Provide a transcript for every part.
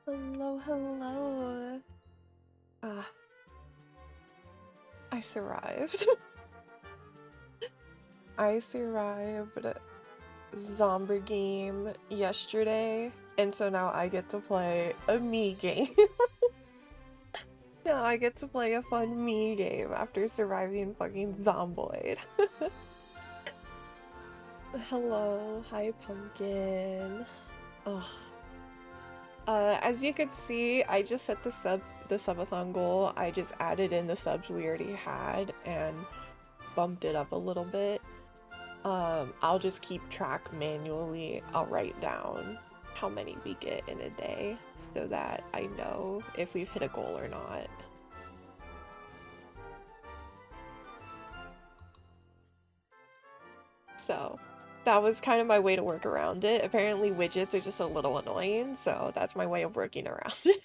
Hello, hello. I survived. I survived zombie game yesterday, and so now I get to play a me game. Now I get to play a fun me game after surviving fucking zomboid. Hello, hi pumpkin. Ugh. As you can see, I just set the subathon goal. I just added in the subs we already had and bumped it up a little bit. I'll just keep track manually. I'll write down how many we get in a day so that I know if we've hit a goal or not. So that was kind of my way to work around it. Apparently widgets are just a little annoying, so that's my way of working around it.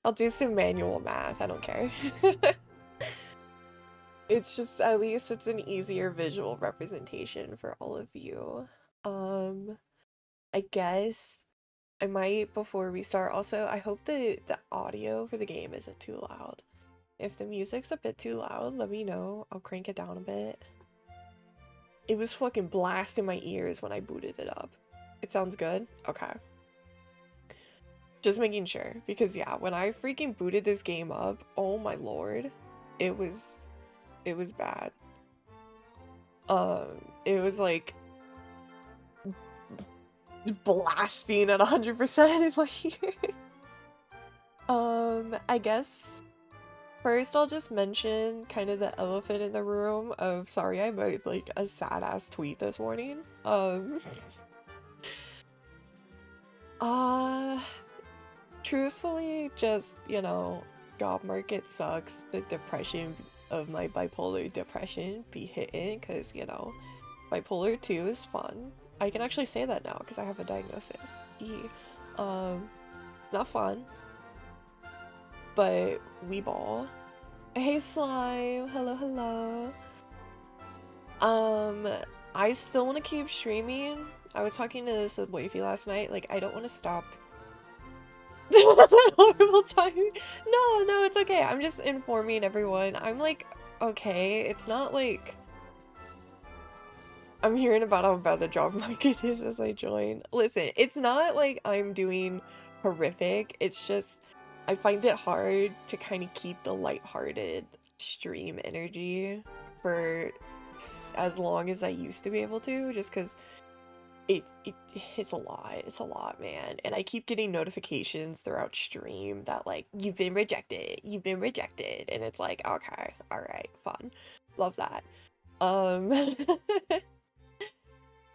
I'll do some manual math, I don't care. It's just, at least it's an easier visual representation for all of you. I guess I might, before we start, also, I hope the audio for the game isn't too loud. If the music's a bit too loud, let me know. I'll crank it down a bit. It was fucking blasting my ears when I booted it up. It sounds good? Okay. Just making sure, because yeah, when I freaking booted this game up, oh my lord, it was bad. It was like blasting at 100% in my ear. I guess first I'll just mention kind of the elephant in the room of, sorry I made like a sad ass tweet this morning. Truthfully, just, you know, job market sucks. The depression of my bipolar depression be hitting, because, you know, bipolar 2 is fun. I can actually say that now because I have a diagnosis. Not fun, but we ball. Hey slime, hello, hello. I still want to keep streaming. I was talking to this with Wavy last night. Like, I don't want to stop. Horrible timing. No, it's okay. I'm just informing everyone. I'm like, okay. It's not like I'm hearing about how bad the job market is as I join. Listen, it's not like I'm doing horrific. It's just I find it hard to kind of keep the lighthearted stream energy for as long as I used to be able to, just because it's a lot, man. And I keep getting notifications throughout stream that like, you've been rejected, and it's like, okay, all right, fun, love that.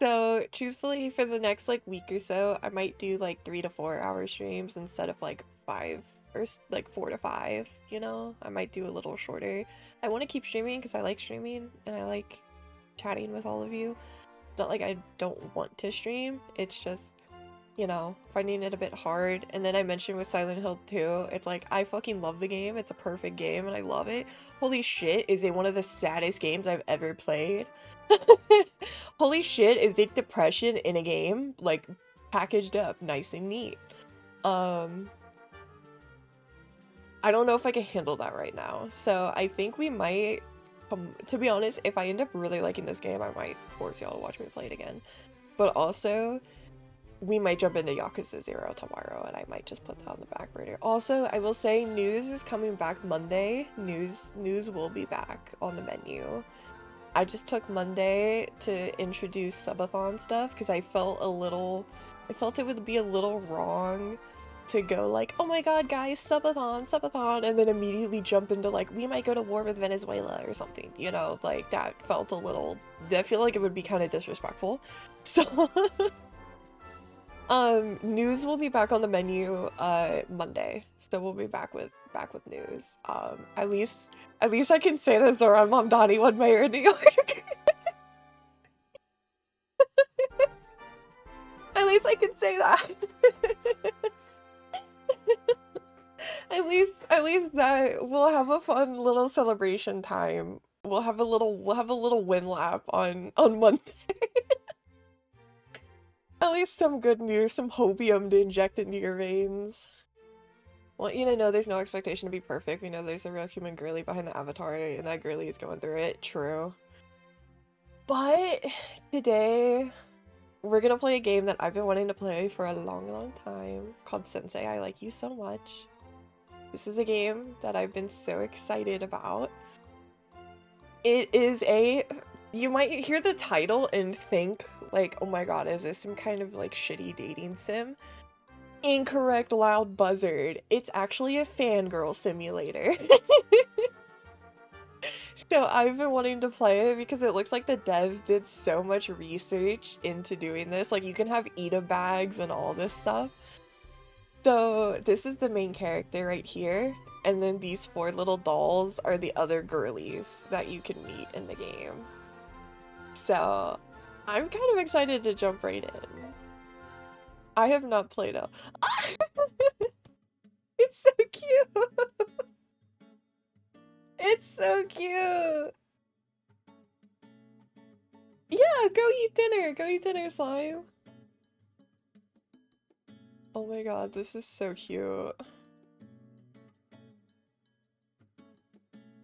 So truthfully, for the next like week or so, I might do like 3 to 4 hour streams instead of like 5 or like 4 to 5, you know. I might do a little shorter. I want to keep streaming because I like streaming and I like chatting with all of you. It's not like I don't want to stream, it's just, you know, finding it a bit hard. And then I mentioned with Silent Hill 2, it's like, I fucking love the game, it's a perfect game and I love it. Holy shit, is it one of the saddest games I've ever played? Holy shit, is it depression in a game? Like, packaged up, nice and neat. I don't know if I can handle that right now, so I think we might, to be honest, if I end up really liking this game, I might force y'all to watch me play it again. But also, we might jump into Yakuza 0 tomorrow, and I might just put that on the back burner. Also, I will say, news is coming back Monday. News will be back on the menu. I just took Monday to introduce subathon stuff, because I felt it would be a little wrong to go like, oh my god guys, subathon, and then immediately jump into like, we might go to war with Venezuela or something, you know, like that felt a little, I feel like it would be kind of disrespectful. So news will be back on the menu Monday, so we'll be back with news. At least I can say this, or I'm Mamdani one mayor in New York. At least I can say that. At least that we'll have a fun little celebration time. We'll have a little win lap on Monday. At least some good news, some hopium to inject into your veins. want you to know there's no expectation to be perfect. We know there's a real human girly behind the avatar, and that girly is going through it. True. But today, we're gonna play a game that I've been wanting to play for a long, long time called Sensei, I Like You So Much. This is a game that I've been so excited about. It is a... You might hear the title and think, like, oh my god, is this some kind of, like, shitty dating sim? Incorrect, loud buzzard. It's actually a fangirl simulator. So I've been wanting to play it because it looks like the devs did so much research into doing this. Like, you can have Ida bags and all this stuff. So this is the main character right here. And then these 4 little dolls are the other girlies that you can meet in the game. So I'm kind of excited to jump right in. I have not played it. It's so cute. It's so cute. Yeah, go eat dinner. Go eat dinner, slime. Oh my god, this is so cute.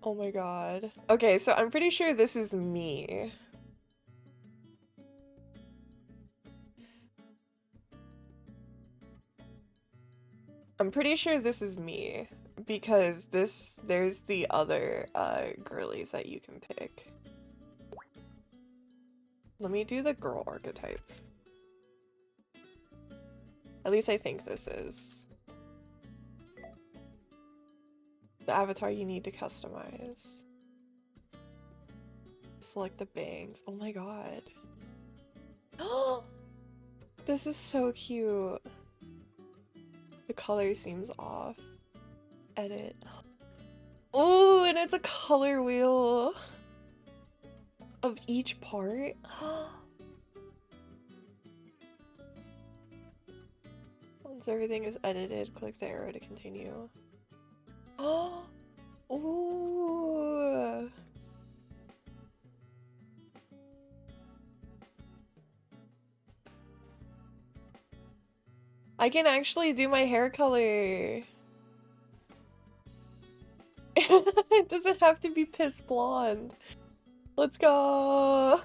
Oh my god. Okay, so I'm pretty sure this is me. I'm pretty sure this is me because there's the other girlies that you can pick. Let me do the girl archetype. At least I think this is. The avatar you need to customize. Select the bangs. Oh my god. Oh, this is so cute. The color seems off. Edit. Oh, and it's a color wheel of each part. Once everything is edited, click the arrow to continue. Oh, ooh. I can actually do my hair color. It doesn't have to be piss blonde. Let's go.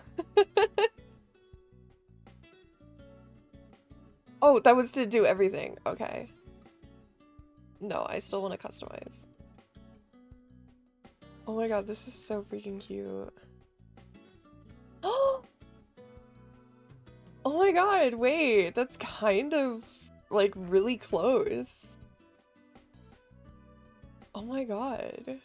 Oh, that was to do everything. Okay. No, I still want to customize. Oh my god, this is so freaking cute. Oh my god, wait, that's kind of like really close. Oh my god.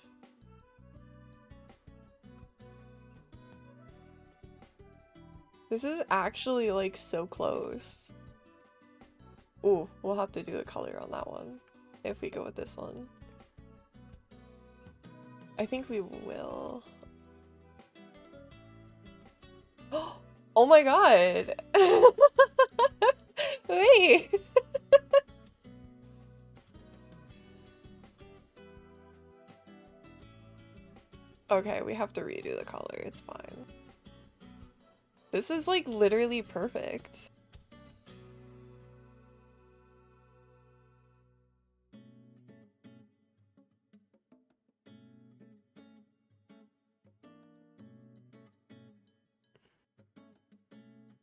This is actually like so close. Ooh, we'll have to do the color on that one if we go with this one. I think we will. Oh my god! Wait! Okay, we have to redo the color, it's fine. This is like literally perfect.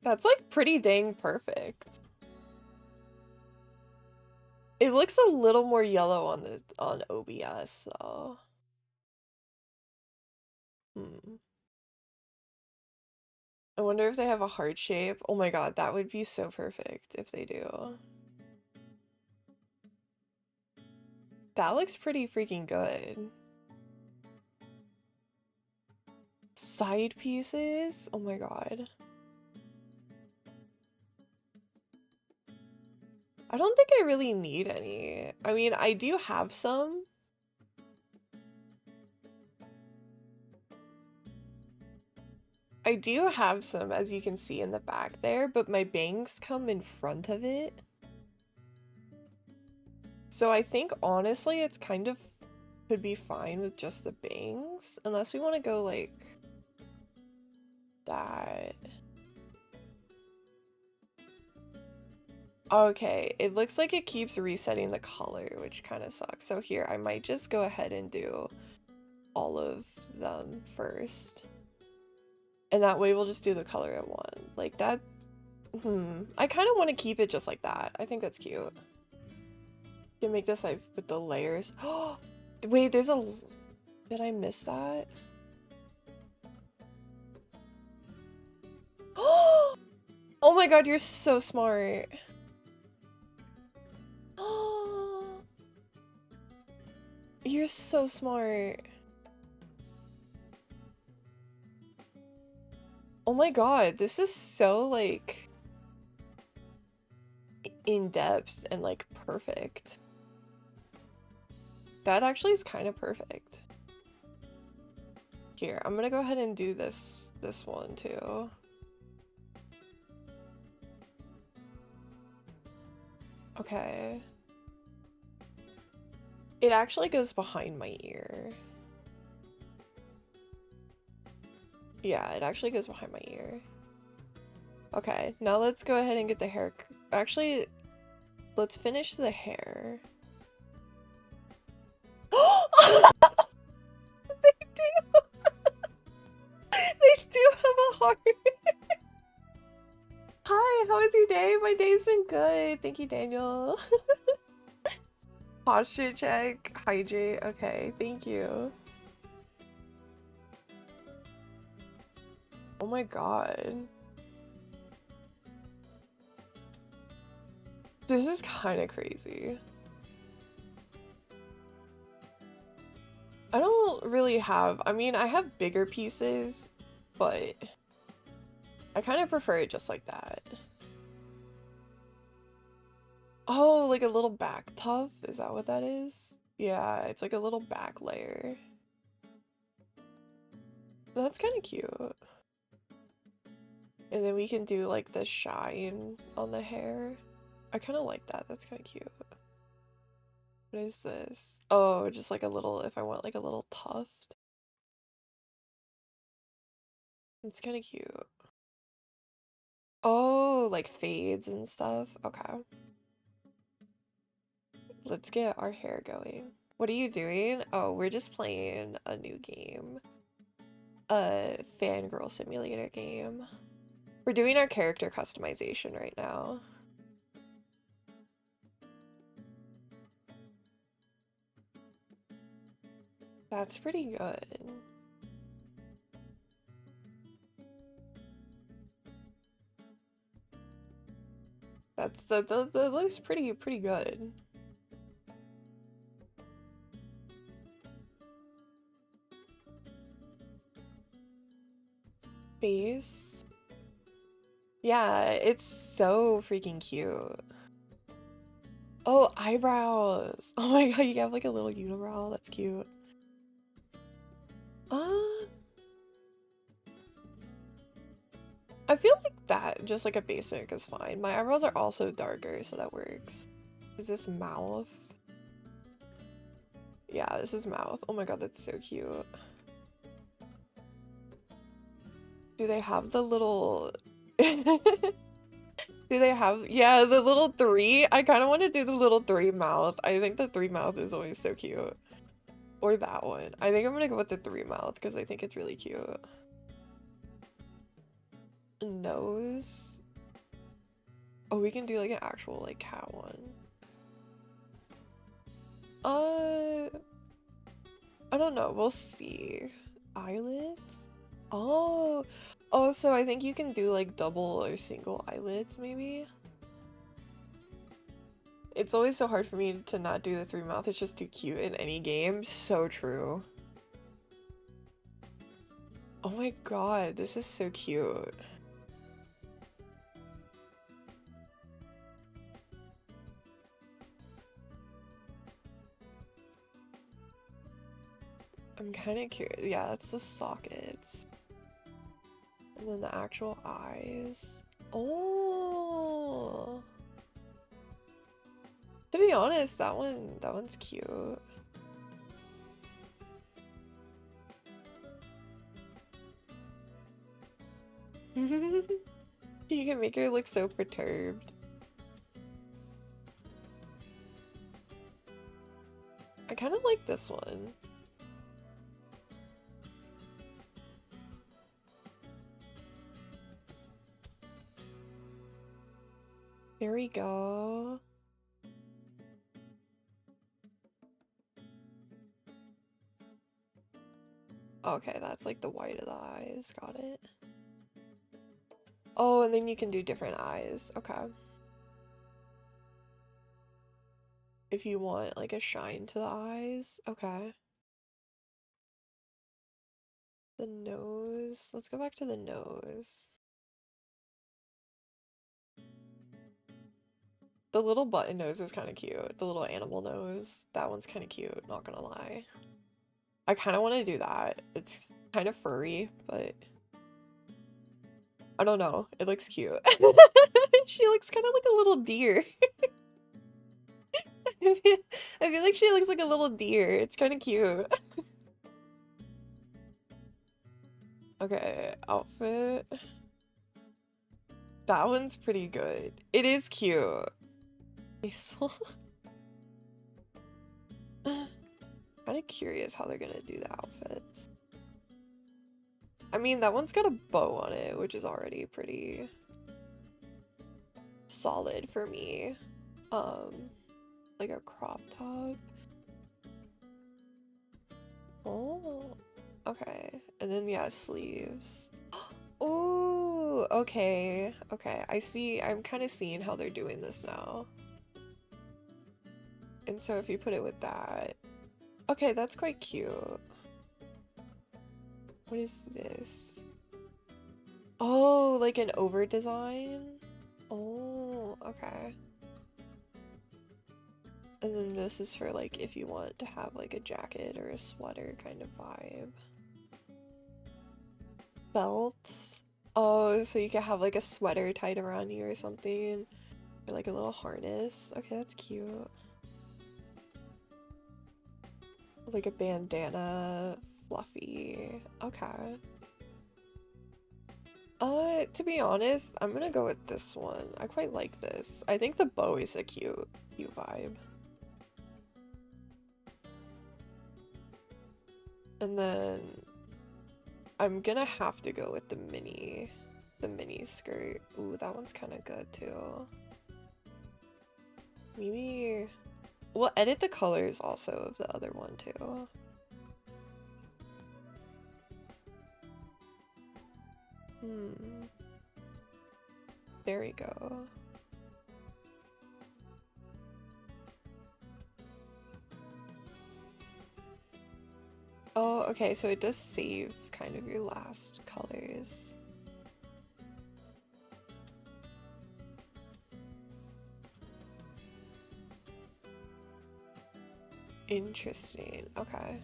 That's like pretty dang perfect. It looks a little more yellow on OBS though. I wonder if they have a heart shape. Oh my god, that would be so perfect if they do. That looks pretty freaking good. Side pieces? Oh my god. I don't think I really need any. I mean, I do have some. I do have some, as you can see in the back there, but my bangs come in front of it. So I think, honestly, it's kind of could be fine with just the bangs, unless we want to go, like, that. Okay, it looks like it keeps resetting the color, which kind of sucks. So here, I might just go ahead and do all of them first. And that way we'll just do the color at one. Like that. I kind of want to keep it just like that. I think that's cute. You can make this like with the layers. Oh, wait, there's a... Did I miss that? Oh my god, you're so smart. You're so smart. Oh my god, this is so like in depth and like perfect. That actually is kind of perfect. Here, I'm gonna go ahead and do this one too. Okay. It actually goes behind my ear. Yeah, it actually goes behind my ear. Okay, now let's go ahead and get the hair. Actually, let's finish the hair. They do! They do have a heart! Hi, how was your day? My day's been good. Thank you, Daniel. Posture check, hydrate. Okay, thank you. Oh my god. This is kind of crazy. I don't really have, I mean, I have bigger pieces, but I kind of prefer it just like that. Oh, like a little back tuft? Is that what that is? Yeah, it's like a little back layer. That's kind of cute. And then we can do like the shine on the hair. I kind of like that. That's kind of cute. What is this? Oh, just like a little, if I want like a little tuft. It's kind of cute. Oh, like fades and stuff. Okay. Let's get our hair going. What are you doing? Oh, we're just playing a new game. A fangirl simulator game. We're doing our character customization right now. That's pretty good. That's that looks pretty good. Face. Yeah, it's so freaking cute. Oh, eyebrows. Oh my god, you have like a little unibrow. That's cute. I feel like that, just like a basic is fine. My eyebrows are also darker, so that works. Is this mouth? Yeah, this is mouth. Oh my god, that's so cute. Do they have the little... Do they have... Yeah, the little three. I kind of want to do the little three mouth. I think the three mouth is always so cute. Or that one. I think I'm gonna go with the three mouth because I think it's really cute. Nose. Oh, we can do like an actual like cat one. I don't know. We'll see. Eyelids? Oh. Oh, so I think you can do like double or single eyelids maybe? It's always so hard for me to not do the three mouth. It's just too cute in any game. So true. Oh my god, this is so cute. I'm kind of curious. Yeah, that's the sockets. And then the actual eyes. Oh. To be honest, that one's cute. You can make her look so perturbed. kind of like this one. There we go. Okay, that's like the white of the eyes. Got it. Oh, and then you can do different eyes. Okay. If you want like a shine to the eyes. Okay. The nose. Let's go back to the nose. The little button nose is kind of cute. The little animal nose. That one's kind of cute, not gonna lie. I kind of want to do that. It's kind of furry, but I don't know. It looks cute. She looks kind of like a little deer. I feel like she looks like a little deer. It's kind of cute. Okay, outfit. That one's pretty good. It is cute. Kind of curious how they're gonna do the outfits. I mean, that one's got a bow on it, which is already pretty solid for me. Like a crop top. Oh, okay. And then yeah, sleeves. Oh, okay. Okay, I see. I'm kind of seeing how they're doing this now. And so if you put it with that. Okay, that's quite cute. What is this? Oh, like an over design? Oh, okay. And then this is for like if you want to have like a jacket or a sweater kind of vibe. Belt. Oh, so you can have like a sweater tied around you or something. Or like a little harness. Okay, that's cute. Like a bandana, fluffy. Okay. To be honest, I'm gonna go with this one. I quite like this. I think the bow is a cute vibe. And then I'm gonna have to go with the mini skirt. Ooh, that one's kind of good too. Maybe we'll edit the colors also of the other one too. There we go. Oh, okay, so it does save kind of your last colors. Interesting. Okay.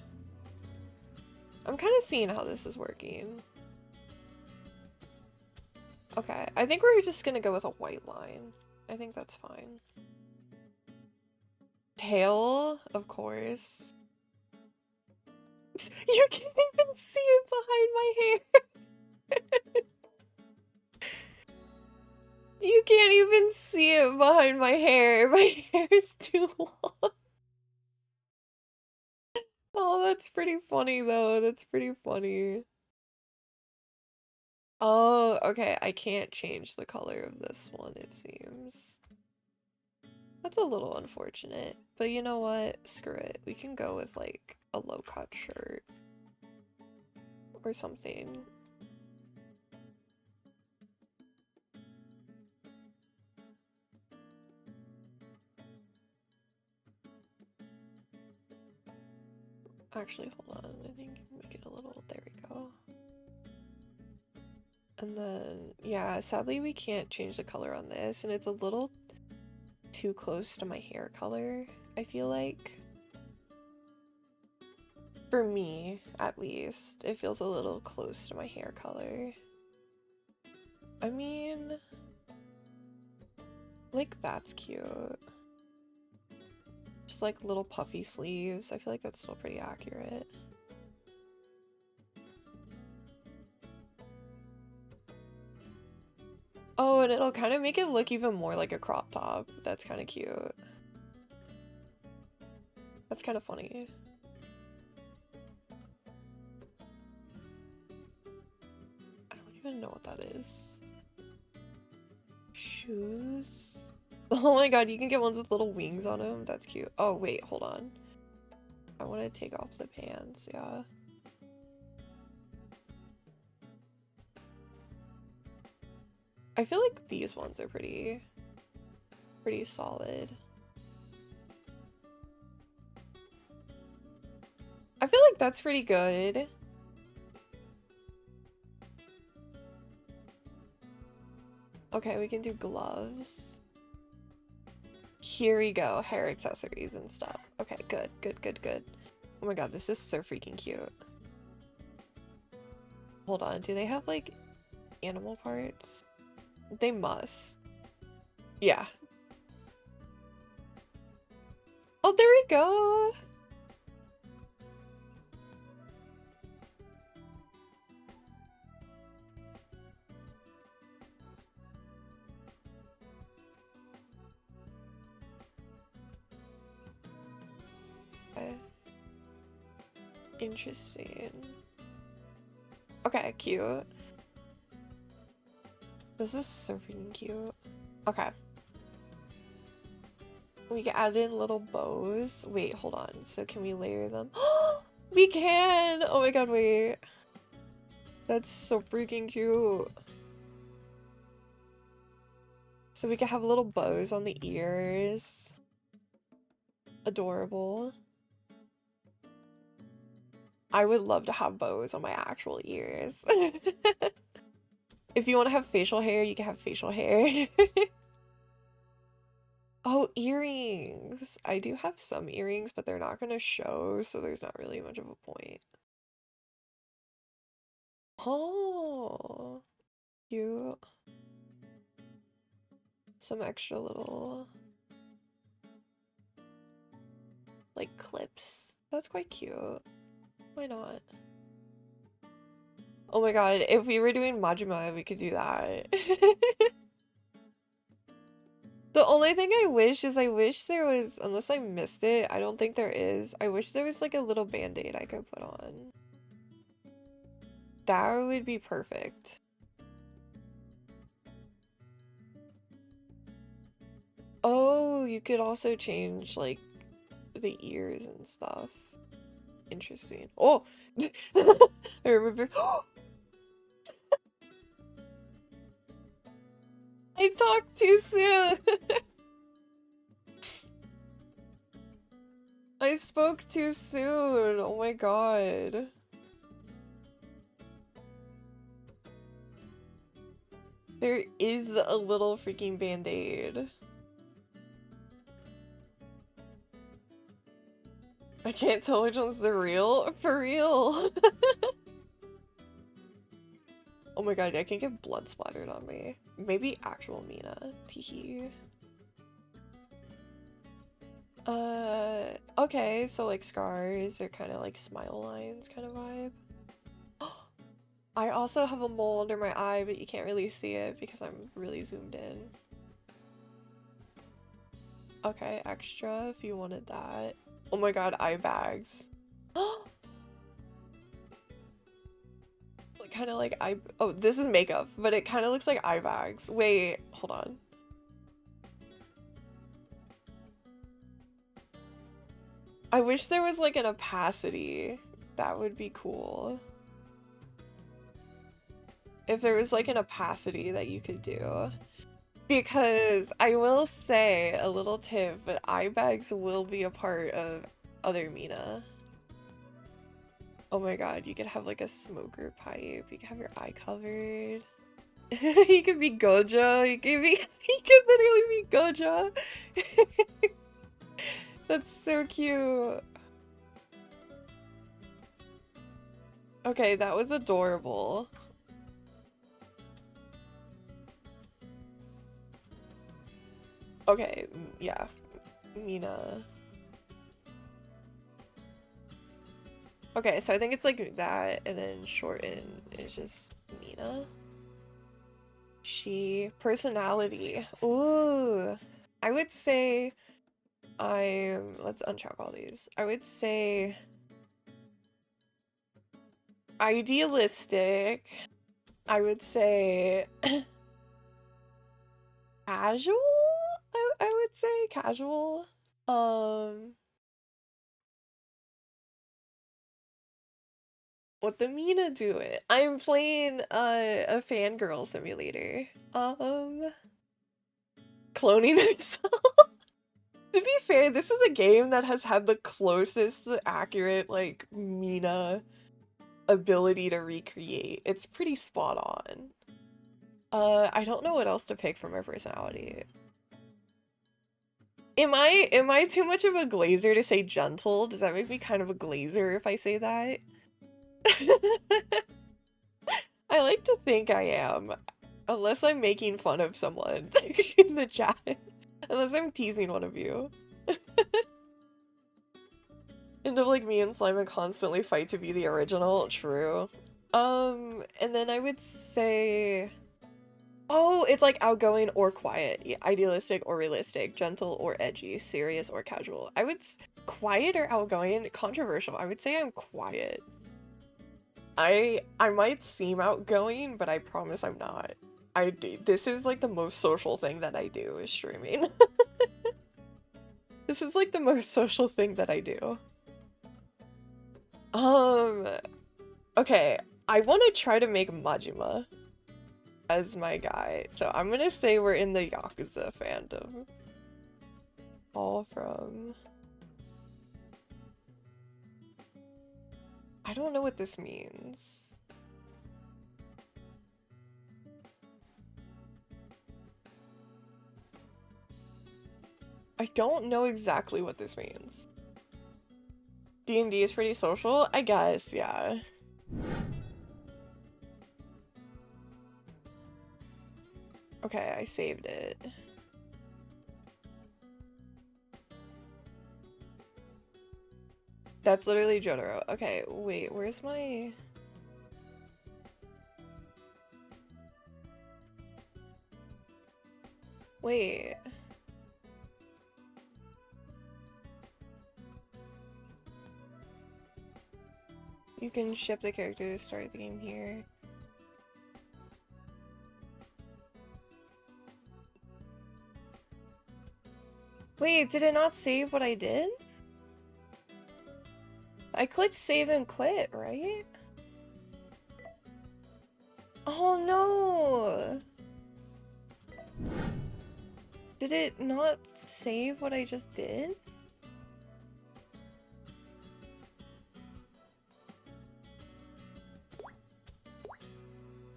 I'm kind of seeing how this is working. Okay, I think we're just gonna go with a white line. I think that's fine. Tail, of course. You can't even see it behind my hair. You can't even see it behind my hair. My hair is too long. Oh, that's pretty funny though. That's pretty funny. Oh, okay. I can't change the color of this one, it seems. That's a little unfortunate. But you know what? Screw it. We can go with like a low-cut shirt. Or something. Actually, hold on. I think make it a little. There we go. And then, yeah, sadly we can't change the color on this, and it's a little too close to my hair color, I feel like. For me, at least, it feels a little close to my hair color. I mean, like, that's cute. Just like little puffy sleeves. I feel like that's still pretty accurate. Oh, and it'll kind of make it look even more like a crop top. That's kind of cute. That's kind of funny. I don't even know what that is. Shoes? Oh my god, you can get ones with little wings on them. That's cute. Oh wait, hold on. I want to take off the pants, yeah. I feel like these ones are pretty solid. I feel like that's pretty good. Okay, we can do gloves. Here we go, hair accessories and stuff. Okay, good, good, good, good. Oh my god, this is so freaking cute. Hold on, do they have like animal parts? They must. Yeah. Oh, there we go. Interesting. Okay, cute. This is so freaking cute. Okay. We can add in little bows. Wait, hold on. So can we layer them? We can! Oh my god, wait. That's so freaking cute. So we can have little bows on the ears. Adorable. I would love to have bows on my actual ears. If you want to have facial hair, you can have facial hair. Oh, earrings. I do have some earrings, but they're not going to show, so there's not really much of a point. Oh, cute. Some extra little, like, clips. That's quite cute. Why not? Oh my god, if we were doing Majima, we could do that. The only thing I wish is there was, unless I missed it, I don't think there is. I wish there was like a little band-aid I could put on. That would be perfect. Oh, you could also change like the ears and stuff. Interesting. Oh, I remember. I talked too soon. I spoke too soon. Oh my god. There is a little freaking band-aid. I can't tell which one's the real. For real. Oh my god, I can get blood splattered on me. Maybe actual Mina. Teehee. Okay, so like scars or kind of like smile lines kind of vibe. I also have a mole under my eye, but you can't really see it because I'm really zoomed in. Okay, extra if you wanted that. Oh my god, eye bags. Kind of like eye. Oh, this is makeup, but it kind of looks like eye bags. Wait, hold on. I wish there was like an opacity. That would be cool. If there was like an opacity that you could do. Because I will say a little tip, but eye bags will be a part of other Mina. Oh my god, you could have like a smoker pipe. You could have your eye covered. You could be Gojo. You could literally be Gojo. That's so cute. Okay, that was adorable. Okay, yeah. Mina. Okay, so I think it's like that, and then shorten is just Mina. She. Personality. Ooh. I would say let's uncheck all these. I would say idealistic. I would say casual. I would say casual. What the Mina doing? I'm playing a fangirl simulator. Cloning herself. To be fair, this is a game that has had the closest accurate like Mina ability to recreate. It's pretty spot on. I don't know what else to pick from her personality. Am I too much of a glazer to say gentle? Does that make me kind of a glazer if I say that? I like to think I am. Unless I'm making fun of someone in the chat. Unless I'm teasing one of you. And if like me and Simon constantly fight to be the original. True. And then I would say... Oh, it's like outgoing or quiet, idealistic or realistic, gentle or edgy, serious or casual. I would quiet or outgoing, controversial. I would say I'm quiet. I might seem outgoing, but I promise I'm not. This is like the most social thing that I do is streaming. This is like the most social thing that I do. Okay, I want to try to make Majima as my guy. So I'm gonna say we're in the Yakuza fandom. All from... I don't know what this means. I don't know exactly what this means. D&D is pretty social? I guess, yeah. Okay, I saved it. That's literally Jotaro. Okay, wait, where's my... Wait. You can ship the character to start the game here. Wait, did it not save what I did? I clicked save and quit, right? Oh no! Did it not save what I just did?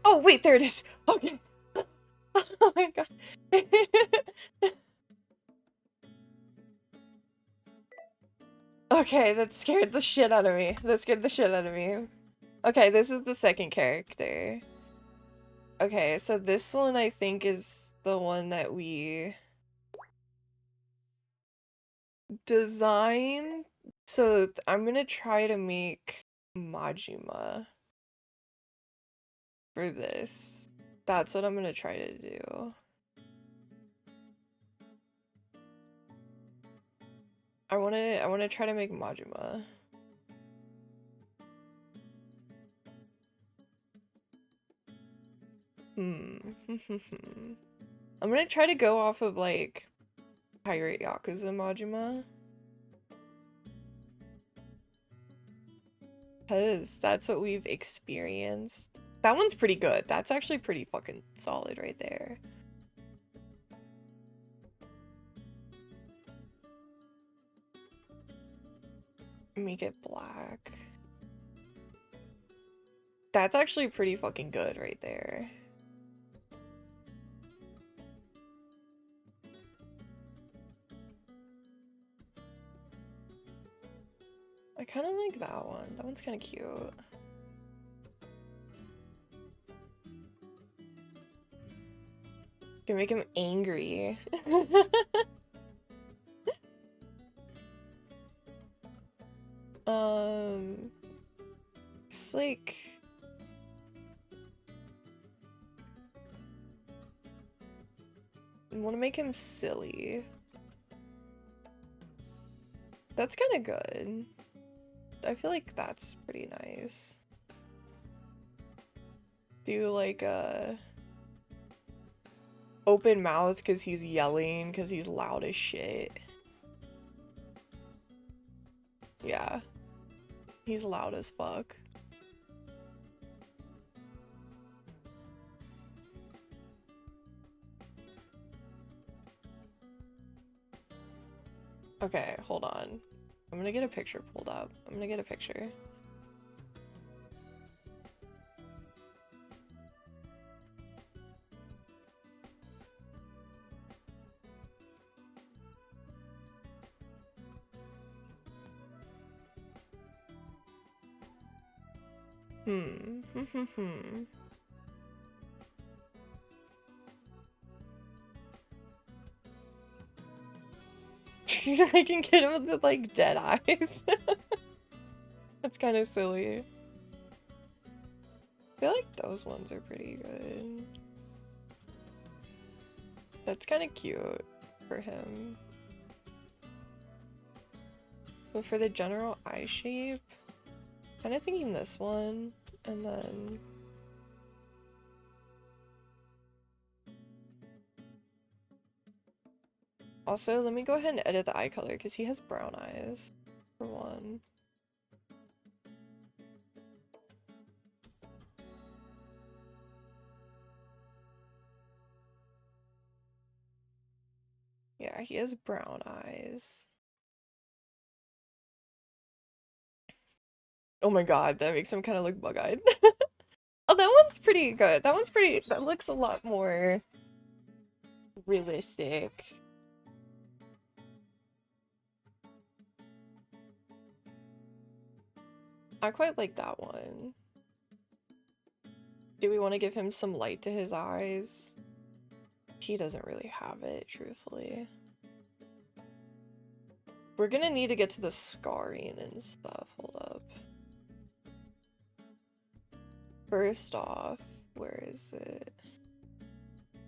Oh wait, there it is! Okay. Oh my god. Okay, that scared the shit out of me. That scared the shit out of me. Okay, this is the second character. Okay, so this one I think is the one that we designed. So I'm gonna try to make Majima for this. That's what I'm gonna try to do. I wanna try to make Majima. I'm gonna try to go off of like Pirate Yakuza Majima. Because that's what we've experienced. That one's pretty good. That's actually pretty fucking solid right there. Make it black. That's actually pretty fucking good right there. I kind of like that one. That one's kind of cute. Gonna make him angry. It's like... I want to make him silly. That's kind of good. I feel like that's pretty nice. Do like a open mouth because he's yelling because he's loud as shit. Yeah. He's loud as fuck. Okay, hold on. I'm gonna get a picture pulled up. I'm gonna get a picture. I can get him with like dead eyes. That's kind of silly. I feel like those ones are pretty good. That's kind of cute for him. But for the general eye shape, kind of thinking this one, and then also let me go ahead and edit the eye color because he has brown eyes for one. Yeah, he has brown eyes. Oh my god, that makes him kind of look bug-eyed. Oh, that one's pretty good. That looks a lot more realistic. I quite like that one. Do we want to give him some light to his eyes? He doesn't really have it, truthfully. We're gonna need to get to the scarring and stuff. Hold up. First off, where is it?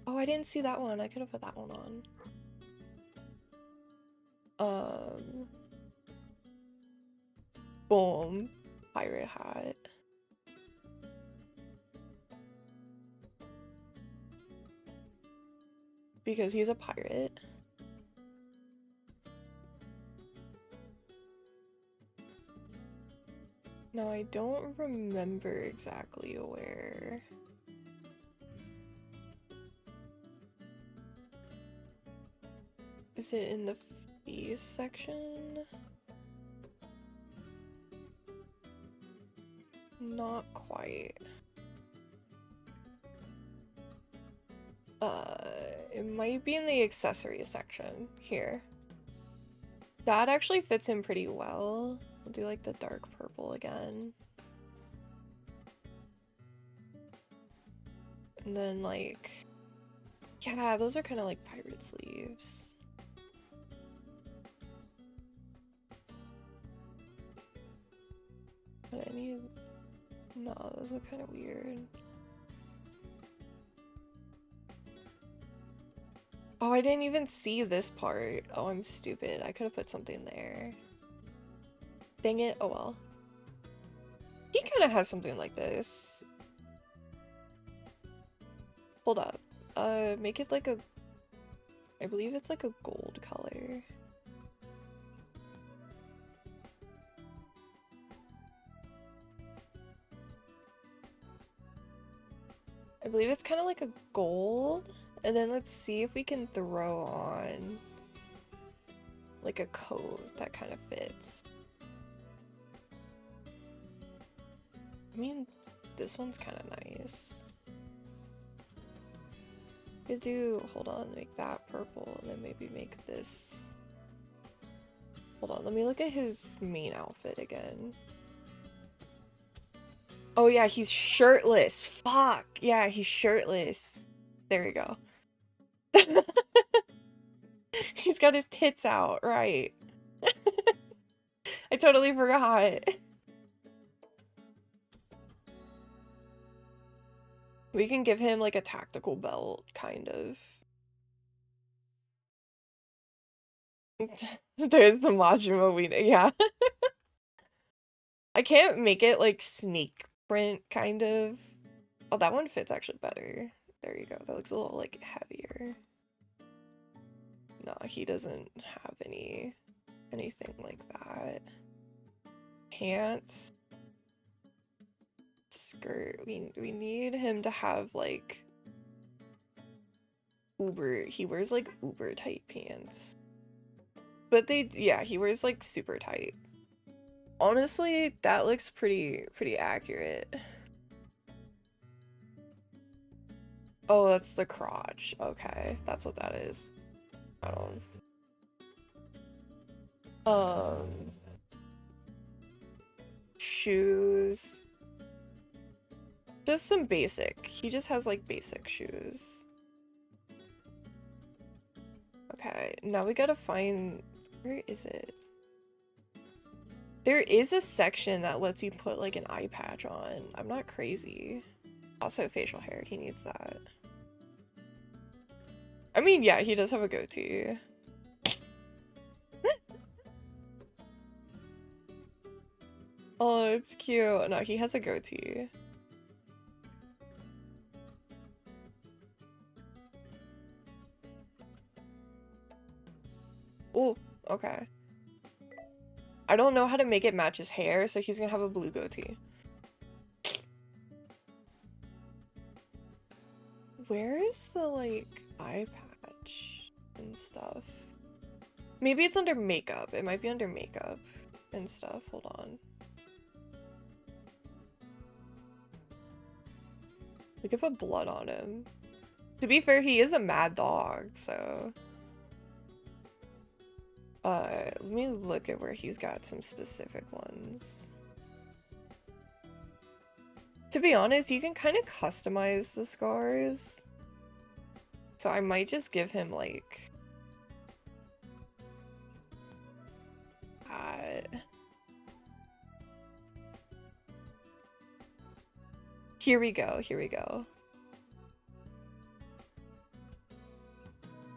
Oh, I didn't see that one. I could have put that one on. Boom. Pirate hat. Because he's a pirate. No, I don't remember exactly where. Is it in the face section? Not quite. It might be in the accessories section here. That actually fits him pretty well. I'll do like the dark purple again. And then like, yeah, those are kind of like pirate sleeves. But I need, no, those look kind of weird. Oh, I didn't even see this part. Oh, I'm stupid. I could have put something there. Dang it. Oh well. He kind of has something like this. Hold up. Make it like a... I believe it's like a gold color. I believe it's kind of like a gold. And then let's see if we can throw on like a coat that kind of fits. I mean, this one's kind of nice. Could do, hold on, make that purple and then maybe make this. Hold on, let me look at his main outfit again. Oh yeah, he's shirtless. Fuck. Yeah, he's shirtless. There we go. He's got his tits out, right. I totally forgot. We can give him like a tactical belt, kind of. There's the Majima we yeah. I can't make it like snake print kind of. Oh, that one fits actually better. There you go. That looks a little like heavier. No, he doesn't have anything like that. Pants. Skirt. We need him to have like he wears like uber tight pants. But yeah, he wears like super tight. Honestly, that looks pretty accurate. Oh, that's the crotch. Okay, that's what that is. Shoes. Just some basic. He just has like basic shoes. Okay, now we gotta find, where is it? There is a section that lets you put like an eye patch on. I'm not crazy. Also facial hair, he needs that. I mean, yeah, he does have a goatee. Oh, it's cute. No, he has a goatee. Oh, okay. I don't know how to make it match his hair, so he's gonna have a blue goatee. Where is the, like, eye patch and stuff? Maybe it's under makeup. It might be under makeup and stuff. Hold on. We could put blood on him. To be fair, he is a mad dog, so... let me look at where he's got some specific ones. To be honest, you can kind of customize the scars. So I might just give him, like... Here we go, here we go.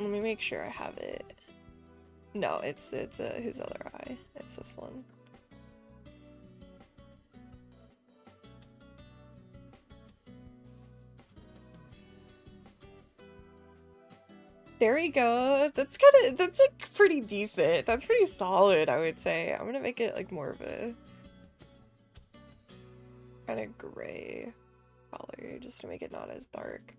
Let me make sure I have it. No, it's his other eye. It's this one. There we go. That's like pretty decent. That's pretty solid, I would say. I'm gonna make it like more of a kind of gray color just to make it not as dark.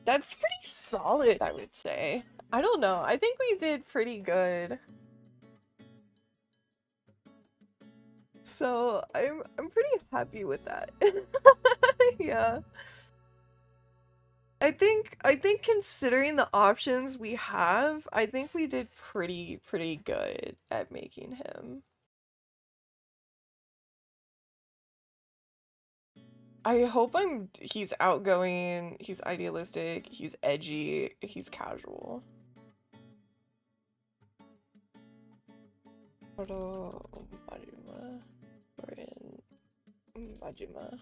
That's pretty solid, I would say. I don't know. I think we did pretty good. So I'm pretty happy with that. Yeah. I think considering the options we have, I think we did pretty good at making him. I hope he's outgoing, he's idealistic, he's edgy, he's casual. Goro Majima. We're in Majima.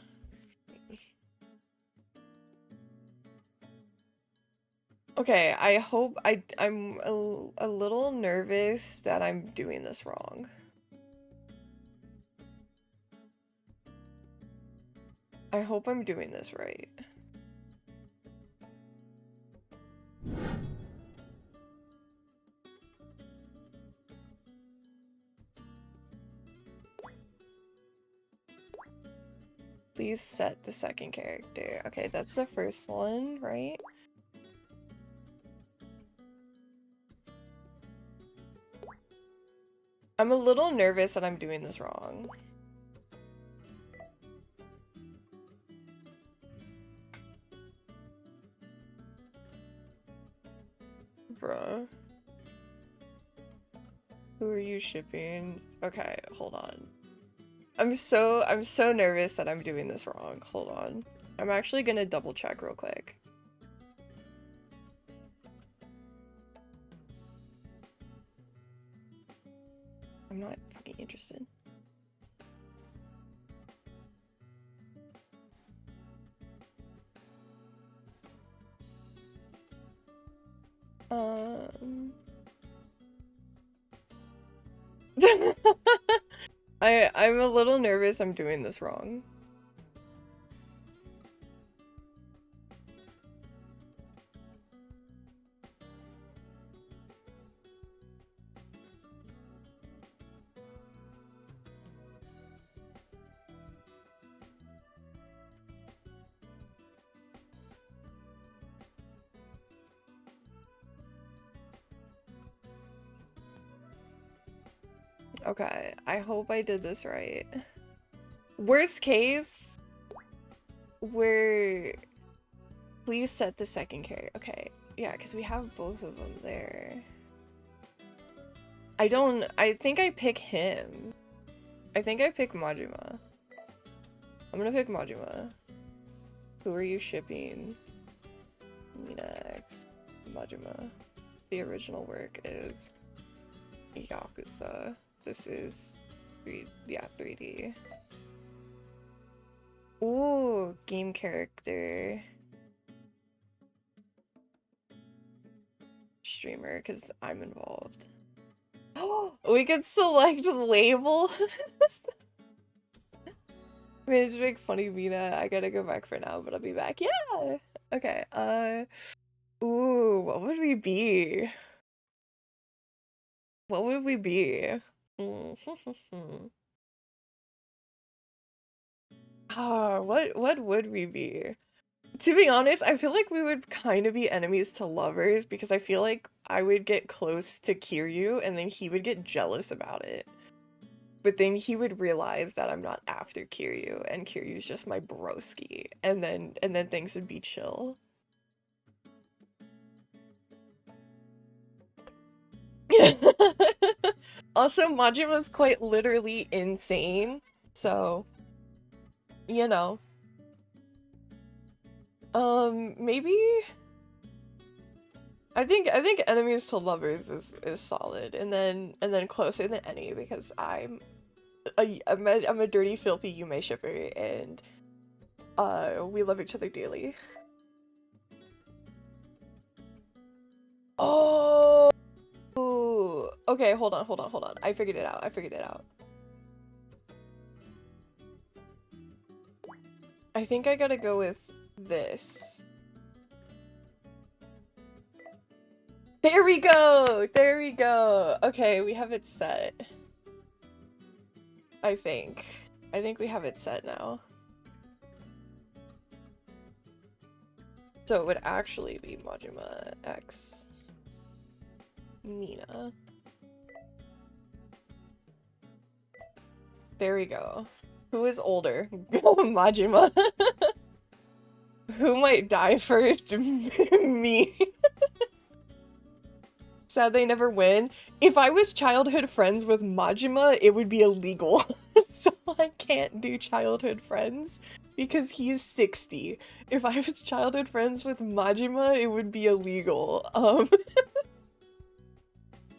Okay, I hope I'm a little nervous that I'm doing this wrong. I hope I'm doing this right. Please set the second character. Okay, that's the first one, right? I'm a little nervous that I'm doing this wrong. Bruh. Who are you shipping? Okay, hold on. I'm so nervous that I'm doing this wrong. Hold on. I'm actually gonna double check real quick. I'm not fucking interested. I'm a little nervous I'm doing this wrong. Okay, I hope I did this right. Worst case, please set the second carry. Okay, yeah, because we have both of them there. I think I pick him. I think I pick Majima. I'm gonna pick Majima. Who are you shipping? Mina X Majima. The original work is Yakuza. This is 3D. Ooh, game character. Streamer, because I'm involved. Oh, we can select label. I mean, it's make funny, Mina. I gotta go back for now, but I'll be back. Yeah. Okay. Ooh, what would we be? What would we be? Ah, what would we be? To be honest, I feel like we would kind of be enemies to lovers because I feel like I would get close to Kiryu and then he would get jealous about it. But then he would realize that I'm not after Kiryu and Kiryu's just my broski, and then things would be chill. Also, Majima's quite literally insane, so you know. Maybe I think enemies to lovers is solid, and then closer than any because I'm a dirty, filthy Yume shipper, and we love each other dearly. Oh, okay, hold on. I figured it out. I think I gotta go with this. There we go! Okay, we have it set. I think we have it set now. So it would actually be Majima X Mina. There we go. Who is older? Majima. Who might die first? Me. Sad they never win. If I was childhood friends with Majima, it would be illegal. So I can't do childhood friends because he is 60. If I was childhood friends with Majima, it would be illegal.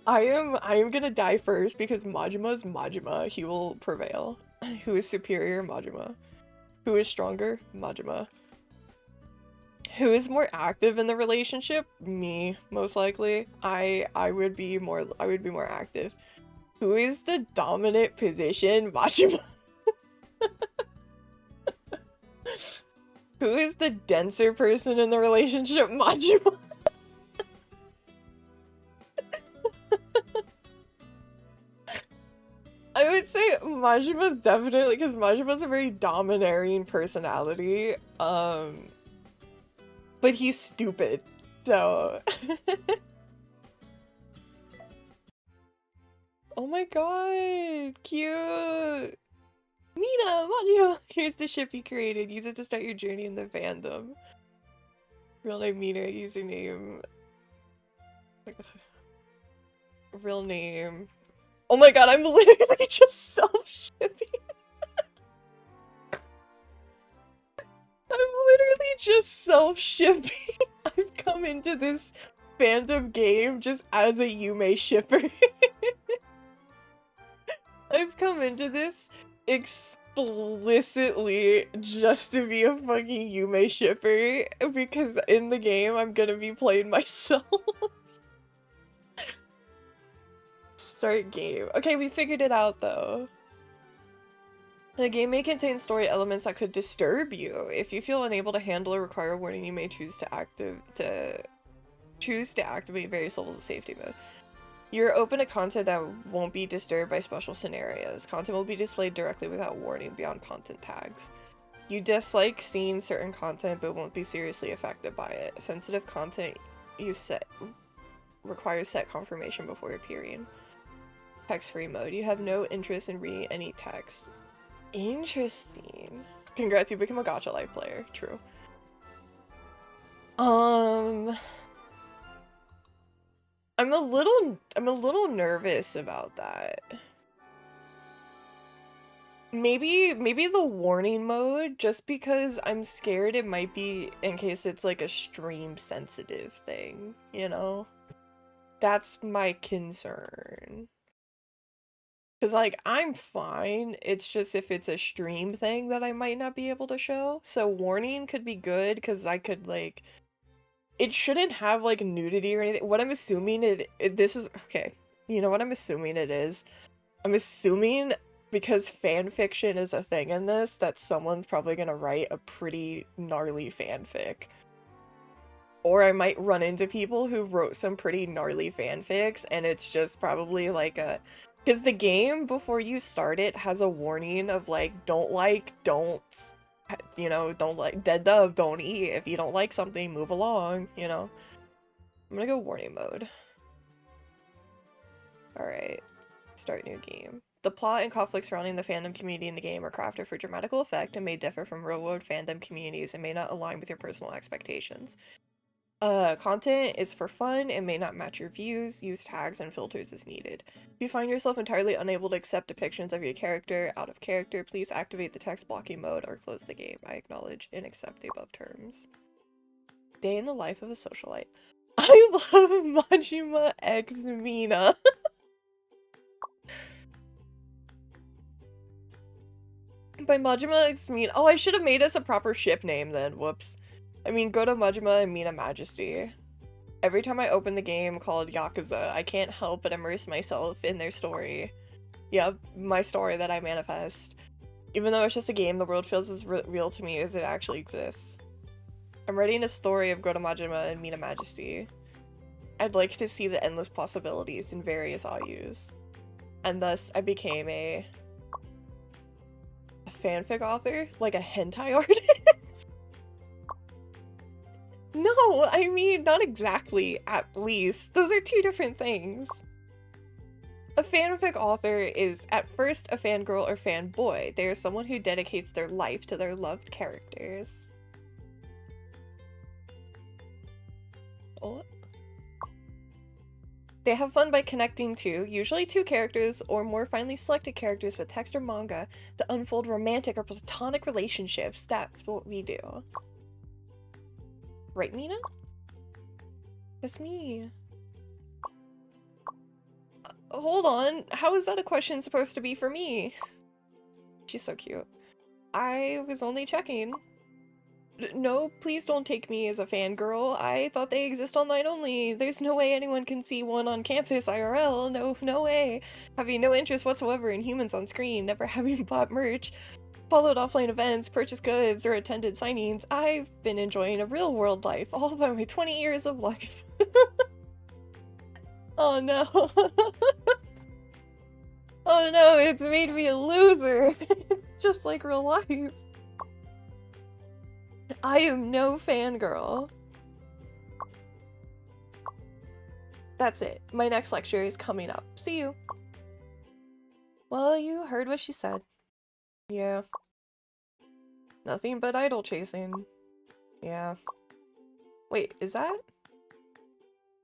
I am gonna die first because Majima is Majima. He will prevail. Who is superior? Majima. Who is stronger? Majima. Who is more active in the relationship? Me, most likely. I would be more active. Who is the dominant position? Majima. Who is the denser person in the relationship? Majima. I would say Majima's definitely, because Majima's a very domineering personality. But he's stupid, so... Oh my god, cute! Mina, Majima! Here's the ship you created. Use it to start your journey in the fandom. Real name Mina, username... Real name... Oh my god, I'm literally just self-shipping. I'm literally just self-shipping. I've come into this fandom game just as a Yume shipper. I've come into this explicitly just to be a fucking Yume shipper because in the game I'm gonna be playing myself. Start game. Okay, we figured it out though. The game may contain story elements that could disturb you. If you feel unable to handle or require a warning, you may choose to activate various levels of safety mode. You're open to content that won't be disturbed by special scenarios. Content will be displayed directly without warning beyond content tags. You dislike seeing certain content but won't be seriously affected by it. Sensitive content you set requires set confirmation before appearing. Text-free mode. You have no interest in reading any text. Interesting. Congrats, you become a gacha life player. True. I'm a little nervous about that. Maybe the warning mode, just because I'm scared it might be in case it's like a stream sensitive thing, you know? That's my concern. Cause like, I'm fine, it's just if it's a stream thing that I might not be able to show. So warning could be good, cause I could like, it shouldn't have like nudity or anything. What I'm assuming this is, okay, you know what I'm assuming it is? I'm assuming because fanfiction is a thing in this, that someone's probably gonna write a pretty gnarly fanfic. Or I might run into people who wrote some pretty gnarly fanfics, and it's just probably like a... Because the game, before you start it, has a warning of like, don't, you know, don't like, dead dove, don't eat. If you don't like something, move along, you know? I'm gonna go warning mode. Alright, start new game. The plot and conflicts surrounding the fandom community in the game are crafted for dramatical effect and may differ from real-world fandom communities and may not align with your personal expectations. Content is for fun and may not match your views. Use tags and filters as needed. If you find yourself entirely unable to accept depictions of your character out of character, please activate the text blocking mode or close the game. I acknowledge and accept the above terms. Day in the life of a socialite. I love Majima X Mina. By Majima X Mina. Oh, I should have made us a proper ship name then. Whoops. I mean, Goro Majima and Mina Majesty. Every time I open the game called Yakuza, I can't help but immerse myself in their story. Yep, my story that I manifest. Even though it's just a game, the world feels as real to me as it actually exists. I'm writing a story of Goro Majima and Mina Majesty. I'd like to see the endless possibilities in various ayus. And thus, I became a fanfic author? Like a hentai artist? No, I mean, not exactly, at least. Those are two different things. A fanfic author is, at first, a fangirl or fanboy. They are someone who dedicates their life to their loved characters. Oh. They have fun by connecting to, usually two characters or more finely selected characters with text or manga, to unfold romantic or platonic relationships. That's what we do. Right, Mina? It's me. Hold on. How is that a question supposed to be for me? She's so cute. I was only checking. No, please don't take me as a fangirl. I thought they exist online only. There's no way anyone can see one on campus IRL. No way. Having no interest whatsoever in humans on screen, never having bought merch, followed offline events, purchased goods, or attended signings, I've been enjoying a real-world life all by my 20 years of life. Oh no. Oh no, it's made me a loser. Just like real life. I am no fangirl. That's it. My next lecture is coming up. See you. Well, you heard what she said. Yeah. Nothing but idol chasing. Yeah. Wait, is that?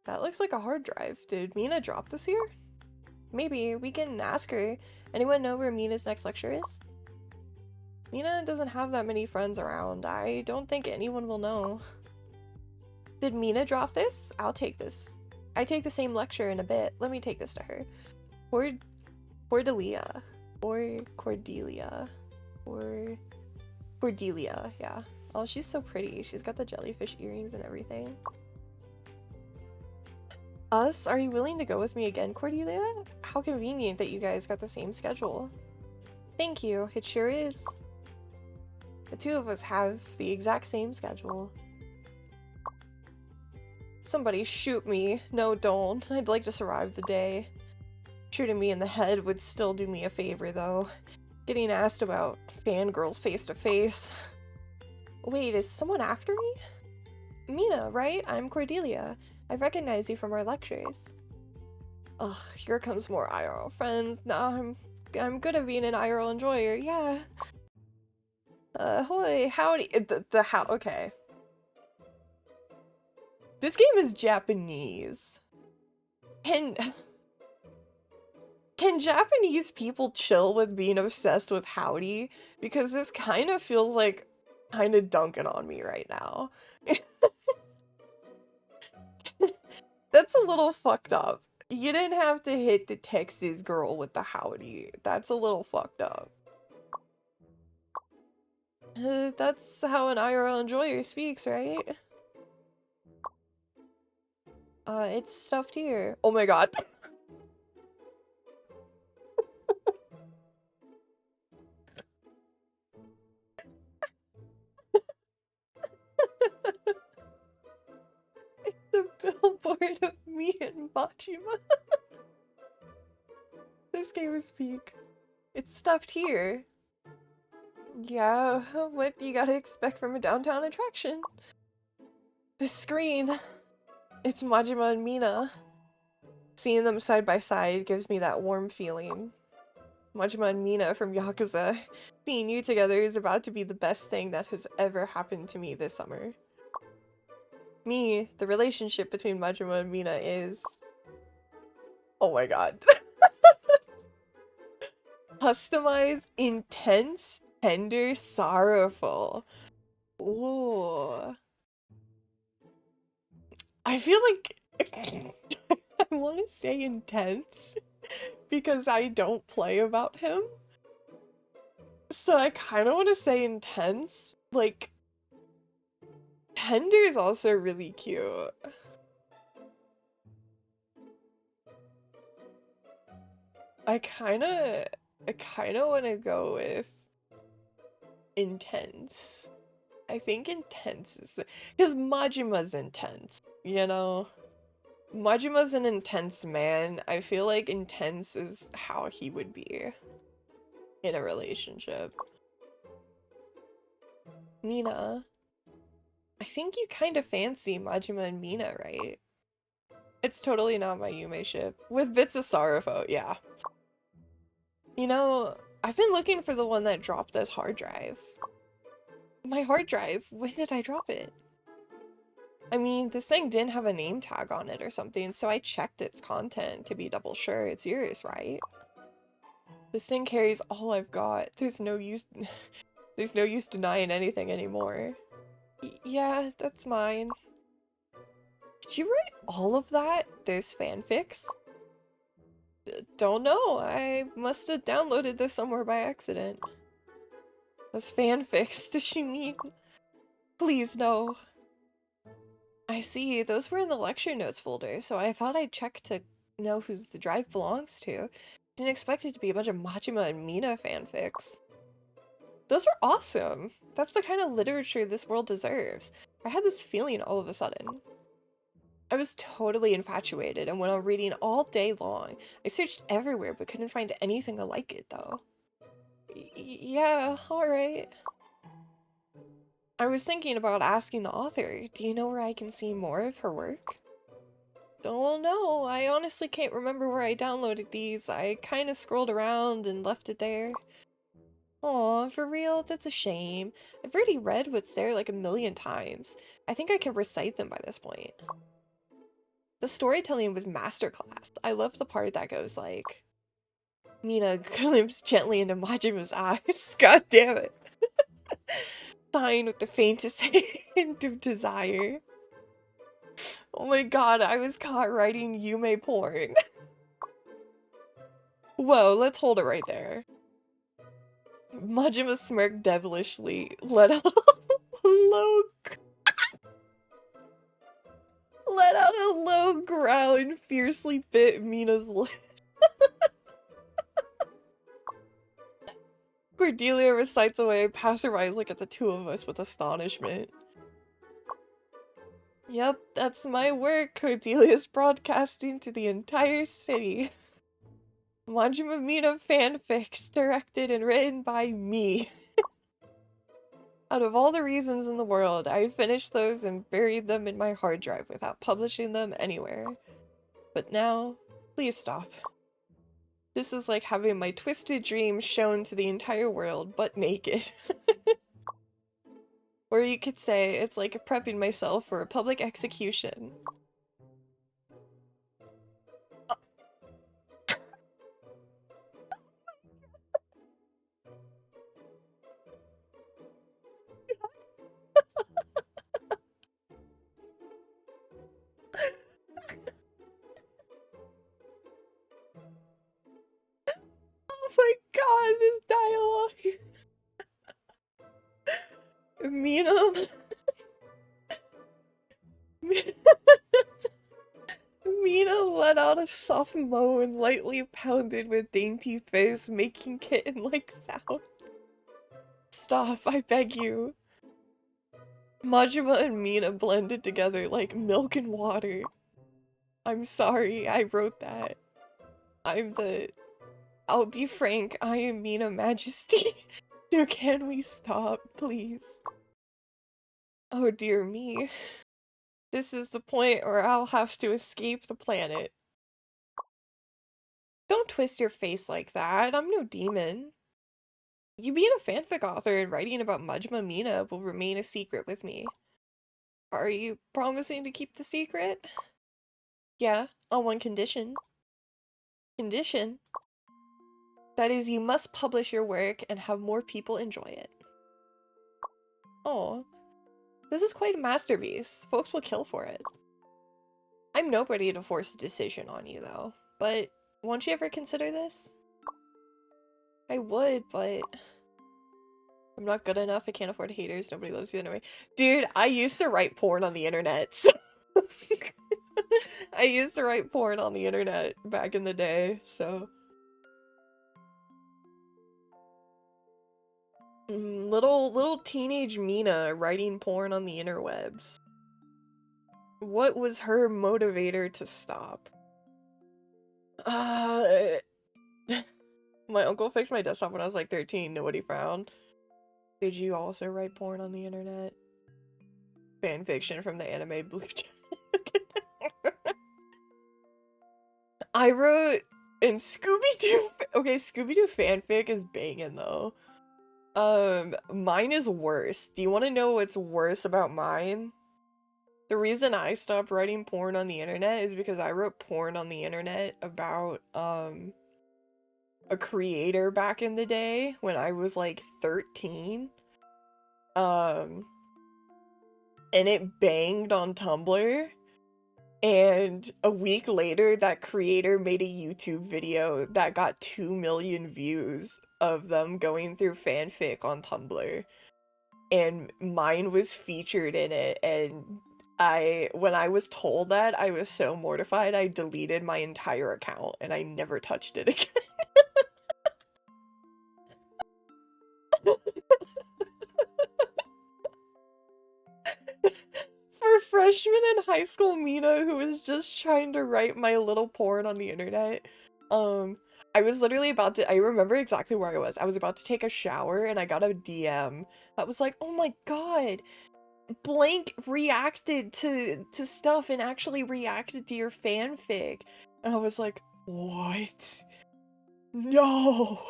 That looks like a hard drive. Did Mina drop this here? Maybe. We can ask her. Anyone know where Mina's next lecture is? Mina doesn't have that many friends around. I don't think anyone will know. Did Mina drop this? I'll take this. I take the same lecture in a bit. Let me take this to her. Cordelia. Or Cordelia. Or... Cordelia, yeah. Oh, she's so pretty. She's got the jellyfish earrings and everything. Us? Are you willing to go with me again, Cordelia? How convenient that you guys got the same schedule. Thank you, it sure is. The two of us have the exact same schedule. Somebody shoot me. No, don't. I'd like to survive the day. Shooting me in the head would still do me a favor, though. Getting asked about fangirls face to face. Wait, is someone after me? Mina, right? I'm Cordelia. I recognize you from our lectures. Ugh, here comes more IRL friends. Nah, I'm good at being an IRL enjoyer, yeah. Hoi, howdy. Okay. This game is Japanese. Can Japanese people chill with being obsessed with howdy? Because this kind of feels like kind of dunking on me right now. That's a little fucked up. You didn't have to hit the Texas girl with the howdy. That's a little fucked up. That's how an IRL enjoyer speaks, right? It's stuffed here. Oh my god. It's a billboard of me and Majima. This game is peak. It's stuffed here. Yeah, what you gotta expect from a downtown attraction. The screen. It's Majima and Mina. Seeing them side by side gives me that warm feeling. Majima and Mina from Yakuza. Seeing you together is about to be the best thing that has ever happened to me this summer. Me, the relationship between Majima and Mina is... Oh my god. Customized, intense, tender, sorrowful. Ooh. I feel like I want to say intense because I don't play about him. So I kind of want to say intense. Like, tender is also really cute. I kind of want to go with intense. I think intense is because Majima's intense, you know? Majima's an intense man. I feel like intense is how he would be in a relationship. Mina. I think you kind of fancy Majima and Mina, right? It's totally not my yumeship. With bits of sorrowful, yeah. You know, I've been looking for the one that dropped this hard drive. My hard drive? When did I drop it? I mean, this thing didn't have a name tag on it or something, so I checked its content to be double sure it's yours, right? This thing carries all I've got. There's no use denying anything anymore. Yeah, that's mine. Did you write all of that? There's fanfics? Don't know. I must have downloaded this somewhere by accident. Those fanfics, does she mean? Please, no. I see, those were in the lecture notes folder, so I thought I'd check to know who the drive belongs to. Didn't expect it to be a bunch of Majima and Mina fanfics. Those were awesome! That's the kind of literature this world deserves. I had this feeling all of a sudden. I was totally infatuated and went on reading all day long. I searched everywhere but couldn't find anything like it though. Yeah, alright. I was thinking about asking the author, do you know where I can see more of her work? Don't know, I honestly can't remember where I downloaded these. I kinda scrolled around and left it there. Aw, for real? That's a shame. I've already read what's there like a million times. I think I can recite them by this point. The storytelling was masterclass. I love the part that goes like... Mina glimpses gently into Majima's eyes. God damn it. Sighing with the faintest hint of desire. Oh my god, I was caught writing Yume porn. Whoa, let's hold it right there. Majima smirked devilishly, let out a low growl Talon fiercely bit Mina's lip. Cordelia recites away, passerby's look at the two of us with astonishment. Yep, that's my work. Cordelia's broadcasting to the entire city. Majima Mina fanfics, directed and written by me. Out of all the reasons in the world, I finished those and buried them in my hard drive without publishing them anywhere. But now, please stop. This is like having my twisted dreams shown to the entire world, but naked. Or you could say it's like prepping myself for a public execution. Oh my god, this dialogue! Mina... Mina let out a soft moan, lightly pounded with dainty face, making kitten-like sounds. Stop, I beg you. Majima and Mina blended together like milk and water. I'm sorry, I wrote that. I'll be frank, I am Mina Majesty. So can we stop, please? Oh dear me. This is the point where I'll have to escape the planet. Don't twist your face like that, I'm no demon. You being a fanfic author and writing about Majima Mina will remain a secret with me. Are you promising to keep the secret? Yeah, on one condition. Condition? That is, you must publish your work and have more people enjoy it. Oh, this is quite a masterpiece. Folks will kill for it. I'm nobody to force a decision on you, though. But won't you ever consider this? I would, but... I'm not good enough, I can't afford haters, nobody loves you anyway. Dude, I used to write porn on the internet, so... I used to write porn on the internet back in the day, so... Little teenage Mina writing porn on the interwebs. What was her motivator to stop? My uncle fixed my desktop when I was like 13, know what he found? Did you also write porn on the internet? Fanfiction from the anime Blue Jack. I wrote in Scooby-Doo. Okay, Scooby-Doo fanfic is banging though. Mine is worse. Do you want to know what's worse about mine? The reason I stopped writing porn on the internet is because I wrote porn on the internet about, a creator back in the day when I was like 13. And it banged on Tumblr. And a week later, that creator made a YouTube video that got 2 million views of them going through fanfic on Tumblr. And mine was featured in it, and when I was told that, I was so mortified, I deleted my entire account, and I never touched it again. For freshman in high school Mina, who was just trying to write my little porn on the internet, I was literally about to- I remember exactly where I was. I was about to take a shower, and I got a DM that was like, oh my god, blank reacted to stuff and actually reacted to your fanfic. And I was like, what? No!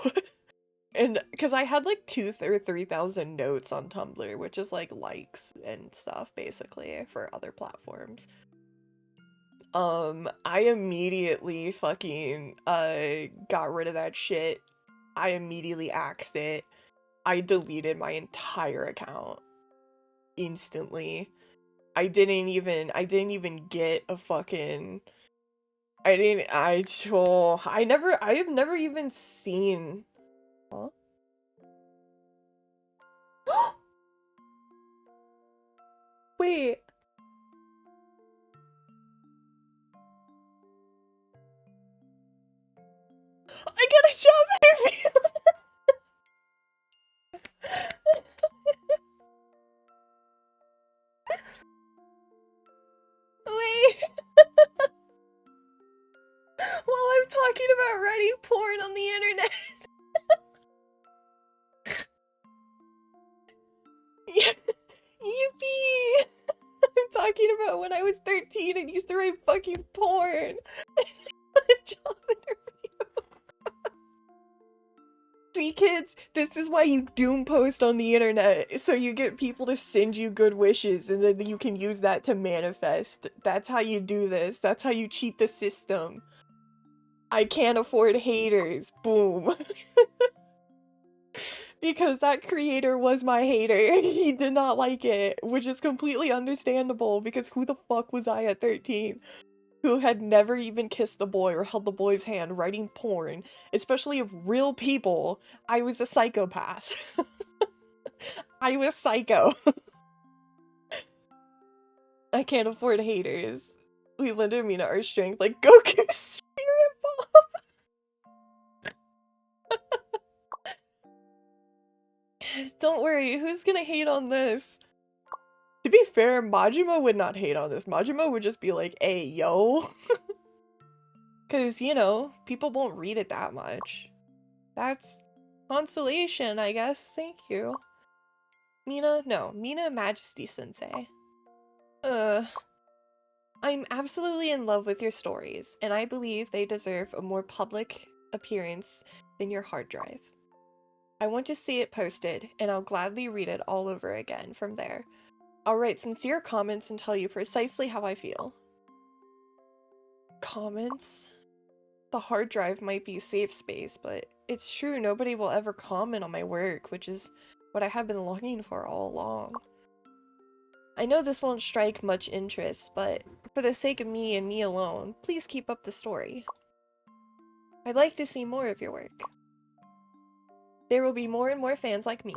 And because I had like 2,000 or 3,000 notes on Tumblr, which is like likes and stuff basically for other platforms. I immediately fucking got rid of that shit. I immediately axed it. I deleted my entire account instantly. I didn't even get a fucking I have never even seen. Huh? Wait. get a job interview. Wait. While I'm talking about writing porn on the internet. Yippee! I'm talking about when I was 13 and used to write fucking porn. Job interview. See, kids, this is why you doom post on the internet, so you get people to send you good wishes and then you can use that to manifest. That's how you do this. That's how you cheat the system. I can't afford haters. Boom. Because that creator was my hater. He did not like it, which is completely understandable because who the fuck was I at 13? Who had never even kissed the boy or held the boy's hand writing porn, especially of real people. I was a psychopath. I was psycho. I can't afford haters. We lend Mina our strength like Goku's spirit bomb. Don't worry, who's gonna hate on this? To be fair, Majima would not hate on this. Majima would just be like, hey, yo. Because, you know, people won't read it that much. That's consolation, I guess. Thank you. Mina? No. Mina Majesty Sensei. I'm absolutely in love with your stories, and I believe they deserve a more public appearance than your hard drive. I want to see it posted, and I'll gladly read it all over again from there. I'll write sincere comments and tell you precisely how I feel. Comments? The hard drive might be safe space, but it's true nobody will ever comment on my work, which is what I have been longing for all along. I know this won't strike much interest, but for the sake of me and me alone, please keep up the story. I'd like to see more of your work. There will be more and more fans like me.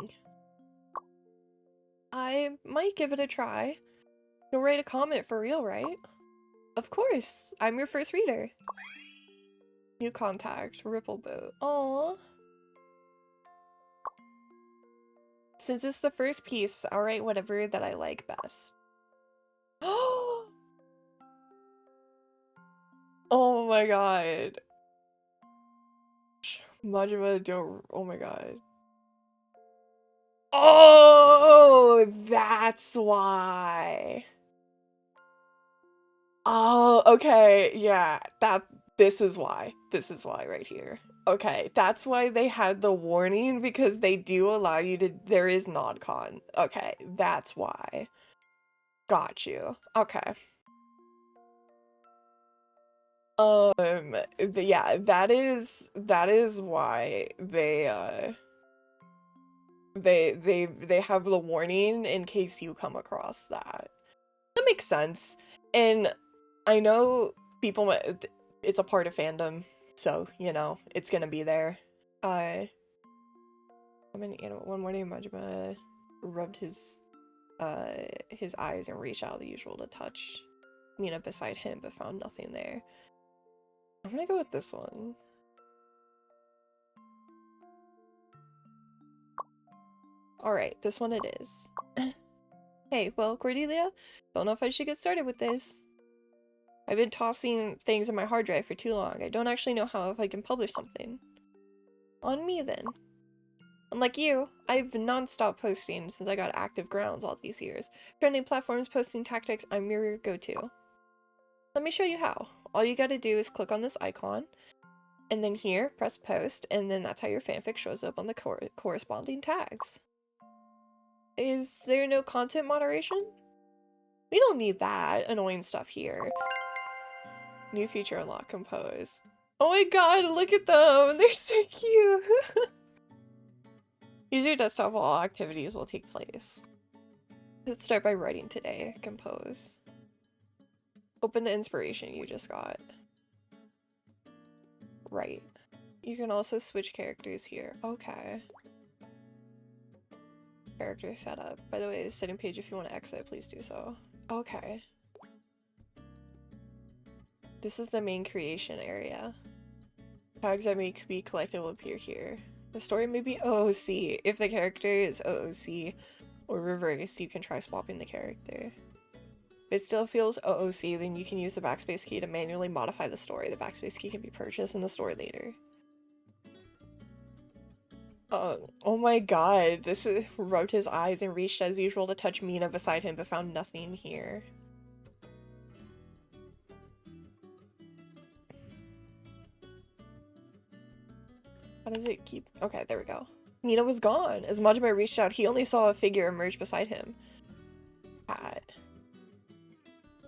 I might give it a try. You'll write a comment for real, right? Of course, I'm your first reader. New contact, Rippleboat. Aww. Since it's the first piece, I'll write whatever that I like best. Oh my god. Majima don't. Oh my god. Oh, that's why. Oh, okay, yeah, this is why. This is why right here. Okay, that's why they had the warning, because they do allow you to, there is non-con. Okay, that's why. Got you. Okay. Yeah, that is why they have the warning in case you come across that. That makes sense. And I know people, it's a part of fandom, so, you know, it's gonna be there. One morning, Majima rubbed his eyes and reached out the usual to touch Mina beside him, but found nothing there. I'm gonna go with this one. Alright, this one it is. Hey, well, Cordelia, don't know if I should get started with this. I've been tossing things in my hard drive for too long. I don't actually know how if I can publish something. On me, then. Unlike you, I've non-stop posting since I got active grounds all these years. Trending platforms, posting tactics, I'm your go-to. Let me show you how. All you gotta do is click on this icon, and then here, press post, and then that's how your fanfic shows up on the corresponding tags. Is there no content moderation? We don't need that annoying stuff here. New feature unlock, compose. Oh my god, look at them! They're so cute! Use your desktop while all activities will take place. Let's start by writing today. Compose. Open the inspiration you just got. Right. You can also switch characters here. Okay. Character setup. By the way, the setting page, if you want to exit, please do so. Okay. This is the main creation area. Tags that may be collected will appear here. The story may be OOC. If the character is OOC or reversed, you can try swapping the character. If it still feels OOC, then you can use the backspace key to manually modify the story. The backspace key can be purchased in the store later. Oh my god, this is rubbed his eyes and reached as usual to touch Mina beside him, but found nothing here. How does it keep? Okay, there we go. Mina was gone. As Majima reached out, he only saw a figure emerge beside him. Cat.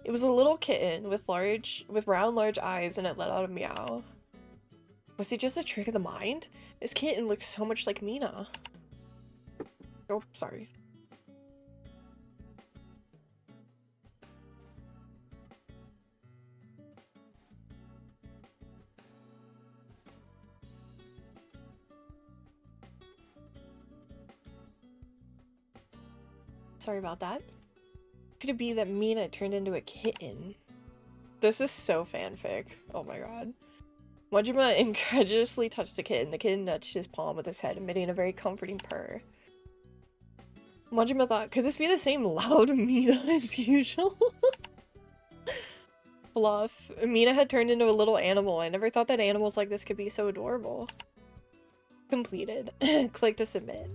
It was a little kitten with round, large eyes, and it let out a meow. Was it just a trick of the mind? This kitten looks so much like Mina. Oh, sorry. Sorry about that. Could it be that Mina turned into a kitten? This is so fanfic. Oh my god. Majima incredulously touched the kitten. The kitten nudged his palm with his head, emitting a very comforting purr. Majima thought, could this be the same loud Mina as usual? Bluff. Mina had turned into a little animal. I never thought that animals like this could be so adorable. Completed. Click to submit.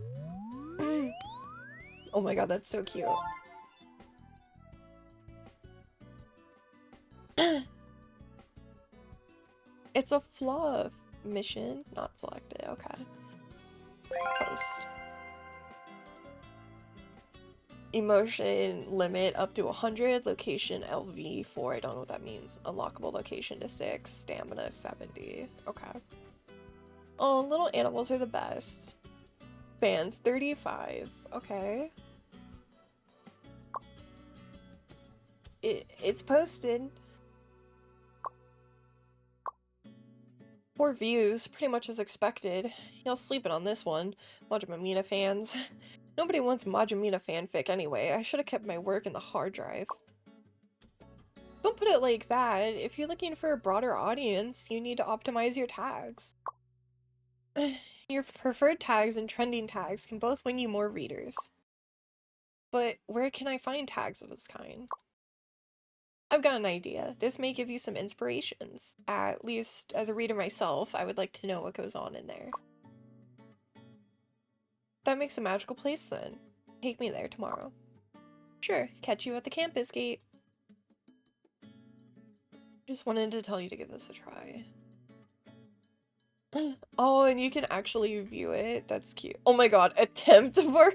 Oh my god, that's so cute. It's a fluff mission. Not selected. Okay. Post. Emotion limit up to 100. Location LV4. I don't know what that means. Unlockable location to 6. Stamina 70. Okay. Oh, little animals are the best. Fans 35. Okay. It's posted. 4 views, pretty much as expected. Y'all sleeping on this one. Majima Mina fans. Nobody wants Majima Mina fanfic anyway. I should have kept my work in the hard drive. Don't put it like that. If you're looking for a broader audience, you need to optimize your tags. Your preferred tags and trending tags can both win you more readers. But where can I find tags of this kind? I've got an idea. This may give you some inspirations. At least, as a reader myself, I would like to know what goes on in there. That makes a magical place then. Take me there tomorrow. Sure, catch you at the campus gate. Just wanted to tell you to give this a try. Oh, and you can actually view it. That's cute. Oh my god, attempt world.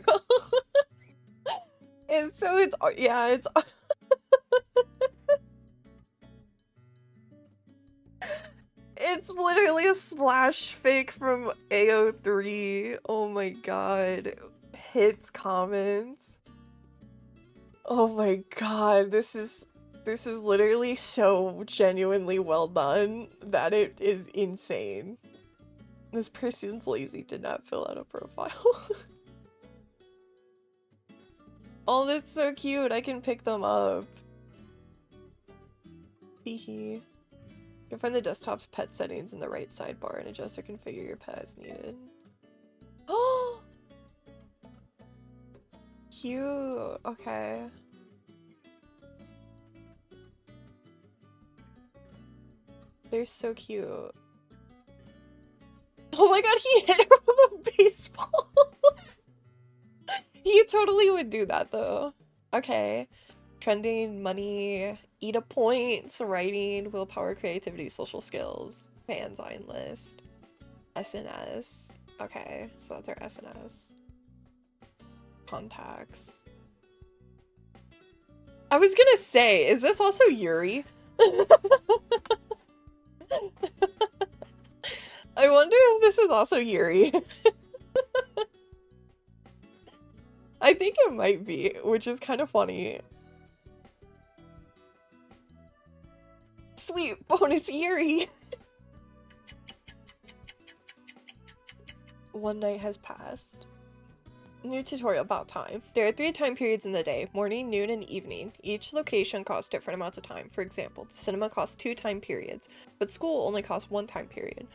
It's yeah, it's it's literally a slash fake from AO3. Oh my god. Hits comments. Oh my god, this is literally so genuinely well done that it is insane. This person's lazy, did not fill out a profile. Oh, that's so cute. I can pick them up. Hehe. You can find the desktop's pet settings in the right sidebar and adjust or configure your pet as needed. Oh! Cute. Okay. They're so cute. Oh my god, he hit her with a baseball! He totally would do that though. Okay. Trending, money, eat a points, writing, willpower, creativity, social skills, fansign list, SNS. Okay, so that's our SNS. Contacts. I was gonna say, is this also Yuri? I wonder if this is also Yuri. I think it might be, which is kind of funny. Sweet bonus Yuri! One night has passed. New tutorial about time. There are 3 time periods in the day, morning, noon, and evening. Each location costs different amounts of time. For example, the cinema costs 2 time periods, but school only costs 1 time period.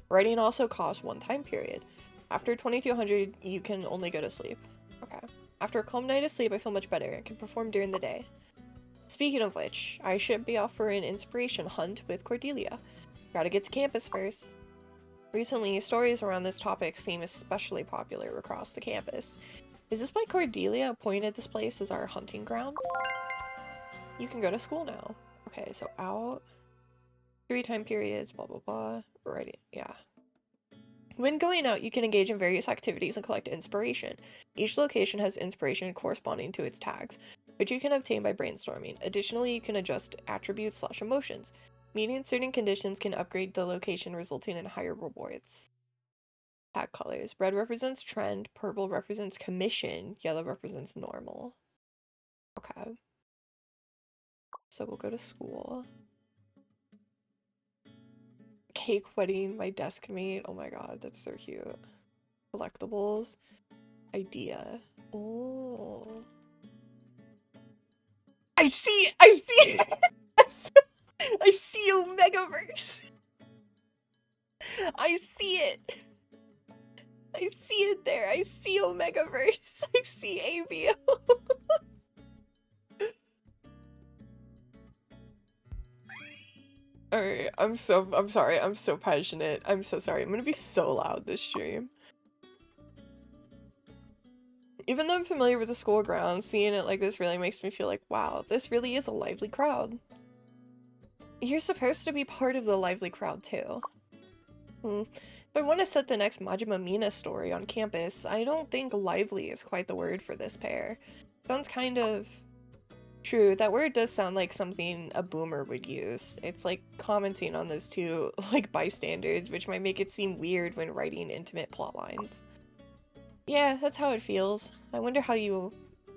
Writing also costs 1 time period. After 2200, you can only go to sleep. Okay. After a calm night of sleep, I feel much better and can perform during the day. Speaking of which, I should be off for an inspiration hunt with Cordelia. Gotta get to campus first. Recently, stories around this topic seem especially popular across the campus. Is this why Cordelia appointed this place as our hunting ground? You can go to school now. Okay, so out. 3 time periods, blah blah blah. Right, yeah. When going out, you can engage in various activities and collect inspiration. Each location has inspiration corresponding to its tags, which you can obtain by brainstorming. Additionally, you can adjust attributes/emotions. Meeting certain conditions can upgrade the location, resulting in higher rewards. Tag colors. Red represents trend, purple represents commission, yellow represents normal. Okay. So we'll go to school. Cake wedding, my desk mate. Oh my god, that's so cute. Collectibles. Idea. Oh. I see it! I see Omegaverse! I see it! I see it there! I see Omegaverse! I see ABO! Alright, I'm sorry, I'm so passionate. I'm so sorry. I'm gonna be so loud this stream. Even though I'm familiar with the school grounds, seeing it like this really makes me feel like, wow, this really is a lively crowd. You're supposed to be part of the lively crowd too. If I want to set the next Majima Mina story on campus, I don't think lively is quite the word for this pair. Sounds kind of... True, that word does sound like something a boomer would use. It's like commenting on those two, like, bystanders, which might make it seem weird when writing intimate plotlines. Yeah, that's how it feels. I wonder how you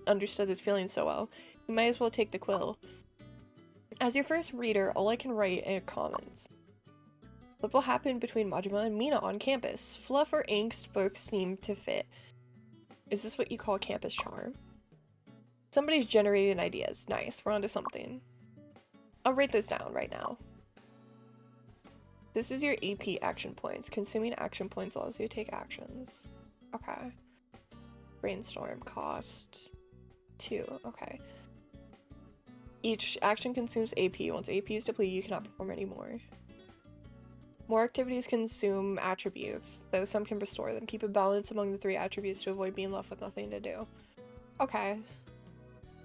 understood this feeling so well. You might as well take the quill. As your first reader, all I can write are comments. What will happen between Majima and Mina on campus? Fluff or angst both seem to fit. Is this what you call campus charm? Somebody's generating ideas. Nice, we're onto something. I'll write those down right now. This is your AP action points. Consuming action points allows you to take actions. Okay. Brainstorm cost 2. Okay. Each action consumes AP. Once AP is depleted, you cannot perform anymore. More activities consume attributes, though some can restore them. Keep a balance among the 3 attributes to avoid being left with nothing to do. Okay.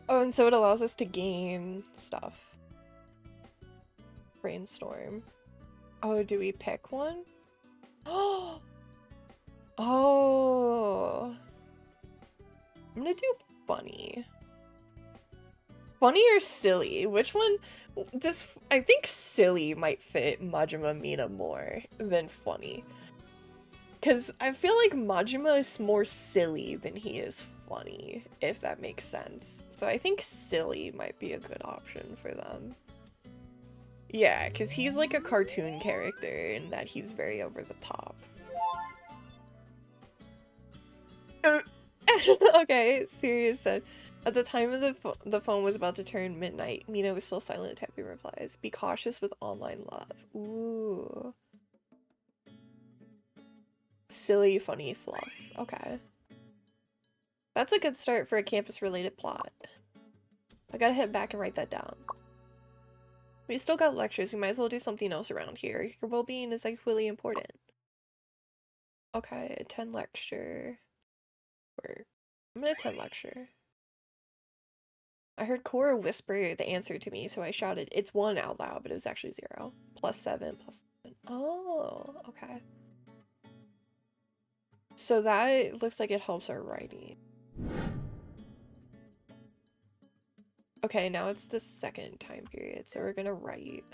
Oh, and so it allows us to gain stuff. Brainstorm. Oh, do we pick one? Oh! I'm gonna do funny. Funny or silly? Which one? I think silly might fit Majima Mina more than funny. Because I feel like Majima is more silly than he is funny, if that makes sense. So I think silly might be a good option for them. Yeah, because he's like a cartoon character in that he's very over the top. Okay, Sirius said, at the time of the phone was about to turn midnight, Mina was still silent, typing replies. Be cautious with online love. Ooh. Silly, funny fluff. Okay. That's a good start for a campus-related plot. I gotta head back and write that down. We still got lectures, we might as well do something else around here. Your well-being is equally important. Okay, attend lecture. Work. I'm gonna attend lecture. I heard Cora whisper the answer to me, so I shouted, it's 1 out loud, but it was actually 0. +7, +7. Oh, okay. So that looks like it helps our writing. Okay, now it's the second time period, so we're gonna write.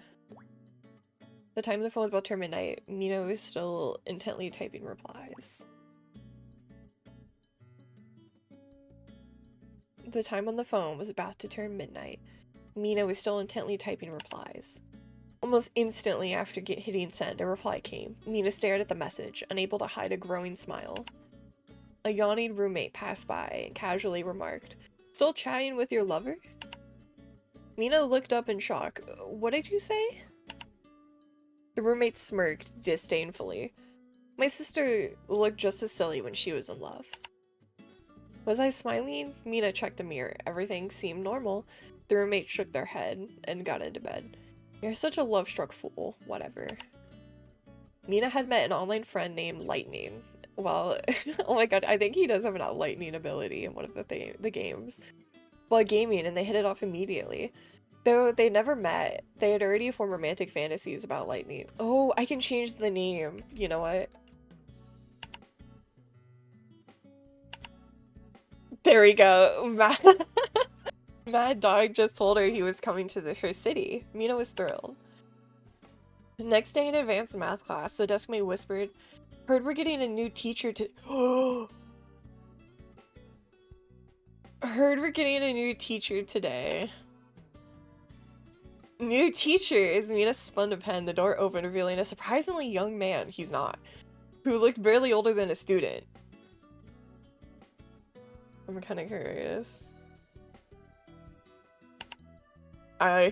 The time the phone was about to turn midnight, Mina was still intently typing replies. The time on the phone was about to turn midnight. Mina was still intently typing replies. Almost instantly after hitting send, a reply came. Mina stared at the message, unable to hide a growing smile. A yawning roommate passed by and casually remarked, "Still chatting with your lover?" Mina looked up in shock. What did you say? The roommate smirked disdainfully. My sister looked just as silly when she was in love. Was I smiling? Mina checked the mirror. Everything seemed normal. The roommates shook their head and got into bed. You're such a love-struck fool. Whatever. Mina had met an online friend named Lightning. Well, oh my god, I think he does have an lightning ability in one of the games. While gaming, and they hit it off immediately. Though they never met, they had already formed romantic fantasies about Lightning. Oh, I can change the name. You know what? There we go. Mad Dog just told her he was coming to her city. Mina was thrilled. Next day in advanced math class, the deskmate whispered, "Heard we're getting a new teacher to- Heard we're getting a new teacher today." New teacher! As Mina spun a pen, the door opened, revealing a surprisingly young man, he's not, who looked barely older than a student. I'm kinda curious.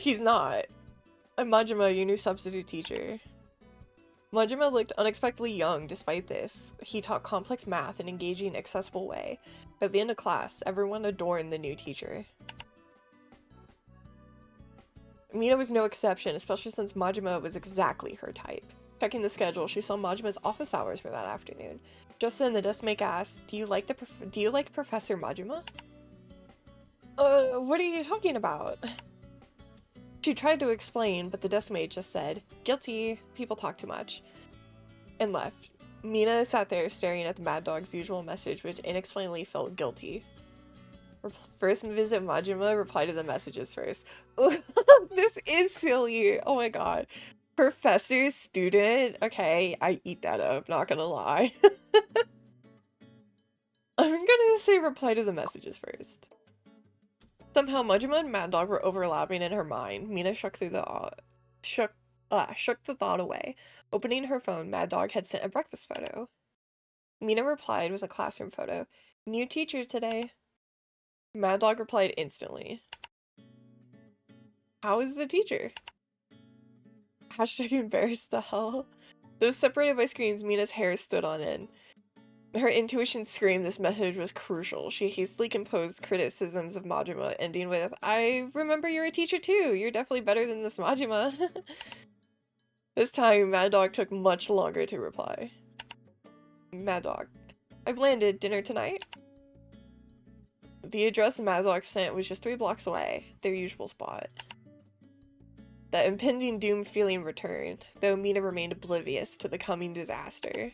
He's not. I'm Majima, your new substitute teacher. Majima looked unexpectedly young despite this. He taught complex math in an engaging, accessible way. At the end of class, everyone adored the new teacher. Mina was no exception, especially since Majima was exactly her type. Checking the schedule, she saw Majima's office hours for that afternoon. Just then, the deskmate asked, do you like Professor Majima? What are you talking about? She tried to explain, but the deskmate just said, guilty, people talk too much, and left. Mina sat there staring at the Mad Dog's usual message, which inexplainably felt guilty. First visit Majima, reply to the messages first. This is silly. Oh my god. Professor, student. Okay, I eat that up, not gonna lie. I'm gonna say reply to the messages first. Somehow Majima and Mad Dog were overlapping in her mind. Mina shook the thought away. Opening her phone, Mad Dog had sent a breakfast photo. Mina replied with a classroom photo. New teacher today. Mad Dog replied instantly. How is the teacher? Hashtag embarrassed the hell. Though separated by screens, Mina's hair stood on end. Her intuition screamed this message was crucial. She hastily composed criticisms of Majima, ending with, I remember you're a teacher too. You're definitely better than this Majima. This time, Mad Dog took much longer to reply. Mad Dog. I've landed. Dinner tonight? The address Mad Dog sent was just 3 blocks away, their usual spot. That impending doom feeling returned, though Mina remained oblivious to the coming disaster.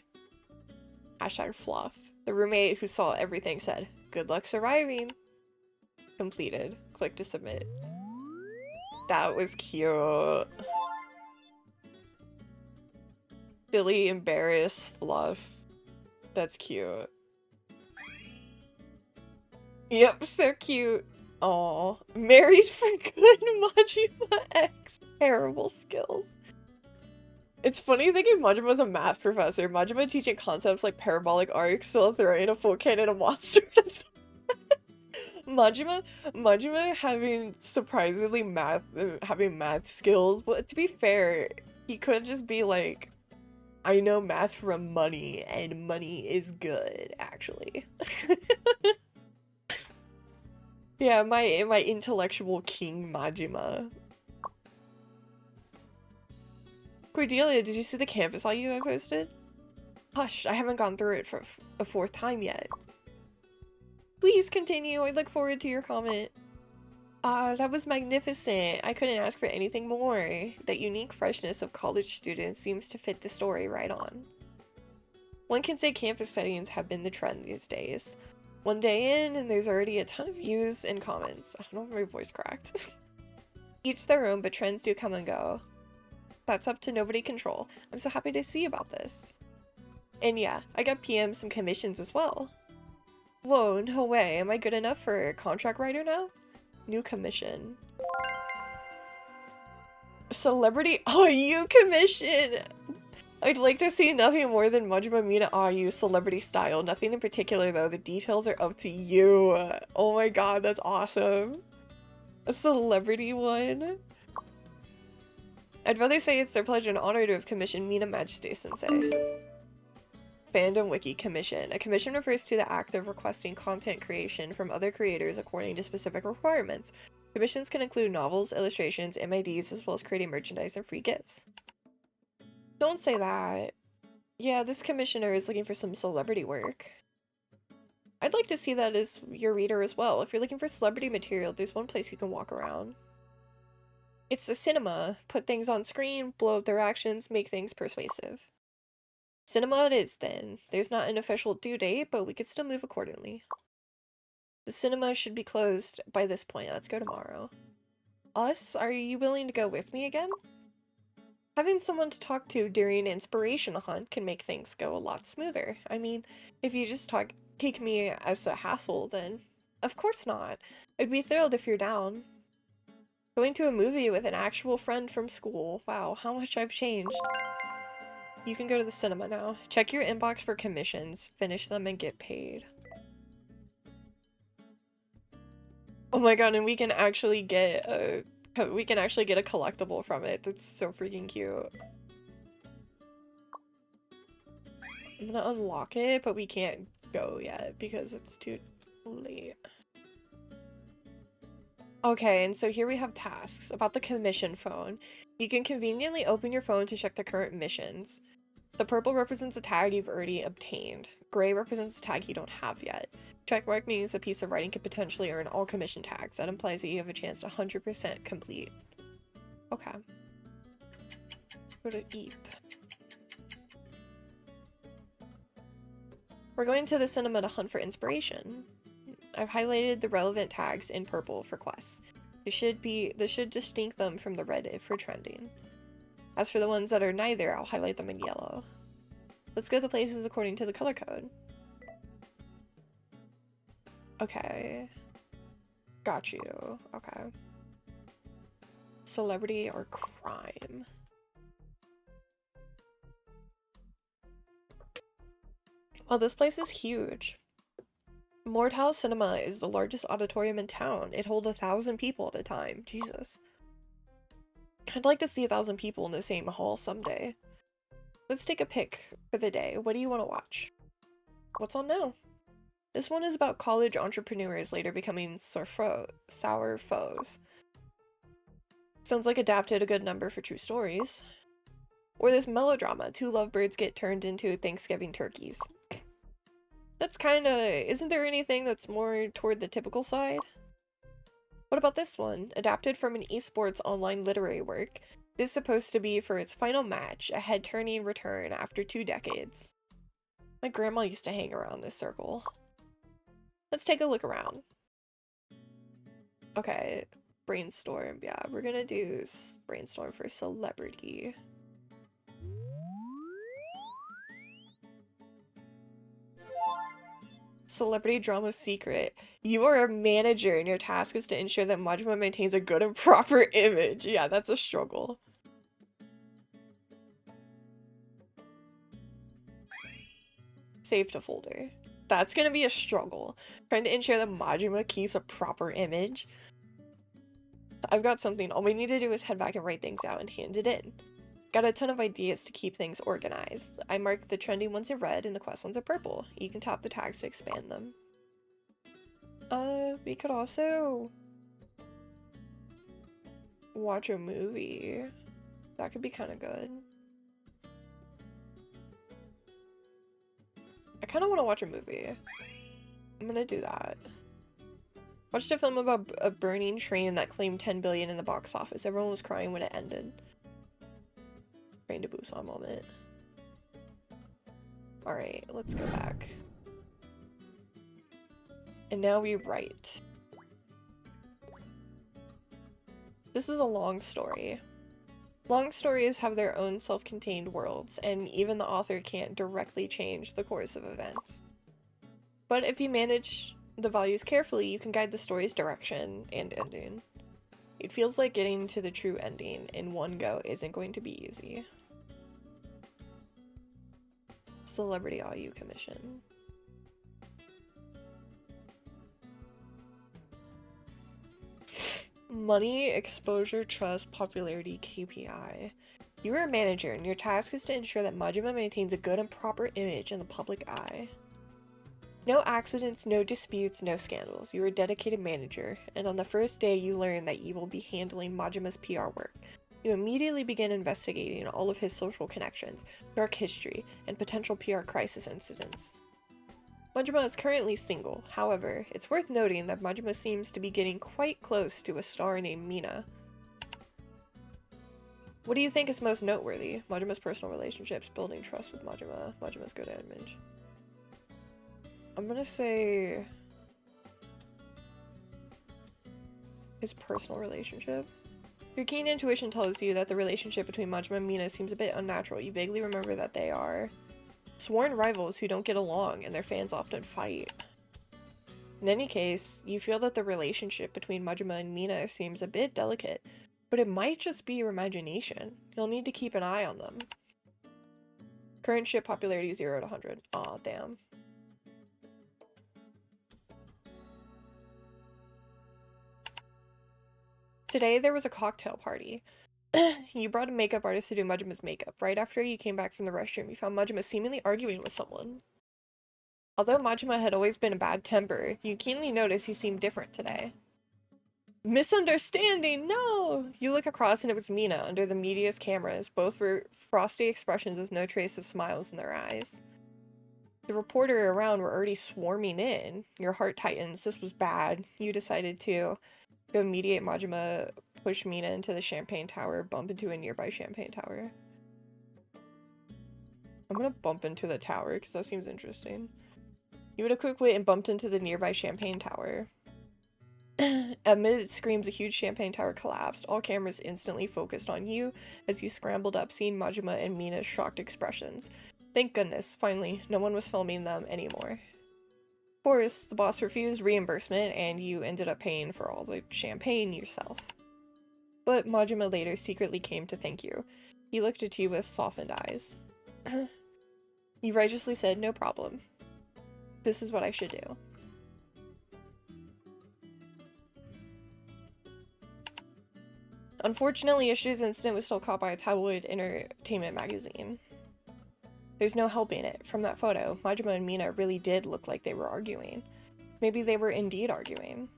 Hashtag fluff. The roommate who saw everything said, good luck surviving. Completed. Click to submit. That was cute. Silly, embarrassed, fluff. That's cute. Yep, so cute. Aw. Married for good, Majima X. Terrible skills. It's funny thinking Majima's a math professor. Majima teaching concepts like parabolic arcs while throwing a full cannon of monster. Majima having surprisingly having math skills. But to be fair, he could just be like, I know math from money, and money is good, actually. Yeah, my intellectual king Majima. Cordelia, did you see the campus audio I posted? Hush, I haven't gone through it for a 4th time yet. Please continue, I look forward to your comment. That was magnificent. I couldn't ask for anything more. That unique freshness of college students seems to fit the story right on. One can say campus settings have been the trend these days. One day in, and there's already a ton of views and comments. I don't know if my voice cracked. Each their own, but trends do come and go. That's up to nobody control. I'm so happy to see about this. And yeah, I got PM some commissions as well. Whoa, no way. Am I good enough for a contract writer now? New commission. Celebrity AU commission! I'd like to see nothing more than Majima Mina AU celebrity style. Nothing in particular though, the details are up to you. Oh my god, that's awesome. A celebrity one? I'd rather say it's their pleasure and honor to have commissioned Mina Majesty Sensei. Fandom Wiki Commission. A commission refers to the act of requesting content creation from other creators according to specific requirements. Commissions can include novels, illustrations, MIDs, as well as creating merchandise and free gifts. Don't say that. Yeah, this commissioner is looking for some celebrity work. I'd like to see that as your reader as well. If you're looking for celebrity material, there's one place you can walk around. It's the cinema. Put things on screen, blow up their actions, make things persuasive. Cinema it is then. There's not an official due date, but we could still move accordingly. The cinema should be closed by this point. Let's go tomorrow. Us? Are you willing to go with me again? Having someone to talk to during an inspiration hunt can make things go a lot smoother. I mean, if you just take me as a hassle, then of course not. I'd be thrilled if you're down. Going to a movie with an actual friend from school. Wow, how much I've changed. You can go to the cinema now. Check your inbox for commissions, finish them, and get paid. Oh my god, and we can actually get a collectible from it. That's so freaking cute. I'm gonna unlock it, but we can't go yet because it's too late. Okay, and so here we have tasks about the commission phone. You can conveniently open your phone to check the current missions. The purple represents a tag you've already obtained. Gray represents a tag you don't have yet. Checkmark means a piece of writing could potentially earn all commission tags. That implies that you have a chance to 100% complete. Okay. Go to Eep. We're going to the cinema to hunt for inspiration. I've highlighted the relevant tags in purple for quests. This should distinct them from the red for trending. As for the ones that are neither, I'll highlight them in yellow. Let's go to places according to the color code. Okay. Got you. Okay. Celebrity or crime? Well, this place is huge. Mordhau Cinema is the largest auditorium in town. It holds 1,000 people at a time. Jesus. I'd like to see 1,000 people in the same hall someday. Let's take a pick for the day. What do you want to watch? What's on now? This one is about college entrepreneurs later becoming sour foes. Sounds like adapted a good number for true stories. Or this melodrama, 2 lovebirds get turned into Thanksgiving turkeys. That's kinda... Isn't there anything that's more toward the typical side? What about this one? Adapted from an esports online literary work. This is supposed to be for its final match, a head-turning return after 2 decades. My grandma used to hang around this circle. Let's take a look around. Okay, brainstorm. Yeah, we're gonna do brainstorm for celebrity. Celebrity drama secret. You are a manager and your task is to ensure that Majima maintains a good and proper image. Yeah, that's a struggle. Save to folder. That's gonna be a struggle. Trying to ensure that Majima keeps a proper image. I've got something. All we need to do is head back and write things out and hand it in. Got a ton of ideas to keep things organized. I marked the trendy ones in red and the quest ones in purple. You can tap the tags to expand them. We could also watch a movie. That could be kind of good. I kind of want to watch a movie. I'm gonna do that. Watched a film about a burning train that claimed 10 billion in the box office. Everyone was crying when it ended. Train to Busan moment. Alright, let's go back. And now we write. This is a long story. Long stories have their own self-contained worlds, and even the author can't directly change the course of events. But if you manage the values carefully, you can guide the story's direction and ending. It feels like getting to the true ending in one go isn't going to be easy. Celebrity IU commission. Money, exposure, trust, popularity, KPI. You are a manager, and your task is to ensure that Majima maintains a good and proper image in the public eye. No accidents, no disputes, no scandals. You are a dedicated manager, and on the first day you learn that you will be handling Majima's PR work. You immediately begin investigating all of his social connections, dark history, and potential PR crisis incidents. Majima is currently single. However, it's worth noting that Majima seems to be getting quite close to a star named Mina. What do you think is most noteworthy? Majima's personal relationships, building trust with Majima, Majima's good image. I'm gonna say his personal relationship. Your keen intuition tells you that the relationship between Majima and Mina seems a bit unnatural. You vaguely remember that they are sworn rivals who don't get along and their fans often fight. In any case, you feel that the relationship between Majima and Mina seems a bit delicate, but it might just be your imagination. You'll need to keep an eye on them. Current ship popularity 0 to 100. Aw, damn. Today there was a cocktail party. You brought a makeup artist to do Majima's makeup. Right after you came back from the restroom, you found Majima seemingly arguing with someone. Although Majima had always been a bad temper, you keenly noticed he seemed different today. Misunderstanding! No! You look across and it was Mina under the media's cameras. Both were frosty expressions with no trace of smiles in their eyes. The reporter around were already swarming in. Your heart tightens. This was bad. You decided to go mediate Majima, push Mina into the champagne tower, bump into a nearby champagne tower. I'm gonna bump into the tower because that seems interesting. You had a quick wait and bumped into the nearby champagne tower. Amid screams, a huge champagne tower collapsed. All cameras instantly focused on you as you scrambled up, seeing Majima and Mina's shocked expressions. Thank goodness, finally, no one was filming them anymore. Of course, the boss refused reimbursement and you ended up paying for all the champagne yourself. But Majima later secretly came to thank you. He looked at you with softened eyes. You righteously said, no problem. This is what I should do. Unfortunately, yesterday's incident was still caught by a tabloid entertainment magazine. There's no helping it. From that photo, Majima and Mina really did look like they were arguing. Maybe they were indeed arguing.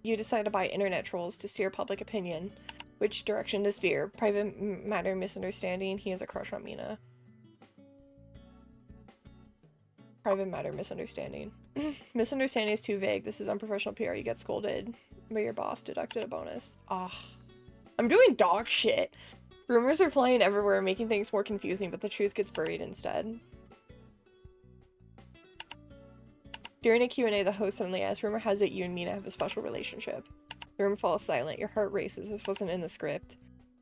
You decide to buy internet trolls to steer public opinion. Which direction to steer? Private matter misunderstanding. He has a crush on Mina. Private matter misunderstanding. Misunderstanding is too vague. This is unprofessional PR. You get scolded, but your boss deducted a bonus. Ah. I'm doing dog shit. Rumors are flying everywhere, making things more confusing, but the truth gets buried instead. During a Q&A, the host suddenly asked, rumor has it you and Mina have a special relationship. The room falls silent. Your heart races. This wasn't in the script.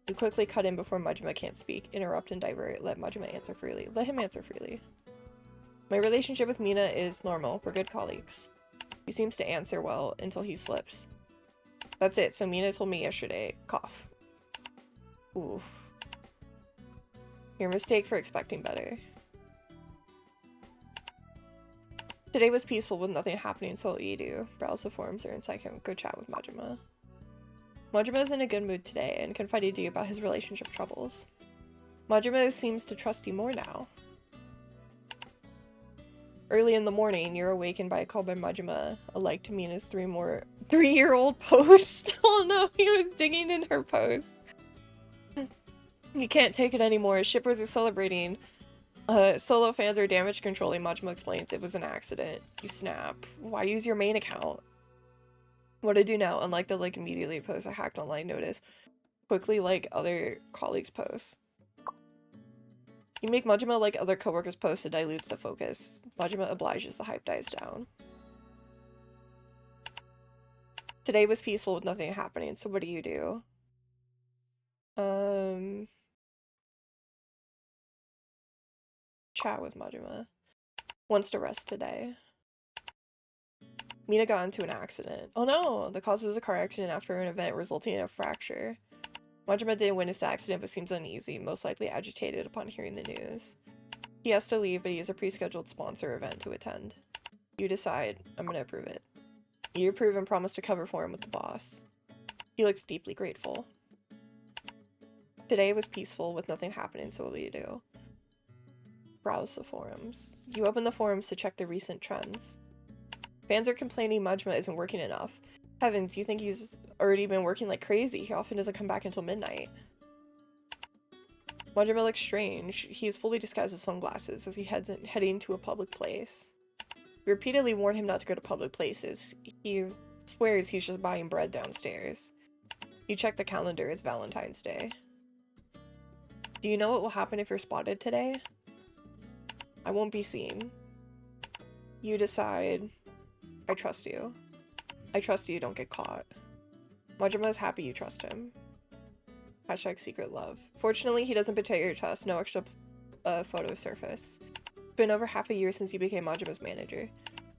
You quickly cut in before Majima can't speak. Interrupt and divert. Let Majima answer freely. Let him answer freely. My relationship with Mina is normal. We're good colleagues. He seems to answer well until he slips. That's it. So Mina told me yesterday. Cough. Ooh. Your mistake for expecting better. Today was peaceful with nothing happening, so all you do. Browse the forums or inside him. Go chat with Majima. Majima is in a good mood today and confided to you about his relationship troubles. Majima seems to trust you more now. Early in the morning, you're awakened by a call by Majima, a like to Mina's three-year-old post. Oh no, he was digging in her post. You can't take it anymore. Shippers are celebrating. Solo fans are damage controlling. Majima explains it was an accident. You snap. Why use your main account? What to do now? Unlike the like immediately post a hacked online notice. Quickly like other colleagues' posts. You make Majima like other coworkers' posts to dilute the focus. Majima obliges, the hype dies down. Today was peaceful with nothing happening, so what do you do? Chat with Majima. Wants to rest today. Mina got into an accident. Oh no! The cause was a car accident after an event resulting in a fracture. Majima didn't witness the accident but seems uneasy, most likely agitated upon hearing the news. He has to leave, but he has a pre-scheduled sponsor event to attend. You decide. I'm gonna approve it. You approve and promise to cover for him with the boss. He looks deeply grateful. Today was peaceful with nothing happening, so what do you do? Browse the forums. You open the forums to check the recent trends. Fans are complaining Majima isn't working enough. Heavens, you think he's already been working like crazy? He often doesn't come back until midnight. Majima looks strange. He is fully disguised with sunglasses as he heading to a public place. We repeatedly warn him not to go to public places. He swears he's just buying bread downstairs. You check the calendar, it's Valentine's Day. Do you know what will happen if you're spotted today? I won't be seen. You decide. I trust you. I trust you, don't get caught. Majima is happy you trust him. Hashtag secret love. Fortunately, he doesn't betray your trust. No extra photos surface. It's been over half a year since you became Majima's manager.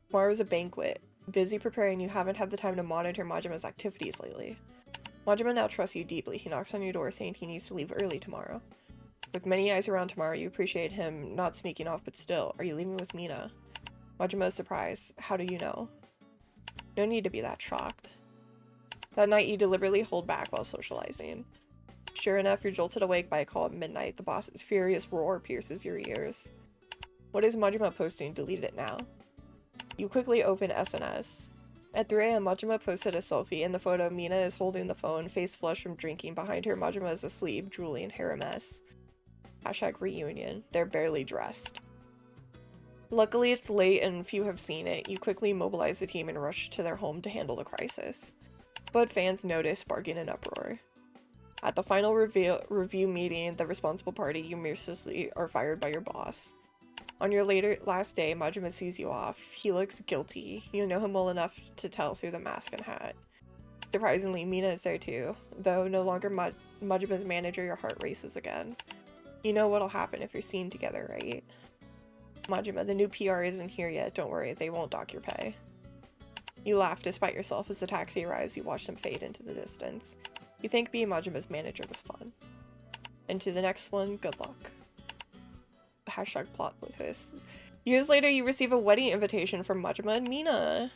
Tomorrow is a banquet. Busy preparing, you haven't had the time to monitor Majima's activities lately. Majima now trusts you deeply. He knocks on your door saying he needs to leave early tomorrow. With many eyes around tomorrow, you appreciate him not sneaking off, but still, are you leaving with Mina? Majima is surprised. How do you know? No need to be that shocked. That night, you deliberately hold back while socializing. Sure enough, you're jolted awake by a call at midnight. The boss's furious roar pierces your ears. What is Majima posting? Delete it now. You quickly open SNS. At 3 AM, Majima posted a selfie. In the photo, Mina is holding the phone, face flushed from drinking. Behind her, Majima is asleep, drooling, hair a mess. Hashtag reunion. They're barely dressed. Luckily, it's late and few have seen it. You quickly mobilize the team and rush to their home to handle the crisis. But fans notice, sparking an uproar. At the final review meeting, the responsible party, you mercilessly are fired by your boss. On your last day, Majima sees you off. He looks guilty. You know him well enough to tell through the mask and hat. Surprisingly, Mina is there too. Though no longer Majima's manager, your heart races again. You know what'll happen if you're seen together, right? Majima, the new PR isn't here yet. Don't worry, they won't dock your pay. You laugh despite yourself as the taxi arrives. You watch them fade into the distance. You think being Majima's manager was fun. And to the next one, good luck. Hashtag plot twist. Years later, you receive a wedding invitation from Majima and Mina.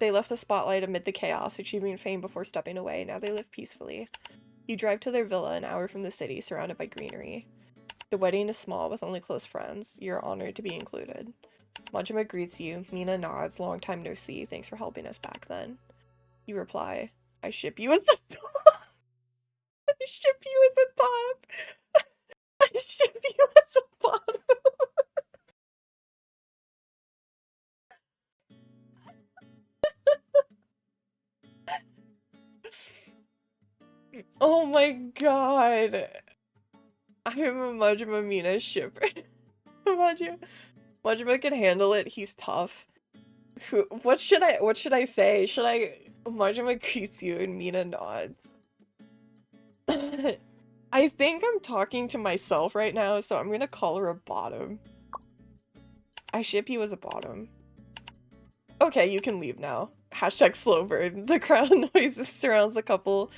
They left the spotlight amid the chaos, achieving fame before stepping away. Now they live peacefully. You drive to their villa an hour from the city, surrounded by greenery. The wedding is small, with only close friends. You're honored to be included. Majima greets you. Mina nods. Long time no see. Thanks for helping us back then. You reply, I ship you as the top. I ship you as the top. I ship you as a bottom. Oh my god. I'm a Majima Mina shipper. Majima can handle it. He's tough. What should I say? Should I Majima greets you and Mina nods? I think I'm talking to myself right now, so I'm gonna call her a bottom. I ship you as a bottom. Okay, you can leave now. Hashtag slow burn. The crowd noises surrounds the couple.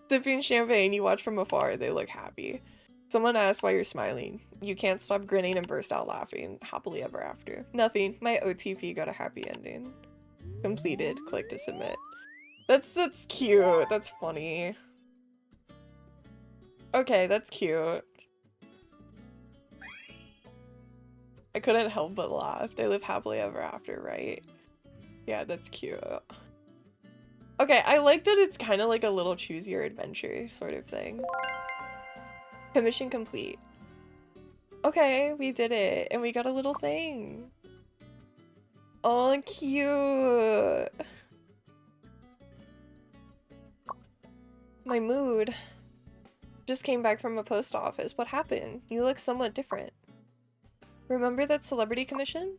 Sipping champagne, you watch from afar. They look happy. Someone asks why you're smiling. You can't stop grinning and burst out laughing. Happily ever after. Nothing. My OTP got a happy ending. Completed. Click to submit. That's cute. That's funny. Okay, that's cute. I couldn't help but laugh. They live happily ever after, right? Yeah, that's cute. Okay, I like that it's kind of like a little choose your adventure sort of thing. Commission complete. Okay, we did it. And we got a little thing. Oh, cute. My mood. Just came back from a post office. What happened? You look somewhat different. Remember that celebrity commission?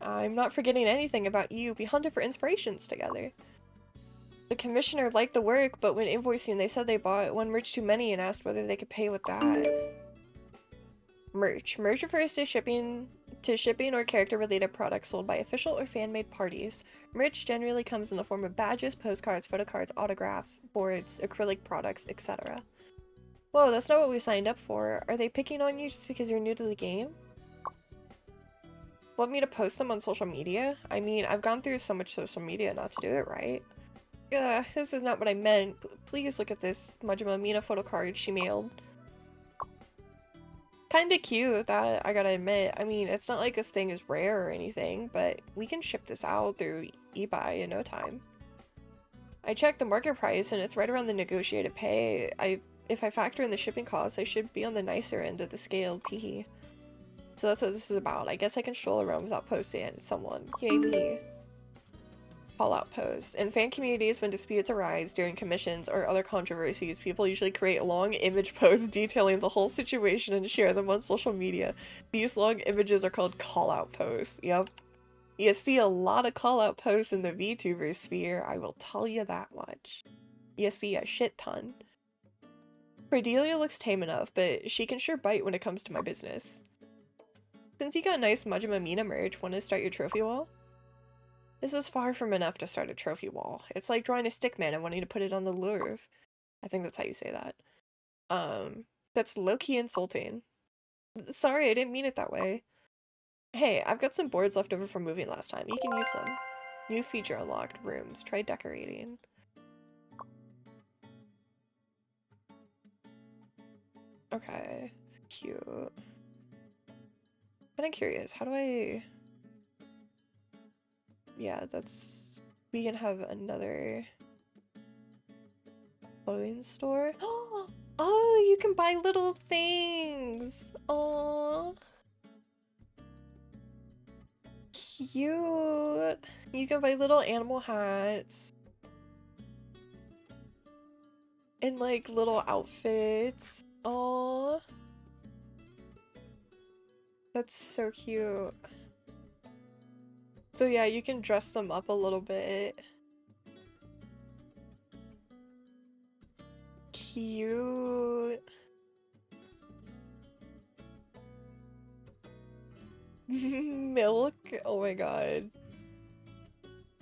I'm not forgetting anything about you. We hunted for inspirations together. The commissioner liked the work, but when invoicing, they said they bought one merch too many and asked whether they could pay with that. Merch. Merch refers to shipping or character-related products sold by official or fan-made parties. Merch generally comes in the form of badges, postcards, photo cards, autograph boards, acrylic products, etc. Whoa, that's not what we signed up for. Are they picking on you just because you're new to the game? Want me to post them on social media? I mean, I've gone through so much social media not to do it right. This is not what I meant. Please look at this Majima Mina photo card she mailed. Kinda cute, that I gotta admit. I mean, it's not like this thing is rare or anything, but we can ship this out through eBay in no time. I checked the market price and it's right around the negotiated pay. If I factor in the shipping costs, I should be on the nicer end of the scale, teehee. So that's what this is about. I guess I can stroll around without posting it to someone. Yay me. Fallout posts. In fan communities, when disputes arise during commissions or other controversies, people usually create long image posts detailing the whole situation and share them on social media. These long images are called call-out posts. Yep. You see a lot of call-out posts in the VTuber sphere, I will tell you that much. You see a shit ton. Cordelia looks tame enough, but she can sure bite when it comes to my business. Since you got nice Majima Mina merch, want to start your trophy wall? This is far from enough to start a trophy wall. It's like drawing a stick man and wanting to put it on the Louvre. I think that's how you say that. That's low-key insulting. Sorry, I didn't mean it that way. Hey, I've got some boards left over from moving last time. You can use them. New feature unlocked. Rooms. Try decorating. Okay. Cute. Kinda curious. How do I... Yeah, that's... We can have another... clothing store. Oh, you can buy little things! Aww. Cute! You can buy little animal hats. And like little outfits. Aww. That's so cute. So yeah, you can dress them up a little bit. Cute. Milk? Oh my god.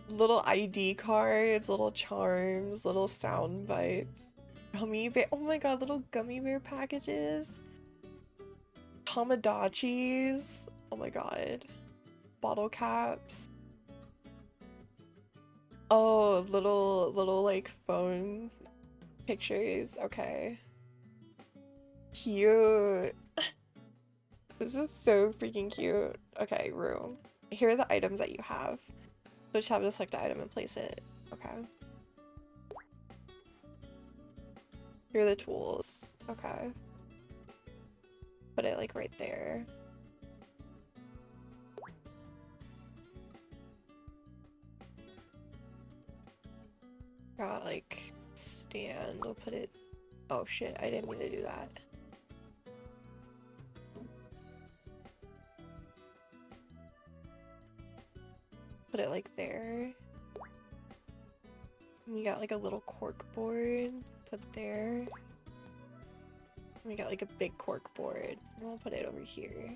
Little ID cards, little charms, little sound bites. Gummy bear. Oh my god, little gummy bear packages. Tamagotchis. Oh my god. Bottle caps. Oh, little like phone pictures. Okay. Cute. This is so freaking cute. Okay, room. Here are the items that you have. Just have to select the item and place it. Okay. Here are the tools. Okay. Put it like right there. Got like stand. We'll put it. Oh shit, I didn't mean to do that. Put it like there. And we got like a little cork board. Put there. And we got like a big cork board. And we'll put it over here.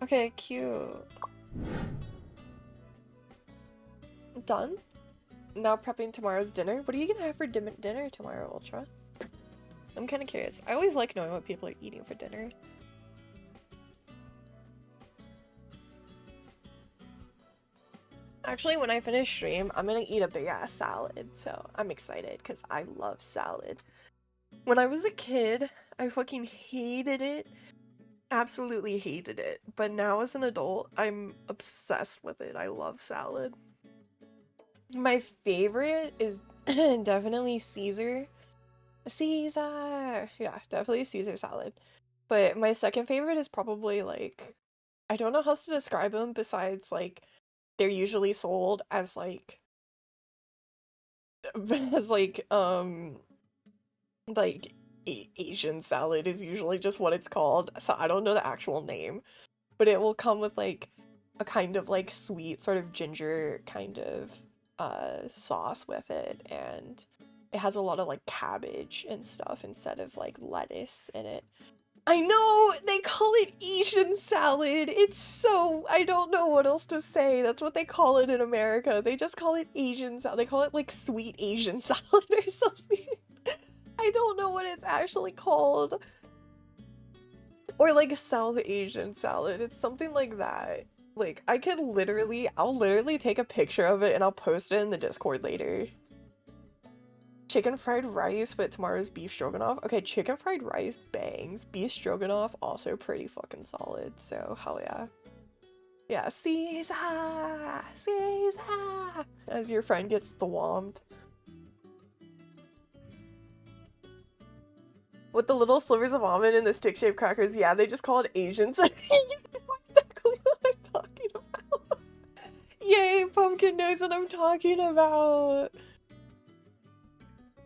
Okay, cute. Done? Now prepping tomorrow's dinner. What are you gonna have for dinner tomorrow, Ultra? I'm kind of curious. I always like knowing what people are eating for dinner. Actually, when I finish stream, I'm gonna eat a big ass salad, so I'm excited because I love salad. When I was a kid, I fucking hated it. Absolutely hated it. But now as an adult, I'm obsessed with it. I love salad. My favorite is definitely Caesar. Caesar! Yeah, definitely Caesar salad. But my second favorite is probably like, I don't know how else to describe them besides like, they're usually sold as like, as like Asian salad is usually just what it's called. So I don't know the actual name, but it will come with like a kind of like sweet sort of ginger kind of sauce with it, and it has a lot of like cabbage and stuff instead of like lettuce in it. I know, they call it Asian salad. It's so, I don't know what else to say. That's what they call it in America. They just call it Asian salad. They call it like sweet Asian salad or something. I don't know what it's actually called. Or like South Asian salad. It's something like that. Like, I'll literally take a picture of it and I'll post it in the Discord later. Chicken fried rice, but tomorrow's beef stroganoff. Okay, chicken fried rice bangs. Beef stroganoff also pretty fucking solid, so hell yeah. Yeah, Caesar! Caesar! As your friend gets thwomped. With the little slivers of almond and the stick-shaped crackers, yeah, they just call it Asians. Exactly what I'm talking about. Yay, Pumpkin knows what I'm talking about.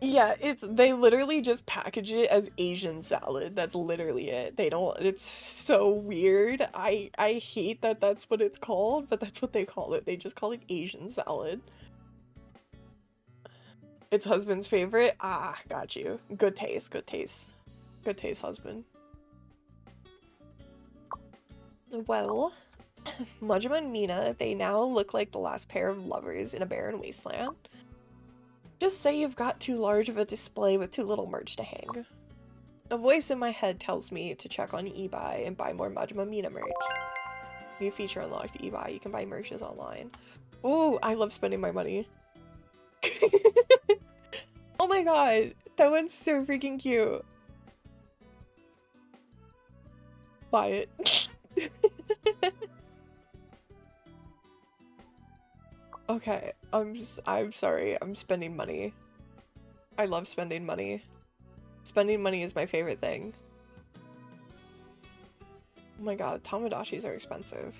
Yeah, they literally just package it as Asian salad. That's literally it. They don't, it's so weird. I hate that that's what it's called, but that's what they call it. They just call it Asian salad. It's husband's favorite? Ah, got you. Good taste, good taste. Good taste, husband. Well, Majima and Mina, they now look like the last pair of lovers in a barren wasteland. Just say you've got too large of a display with too little merch to hang. A voice in my head tells me to check on eBay and buy more Majima Mina merch. New feature unlocked eBay, you can buy merches online. Ooh, I love spending my money. Oh my god, that one's so freaking cute. Buy it. Okay, I'm sorry, I'm spending money. I love spending money. Spending money is my favorite thing. Oh my god, Tamadashis are expensive.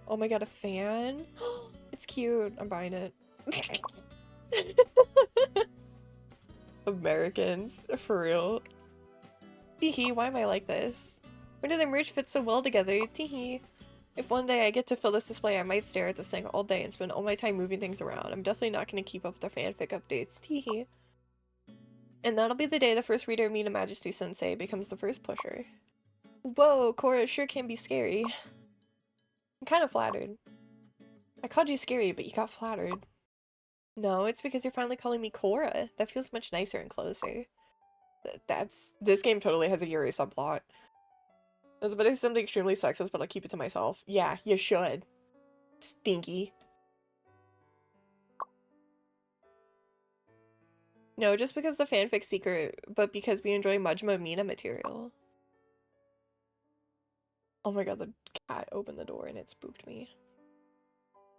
Oh my god, a fan? It's cute, I'm buying it. Americans, for real. Teehee, why am I like this? When do the merch fit so well together? Teehee. If one day I get to fill this display, I might stare at this thing all day and spend all my time moving things around. I'm definitely not going to keep up with the fanfic updates. Teehee. And that'll be the day the first reader of Mina Majesty Sensei becomes the first pusher. Whoa, Cora sure can be scary. I'm kind of flattered. I called you scary, but you got flattered. No, it's because you're finally calling me Cora. That feels much nicer and closer. This game totally has a Yuri subplot. I was about to say something extremely sexist, but I'll keep it to myself. Yeah, you should. Stinky. No, just because the fanfic's secret, but because we enjoy Majima Mina material. Oh my god, the cat opened the door and it spooked me.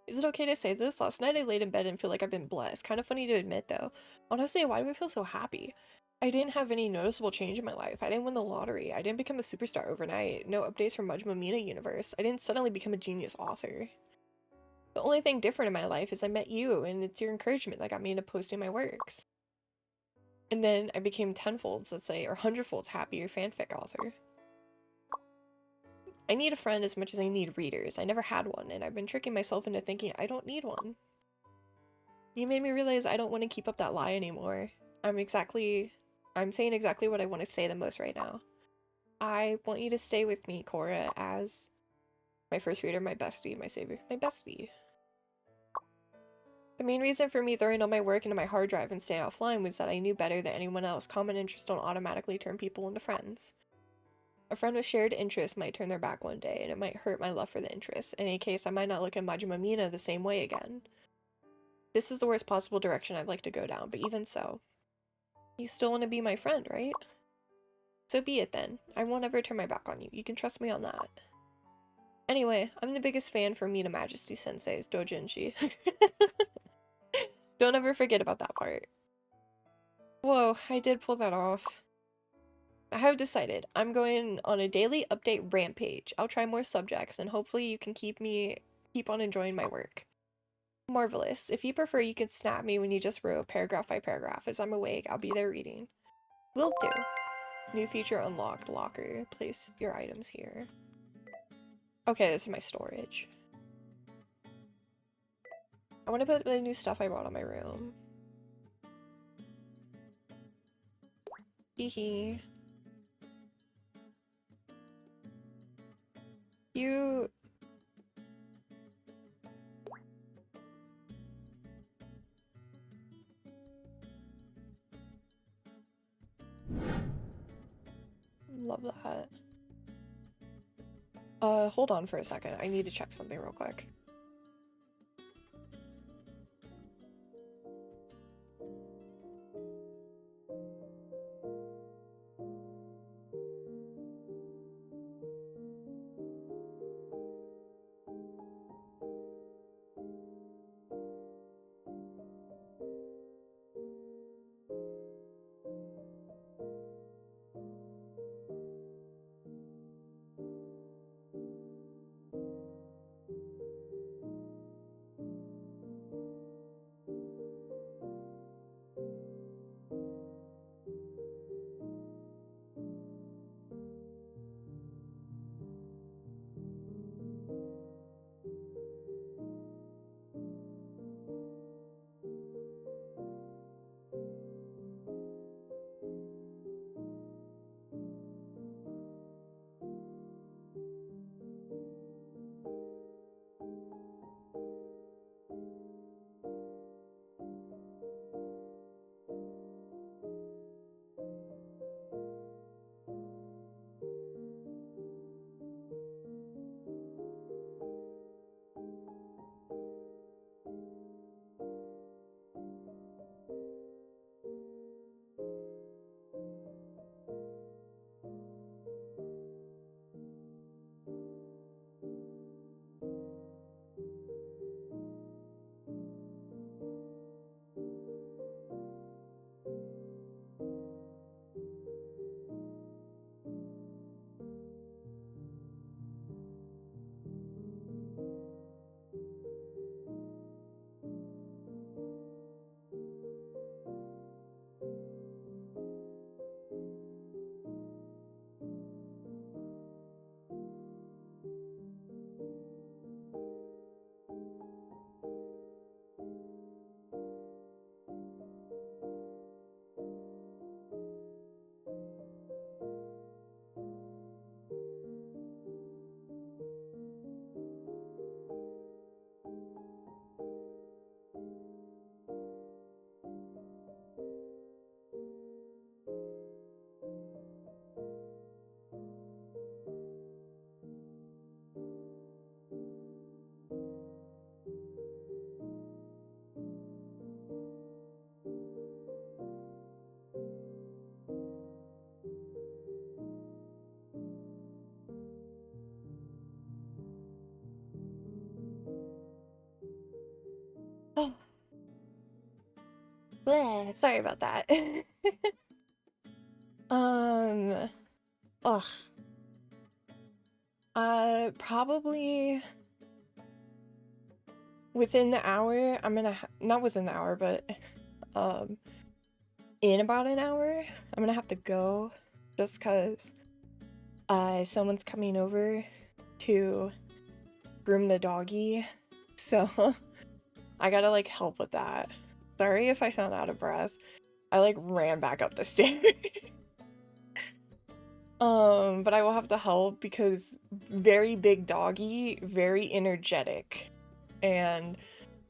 Is it okay to say this? Last night I laid in bed and feel like I've been blessed. Kind of funny to admit though. Honestly, why do I feel so happy? I didn't have any noticeable change in my life. I didn't win the lottery. I didn't become a superstar overnight. No updates from Majima Mina universe. I didn't suddenly become a genius author. The only thing different in my life is I met you, and it's your encouragement that got me into posting my works. And then I became tenfolds, let's say, or hundredfolds happier fanfic author. I need a friend as much as I need readers. I never had one, and I've been tricking myself into thinking I don't need one. You made me realize I don't want to keep up that lie anymore. I'm saying exactly what I want to say the most right now. I want you to stay with me, Cora, as my first reader, my bestie, my savior, my bestie. The main reason for me throwing all my work into my hard drive and staying offline was that I knew better than anyone else common interests don't automatically turn people into friends. A friend with shared interests might turn their back one day, and it might hurt my love for the interest. In any case, I might not look at Majima Mina the same way again. This is the worst possible direction I'd like to go down, but even so. You still want to be my friend, right? So be it then. I won't ever turn my back on you. You can trust me on that. Anyway, I'm the biggest fan for Mina Majesty Sensei's doujinshi. Don't ever forget about that part. Whoa, I did pull that off. I have decided I'm going on a daily update rampage. I'll try more subjects and hopefully you can keep on enjoying my work. Marvelous. If you prefer, you can snap me when you just wrote paragraph by paragraph. As I'm awake, I'll be there reading. Will do. New feature unlocked. Locker. Place your items here. Okay, this is my storage. I want to put the new stuff I brought on my room. Hehe. Cute. Love that. Hold on for a second. I need to check something real quick. Oh, bleh, sorry about that. um, ugh. Probably within the hour. I'm gonna not within the hour, but um, in about an hour, I'm gonna have to go, just cause someone's coming over to groom the doggy, so I gotta like help with that. Sorry if I sound out of breath. I like ran back up the stairs. But I will have to help because very big doggy, very energetic, and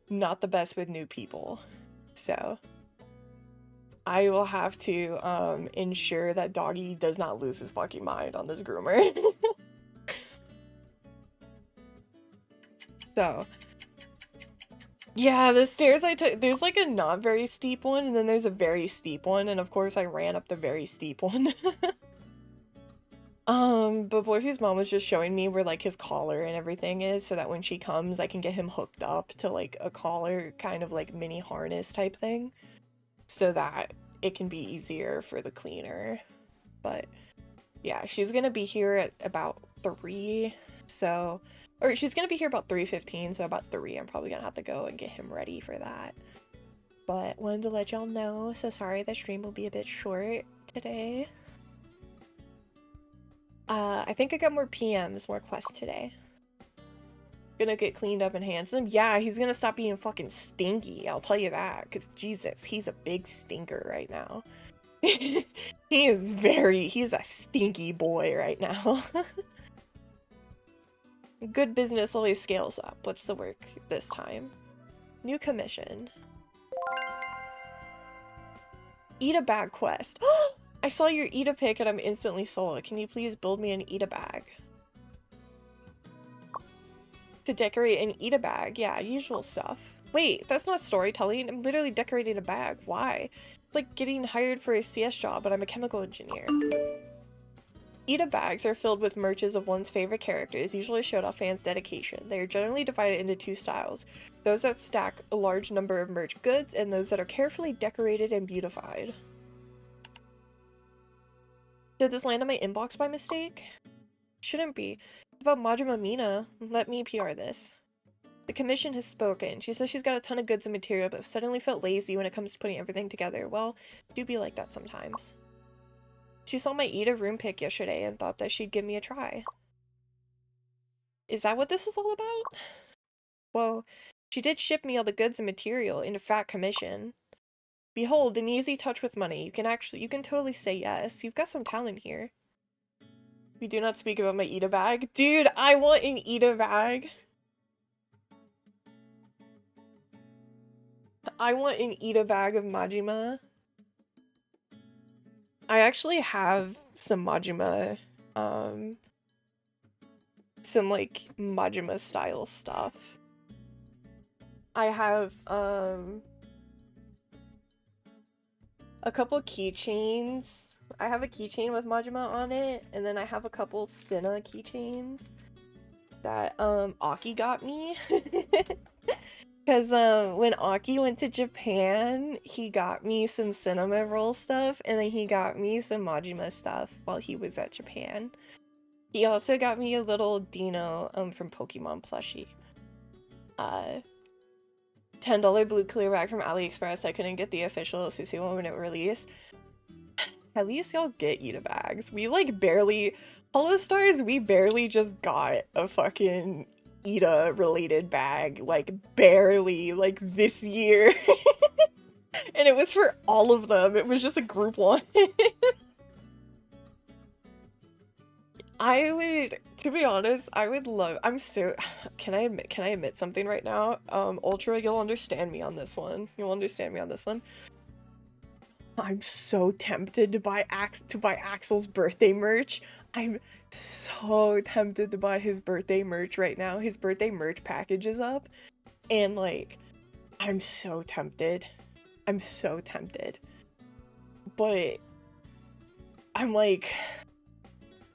not the best with new people. So I will have to ensure that doggy does not lose his fucking mind on this groomer. So yeah, the stairs I took, there's like a not very steep one, and then there's a very steep one, and of course I ran up the very steep one. But Boyfie's mom was just showing me where like his collar and everything is, so that when she comes I can get him hooked up to like a collar, kind of like mini harness type thing, so that it can be easier for the cleaner. But yeah, she's gonna be here at about 3, so, or she's gonna be here about 3:15, so about 3 I'm probably gonna have to go and get him ready for that. But wanted to let y'all know, so sorry the stream will be a bit short today. I think I got more PMs, more quests today. Gonna get cleaned up and handsome. Yeah, he's gonna stop being fucking stinky, I'll tell you that, because Jesus, he's a big stinker right now. He's a stinky boy right now. Good business always scales up. What's the work this time? New commission. Eat a bag quest. I saw your eat a pic and I'm instantly sold. Can you please build me an eat a bag? To decorate and eat a bag. Yeah, usual stuff. Wait, that's not storytelling. I'm literally decorating a bag. Why? It's like getting hired for a CS job, but I'm a chemical engineer. Ita bags are filled with merches of one's favorite characters, usually showed off fans' dedication. They are generally divided into two styles. Those that stack a large number of merch goods, and those that are carefully decorated and beautified. Did this land on my inbox by mistake? Shouldn't be. It's about Majima Mina. Let me PR this. The commission has spoken. She says she's got a ton of goods and material, but suddenly felt lazy when it comes to putting everything together. Well, do be like that sometimes. She saw my Ida room pic yesterday and thought that she'd give me a try. Is that what this is all about? Well, she did ship me all the goods and material in a fat commission. Behold, an easy touch with money. You can totally say yes. You've got some talent here. We do not speak about my Ida bag. Dude, I want an Ida bag. I want an Ida bag of Majima. I actually have some Majima, some like Majima style stuff. I have, a couple keychains. I have a keychain with Majima on it, and then I have a couple Cinna keychains that, Aki got me. Because, when Aki went to Japan, he got me some cinnamon roll stuff, and then he got me some Majima stuff while he was at Japan. He also got me a little Dino, from Pokemon plushie. $10 blue clear bag from AliExpress. I couldn't get the official Susu one when it released. At least y'all get Ida bags. We like barely, Hollow Stars, we barely just got a fucking Ida related bag, like barely, like this year. And it was for all of them. It was just a group one. I would, to be honest, I would love, can I admit something right now? Ultra, you'll understand me on this one. You'll understand me on this one. I'm so tempted to buy Axel's birthday merch. I'm so tempted to buy his birthday merch right now. His birthday merch package is up, and like, I'm so tempted. I'm so tempted. But I'm like,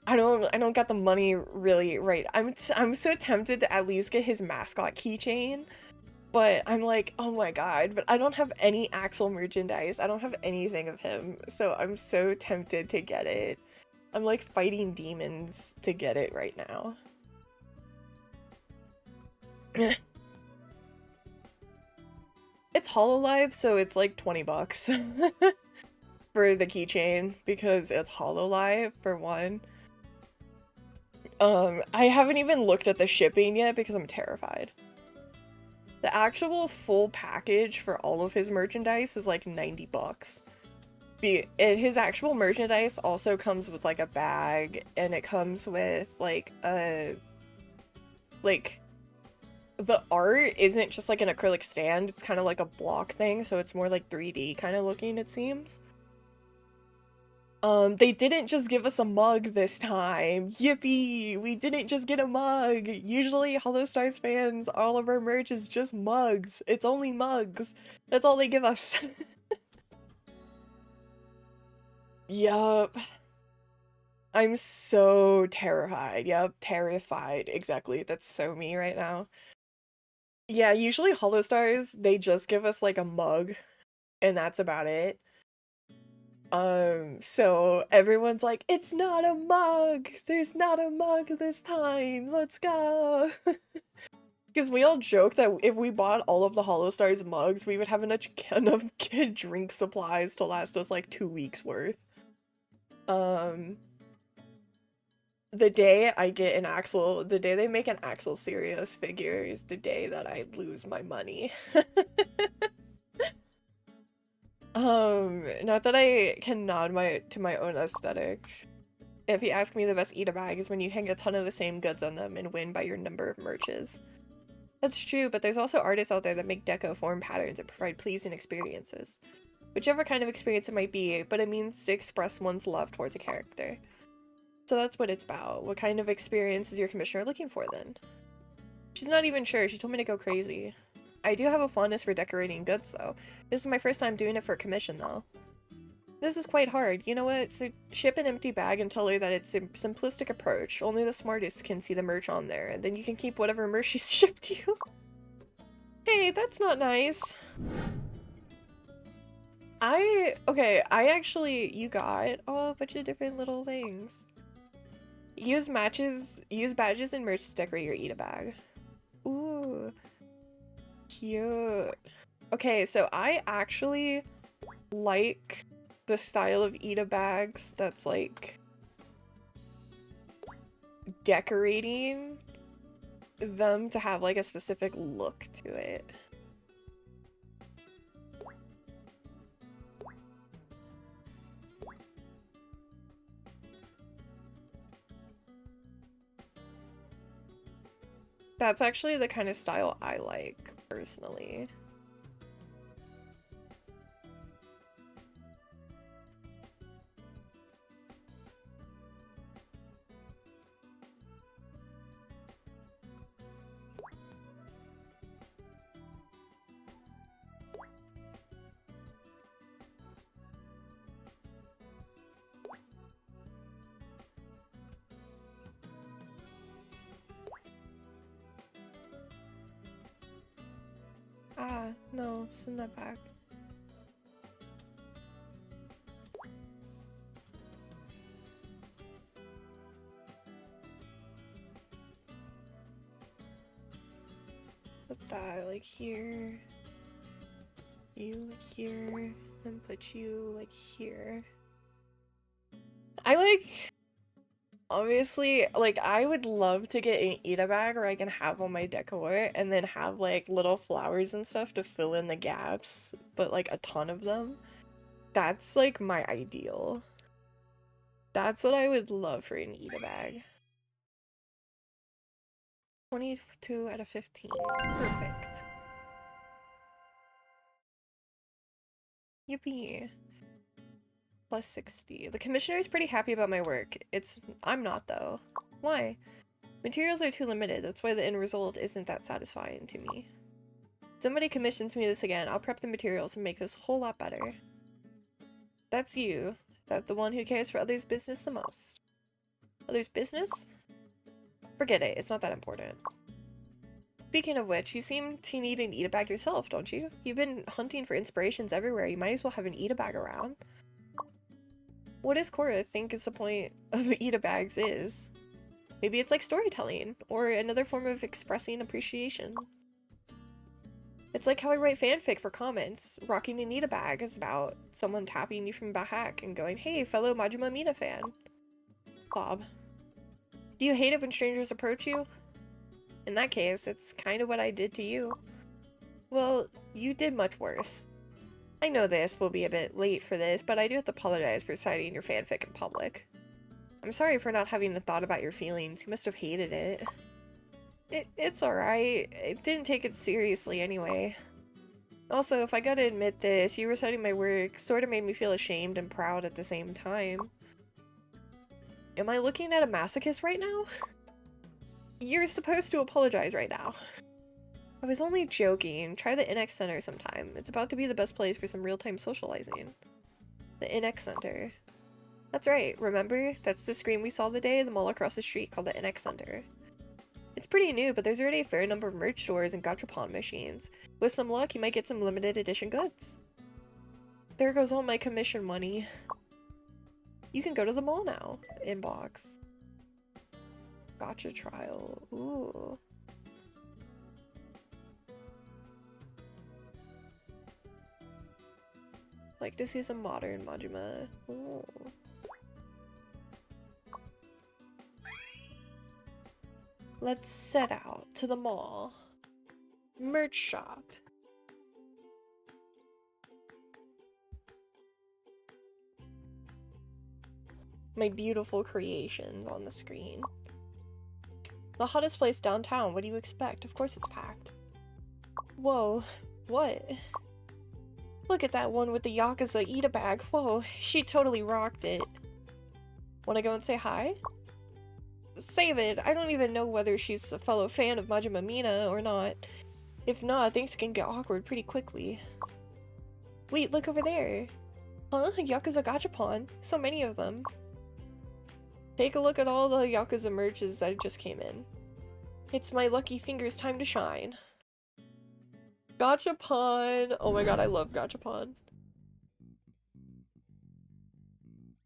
I don't got the money really right. I'm so tempted to at least get his mascot keychain. But I'm like, oh my god, but I don't have any Axel merchandise. I don't have anything of him. So I'm so tempted to get it. I'm like fighting demons to get it right now. It's HoloLive, so it's like 20 bucks for the keychain because it's HoloLive for one. I haven't even looked at the shipping yet because I'm terrified. The actual full package for all of his merchandise is like 90 bucks. His actual merchandise also comes with like a bag, and it comes with like a, like, the art isn't just like an acrylic stand, it's kind of like a block thing, so it's more like 3D kind of looking, it seems. They didn't just give us a mug this time. Yippee! We didn't just get a mug. Usually, Hollow Stars fans, all of our merch is just mugs. It's only mugs. That's all they give us. Yup. I'm so terrified. Yup, terrified. Exactly. That's so me right now. Yeah, usually Hollow Stars, they just give us like a mug, and that's about it. So everyone's like, it's not a mug! There's not a mug this time! Let's go! Because we all joke that if we bought all of the Hollow Stars mugs, we would have enough drink supplies to last us like 2 weeks worth. The day I get an Axel, the day they make an Axel Sirius figure is the day that I lose my money. Not that I can nod to my own aesthetic. If you ask me, the best Ida bag is when you hang a ton of the same goods on them and win by your number of merches. That's true, but there's also artists out there that make deco form patterns and provide pleasing experiences. Whichever kind of experience it might be, but it means to express one's love towards a character. So that's what it's about. What kind of experience is your commissioner looking for then? She's not even sure. She told me to go crazy. I do have a fondness for decorating goods, though. This is my first time doing it for a commission, though. This is quite hard. You know what? So ship an empty bag and tell her that it's a simplistic approach. Only the smartest can see the merch on there, and then you can keep whatever merch she's shipped you. Hey, that's not nice. You got a bunch of different little things. Use badges and merch to decorate your eat-a bag. Ooh. Cute. Okay, so I actually like the style of eat-a bags that's like decorating them to have like a specific look to it. That's actually the kind of style I like, personally. Ah, no, send that back. Put that like here. You like here. And put you like here. I like... Obviously, like, I would love to get an eat-a bag where I can have all my decor and then have, like, little flowers and stuff to fill in the gaps, but, like, a ton of them. That's, like, my ideal. That's what I would love for an eat-a bag. 22 out of 15. Perfect. Yippee. Plus 60. The commissioner is pretty happy about my work. I'm not, though. Why? Materials are too limited. That's why the end result isn't that satisfying to me. Somebody commissions me this again. I'll prep the materials and make this a whole lot better. That's you. That's the one who cares for others' business the most. Others' business? Forget it. It's not that important. Speaking of which, you seem to need an eat-a bag yourself, don't you? You've been hunting for inspirations everywhere. You might as well have an eat-a bag around. What does Cora think is the point of eat-a bags is? Maybe it's like storytelling, or another form of expressing appreciation. It's like how I write fanfic for comments. Rocking an eat-a bag is about someone tapping you from back and going, hey, fellow Majima Mina fan. Bob. Do you hate it when strangers approach you? In that case, it's kind of what I did to you. Well, you did much worse. I know this will be a bit late for this, but I do have to apologize for citing your fanfic in public. I'm sorry for not having a thought about your feelings. You must have hated it. It's alright. I didn't take it seriously anyway. Also, if I gotta admit this, you reciting my work sort of made me feel ashamed and proud at the same time. Am I looking at a masochist right now? You're supposed to apologize right now. I was only joking. Try the NX Center sometime. It's about to be the best place for some real-time socializing. The NX Center. That's right, remember? That's the screen we saw the mall across the street called the NX Center. It's pretty new, but there's already a fair number of merch stores and gachapon machines. With some luck, you might get some limited edition goods. There goes all my commission money. You can go to the mall now. Inbox. Gotcha trial. Ooh. Like to see some modern Majima. Ooh. Let's set out to the mall. Merch shop. My beautiful creations on the screen. The hottest place downtown. What do you expect? Of course it's packed. Whoa. What? Look at that one with the Yakuza eat-a bag. Whoa, she totally rocked it. Wanna go and say hi? save it. I don't even know whether she's a fellow fan of Majima Mina or not. If not, things can get awkward pretty quickly. Wait, look over there. Huh? Yakuza Gachapon. So many of them. Take a look at all the Yakuza merches that just came in. It's my lucky fingers time to shine. Gachapon. Oh my god, I love Gachapon.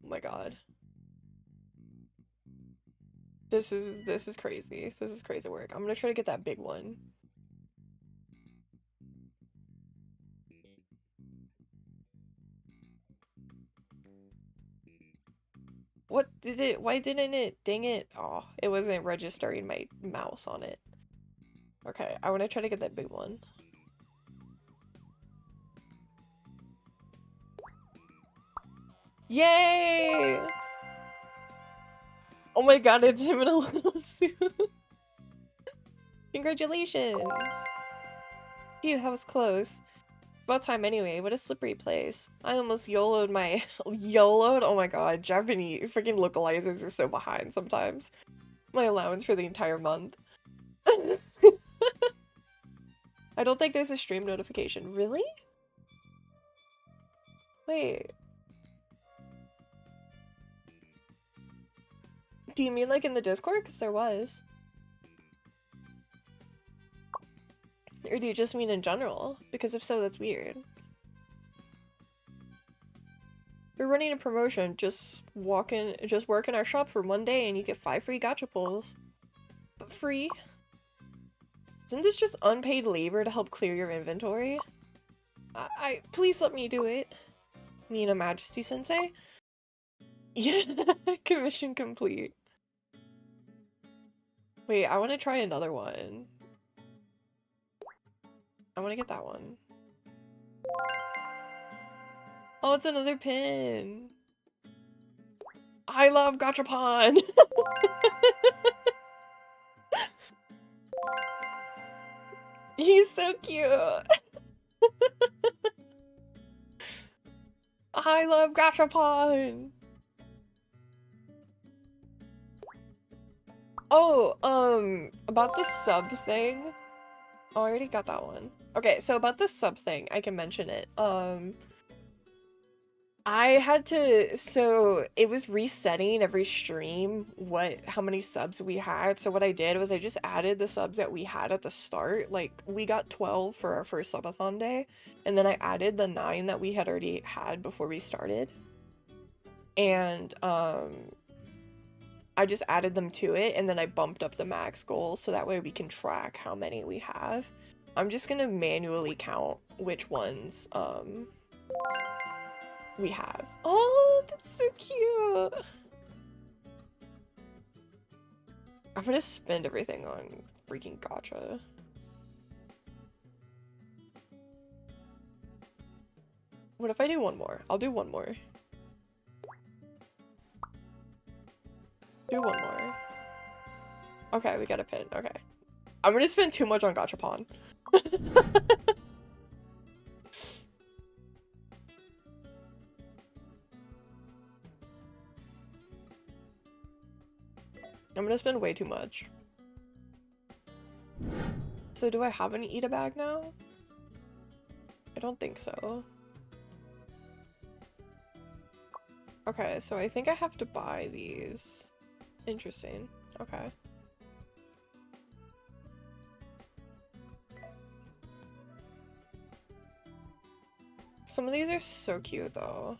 Oh my god. This is crazy. This is crazy work. I'm gonna try to get that big one. What did it? Why didn't it? Dang it. Oh, it wasn't registering my mouse on it. Okay, I want to try to get that big one. Yay! Oh my god, it's him in a little suit. Congratulations! Phew, that was close. About time anyway, what a slippery place. I almost YOLO'd my- YOLO'd? Oh my god, Japanese freaking localizers are so behind sometimes. My allowance for the entire month. I don't think there's a stream notification. Really? Wait. Do you mean like in the Discord? Because there was. Or do you just mean in general? Because if so, that's weird. We're running a promotion. Just work in our shop for 1 day and you get 5 free gacha pulls. But free? Isn't this just unpaid labor to help clear your inventory? Please let me do it. Mina Majesty Sensei? Yeah, commission complete. Wait, I want to try another one. I want to get that one. Oh, it's another pin. I love Gachapon. He's so cute. I love Gachapon. Oh, about the sub thing. Oh, I already got that one. Okay, so about the sub thing, I can mention it. I had to, so it was resetting every stream how many subs we had. So what I did was I just added the subs that we had at the start. Like we got 12 for our first subathon day, and then I added the 9 that we had already had before we started. And I just added them to it, and then I bumped up the max goal so that way we can track how many we have. I'm just gonna manually count which ones we have. Oh, that's so cute. I'm gonna spend everything on freaking gacha. What if I do one more? I'll do one more. Do one more. Okay, we got a pin. Okay. I'm gonna spend too much on Gachapon. I'm gonna spend way too much. So do I have an Ida bag now? I don't think so. Okay, so I think I have to buy these. Interesting. Okay. Some of these are so cute though.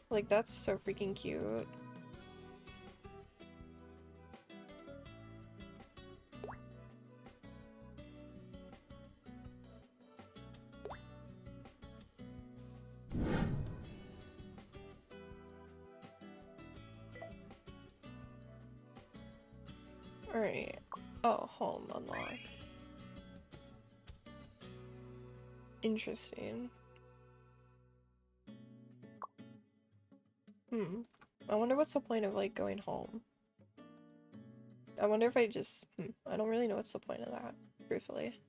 Like, that's so freaking cute. Alright. Oh, home unlock. Interesting. I wonder what's the point of, like, going home. I wonder if I just... I don't really know what's the point of that, truthfully.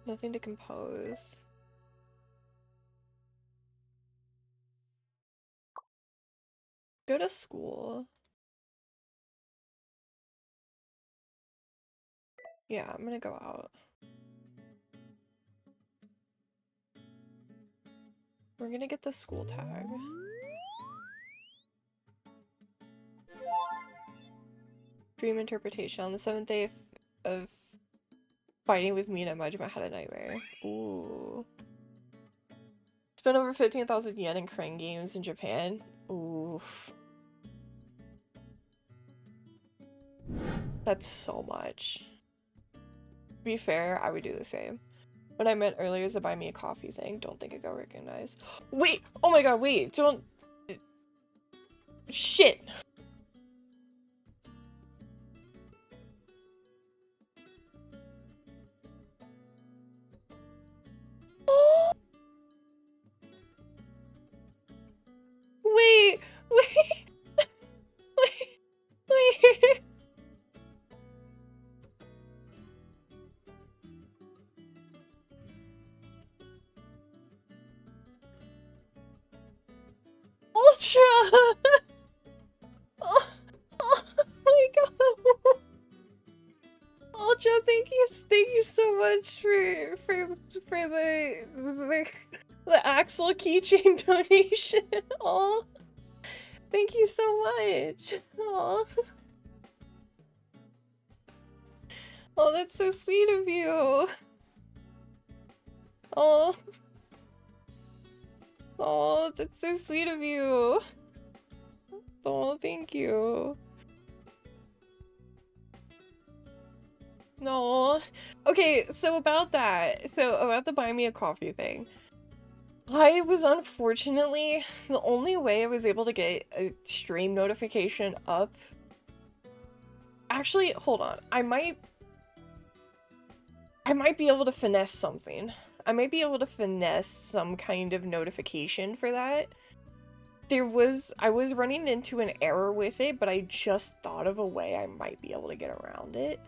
Nothing to compose. Go to school. Yeah, I'm gonna go out. We're gonna get the school tag. Dream interpretation. On the 7th day of fighting with Mina, Majima had a nightmare. Ooh. Spent over 15,000 yen in crane games in Japan. Ooh. That's so much. To be fair, I would do the same. What I meant earlier is the buy me a coffee thing. Don't think it got recognized. Wait! Oh my god, wait! Don't... Shit! Wait! Wait! Wait! Wait! Ultra! Oh, oh my god! Ultra, thank you so much for the Axel keychain donation. Oh, thank you so much. Oh, oh, that's so sweet of you. Oh, oh, that's so sweet of you. Oh, thank you. No. Okay, so about that. So about the buy me a coffee thing. I was unfortunately the only way I was able to get a stream notification up. Actually, hold on. I might be able to finesse something. I might be able to finesse some kind of notification for that. I was running into an error with it, but I just thought of a way I might be able to get around it.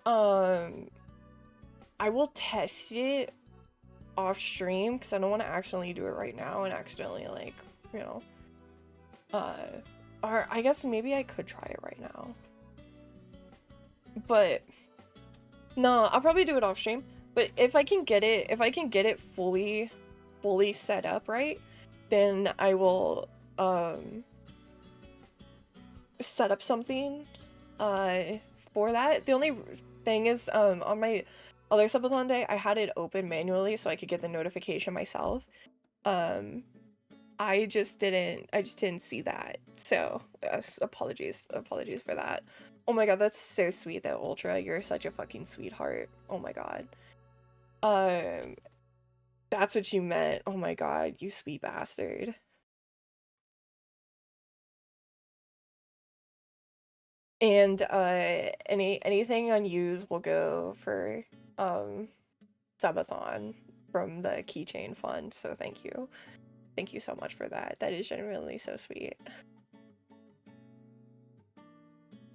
I will test it off stream because I don't want to accidentally do it right now and accidentally, like, you know, or I guess maybe I could try it right now, but no, I'll probably do it off stream. But if I can get it fully set up right, then I will set up something for that. The only thing is on my other subathon day, I had it open manually so I could get the notification myself. I just didn't see that. So apologies for that. Oh my god, that's so sweet though, Ultra. You're such a fucking sweetheart. Oh my god. That's what you meant. Oh my god, you sweet bastard. And anything unused will go for subathon from the keychain fund. So thank you. Thank you so much for that. That is genuinely so sweet.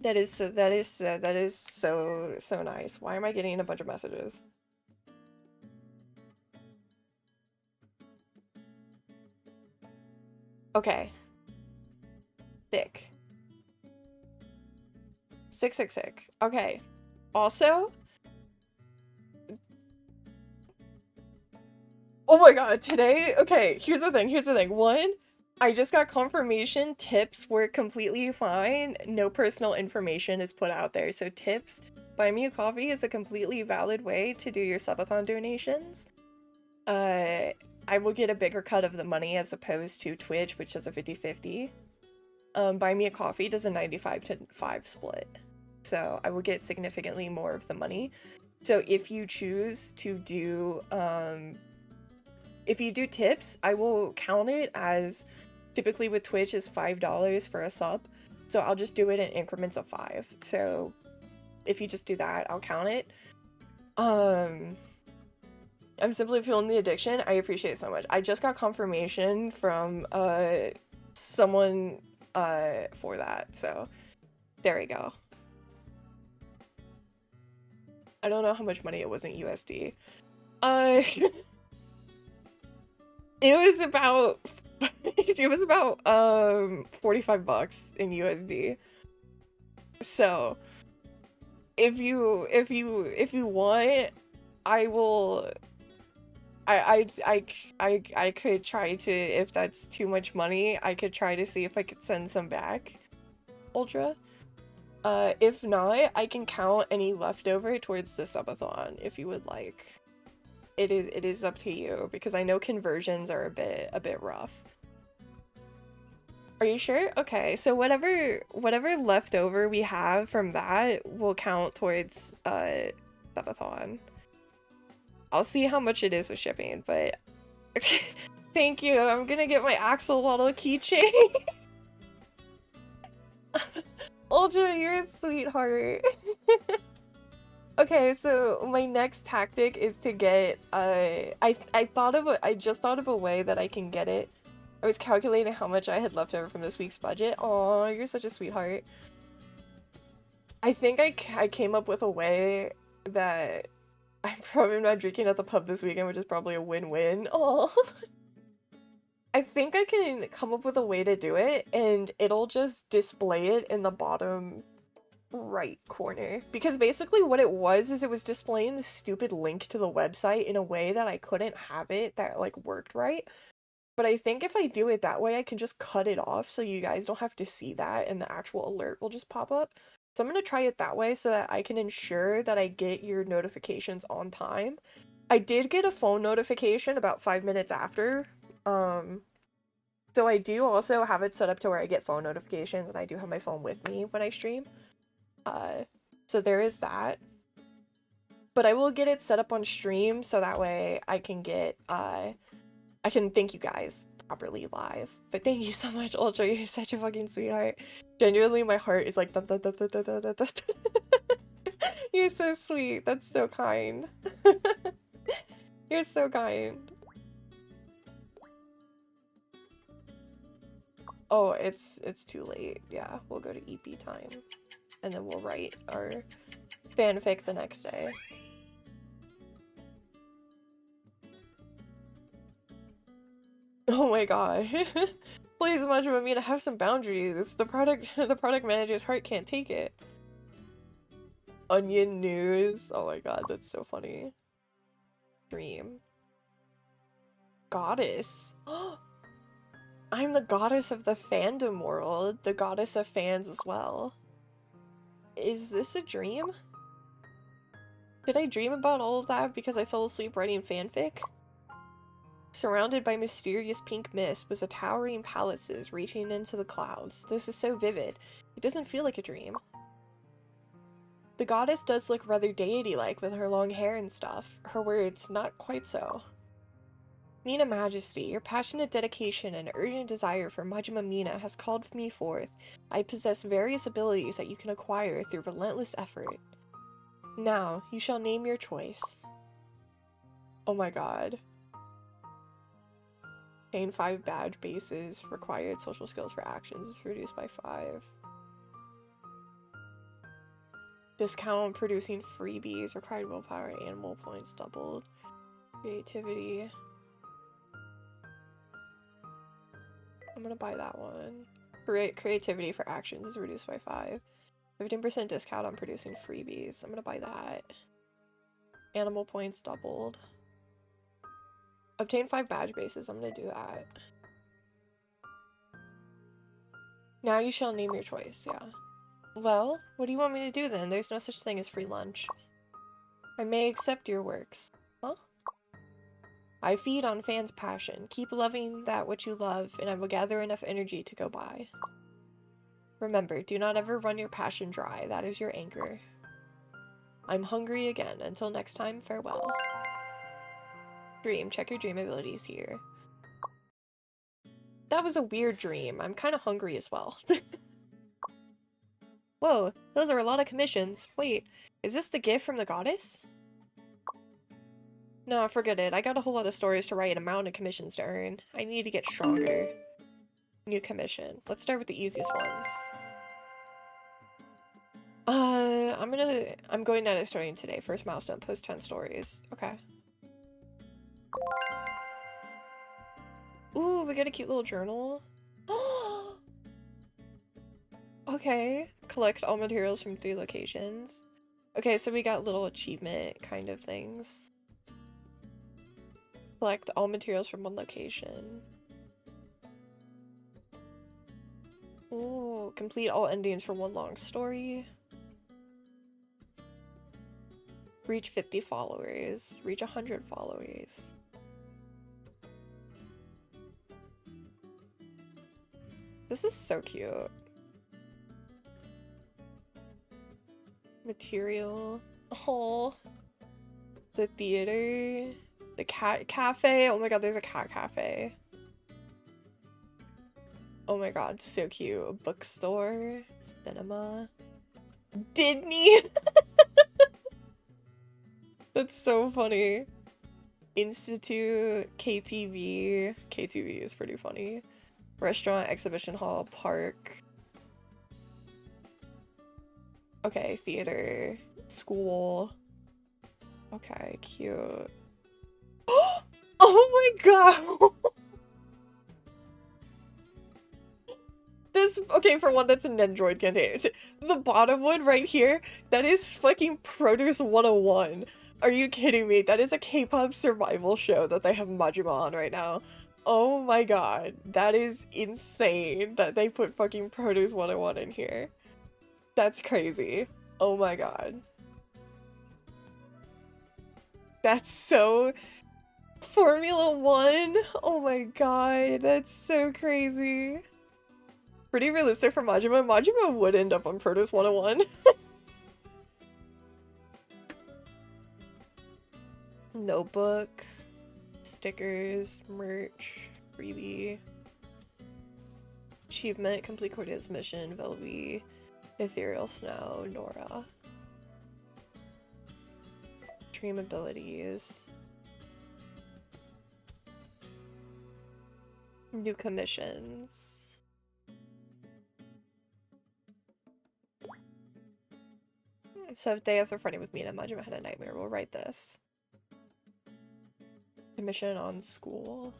That is so nice. Why am I getting a bunch of messages? Okay. Sick. Sick. Okay. Also, oh my god, today, okay, here's the thing. One, I just got confirmation tips were completely fine. No personal information is put out there. So tips, buy me a coffee is a completely valid way to do your subathon donations. I will get a bigger cut of the money as opposed to Twitch, which is a 50-50. Buy me a coffee does a 95-5 split. So I will get significantly more of the money. So if you choose to do, if you do tips, I will count it as, typically with Twitch is $5 for a sub. So I'll just do it in increments of 5. So if you just do that, I'll count it. I'm simply feeling the addiction. I appreciate it so much. I just got confirmation from someone for that. So there we go. I don't know how much money it was in USD. It was about It was about 45 bucks in USD. So if you want, I will. I could try to, if that's too much money, I could try to see if I could send some back, Ultra. If not, I can count any leftover towards the subathon if you would like. It is up to you, because I know conversions are a bit rough. Are you sure? Okay, so whatever leftover we have from that will count towards subathon. I'll see how much it is with shipping, but thank you. I'm gonna get my axolotl keychain. Ultra, you're a sweetheart. Okay, so my next tactic is to get I just thought of a way that I can get it. I was calculating how much I had left over from this week's budget. Aw, you're such a sweetheart. I think I came up with a way that I'm probably not drinking at the pub this weekend, which is probably a win-win. Oh, I think I can come up with a way to do it, and it'll just display it in the bottom right corner. Because basically what it was is it was displaying the stupid link to the website in a way that I couldn't have it that like worked right. But I think if I do it that way, I can just cut it off so you guys don't have to see that and the actual alert will just pop up. So I'm going to try it that way so that I can ensure that I get your notifications on time. I did get a phone notification about 5 minutes after. So I do also have it set up to where I get phone notifications, and I do have my phone with me when I stream. So there is that. But I will get it set up on stream so that way I can get, I can thank you guys properly live. But thank you so much, Ultra. You're such a fucking sweetheart. Genuinely, my heart is like, You're so sweet. That's so kind. You're so kind. Oh, it's too late. Yeah, we'll go to EP time. And then we'll write our fanfic the next day. Oh my god. Please, Majima Mina, have some boundaries. The product manager's heart can't take it. Onion news. Oh my god, that's so funny. Dream. Goddess. I'm the goddess of the fandom world. The goddess of fans as well. Is this a dream? Did I dream about all of that because I fell asleep writing fanfic? Surrounded by mysterious pink mist was a towering palaces reaching into the clouds. This is so vivid. It doesn't feel like a dream. The goddess does look rather deity-like with her long hair and stuff. Her words, not quite so. Mina Majesty, your passionate dedication and urgent desire for Majima Mina has called me forth. I possess various abilities that you can acquire through relentless effort. Now, you shall name your choice. Oh my god. Gain 5 badge bases. Required social skills for actions is reduced by 5. Discount producing freebies. Required willpower. Animal points doubled. Creativity. I'm gonna buy that one. Creativity for actions is reduced by 5. 15% discount on producing freebies. I'm gonna buy that. Animal points doubled. Obtain 5 badge bases. I'm gonna do that. Now you shall name your choice. Yeah. Well, what do you want me to do then? There's no such thing as free lunch. I may accept your works. Huh? I feed on fans' passion. Keep loving that which you love, and I will gather enough energy to go by. Remember, do not ever run your passion dry. That is your anchor. I'm hungry again. Until next time, farewell. Dream. Check your dream abilities here. That was a weird dream. I'm kind of hungry as well. Whoa, those are a lot of commissions. Wait, is this the gift from the goddess? No, forget it. I got a whole lot of stories to write and a mountain of commissions to earn. I need to get stronger. New commission. Let's start with the easiest ones. I'm going at it starting today. First milestone, post 10 stories. Okay. Ooh, we got a cute little journal. Okay. Collect all materials from 3 locations. Okay, so we got little achievement kind of things. Collect all materials from 1 location. Ooh, complete all endings for 1 long story. Reach 50 followers. Reach 100 followers. This is so cute. Material. Oh. The theater. The cat cafe. Oh my god, there's a cat cafe. Oh my god, so cute. A bookstore. Cinema. Disney. That's so funny. Institute. KTV. KTV is pretty funny. Restaurant, exhibition hall, park. Okay, theater, school. Okay, cute. Oh my god! This, okay, for one, that's an Android container. The bottom one right here, that is fucking Produce 101. Are you kidding me? That is a K-pop survival show that they have Majima on right now. Oh my god, that is insane that they put fucking Produce 101 in here. That's crazy. Oh my god. That's so... Formula 1? Oh my god, that's so crazy. Pretty realistic for Majima. Majima would end up on Produce 101. Notebook. Stickers. Merch. Freebie. Achievement. Complete Cordea's mission. Velvy. Ethereal Snow. Nora. Dream abilities. New commissions. So day after fighting with Mina, Majima had a nightmare. We'll write this. Commission on school.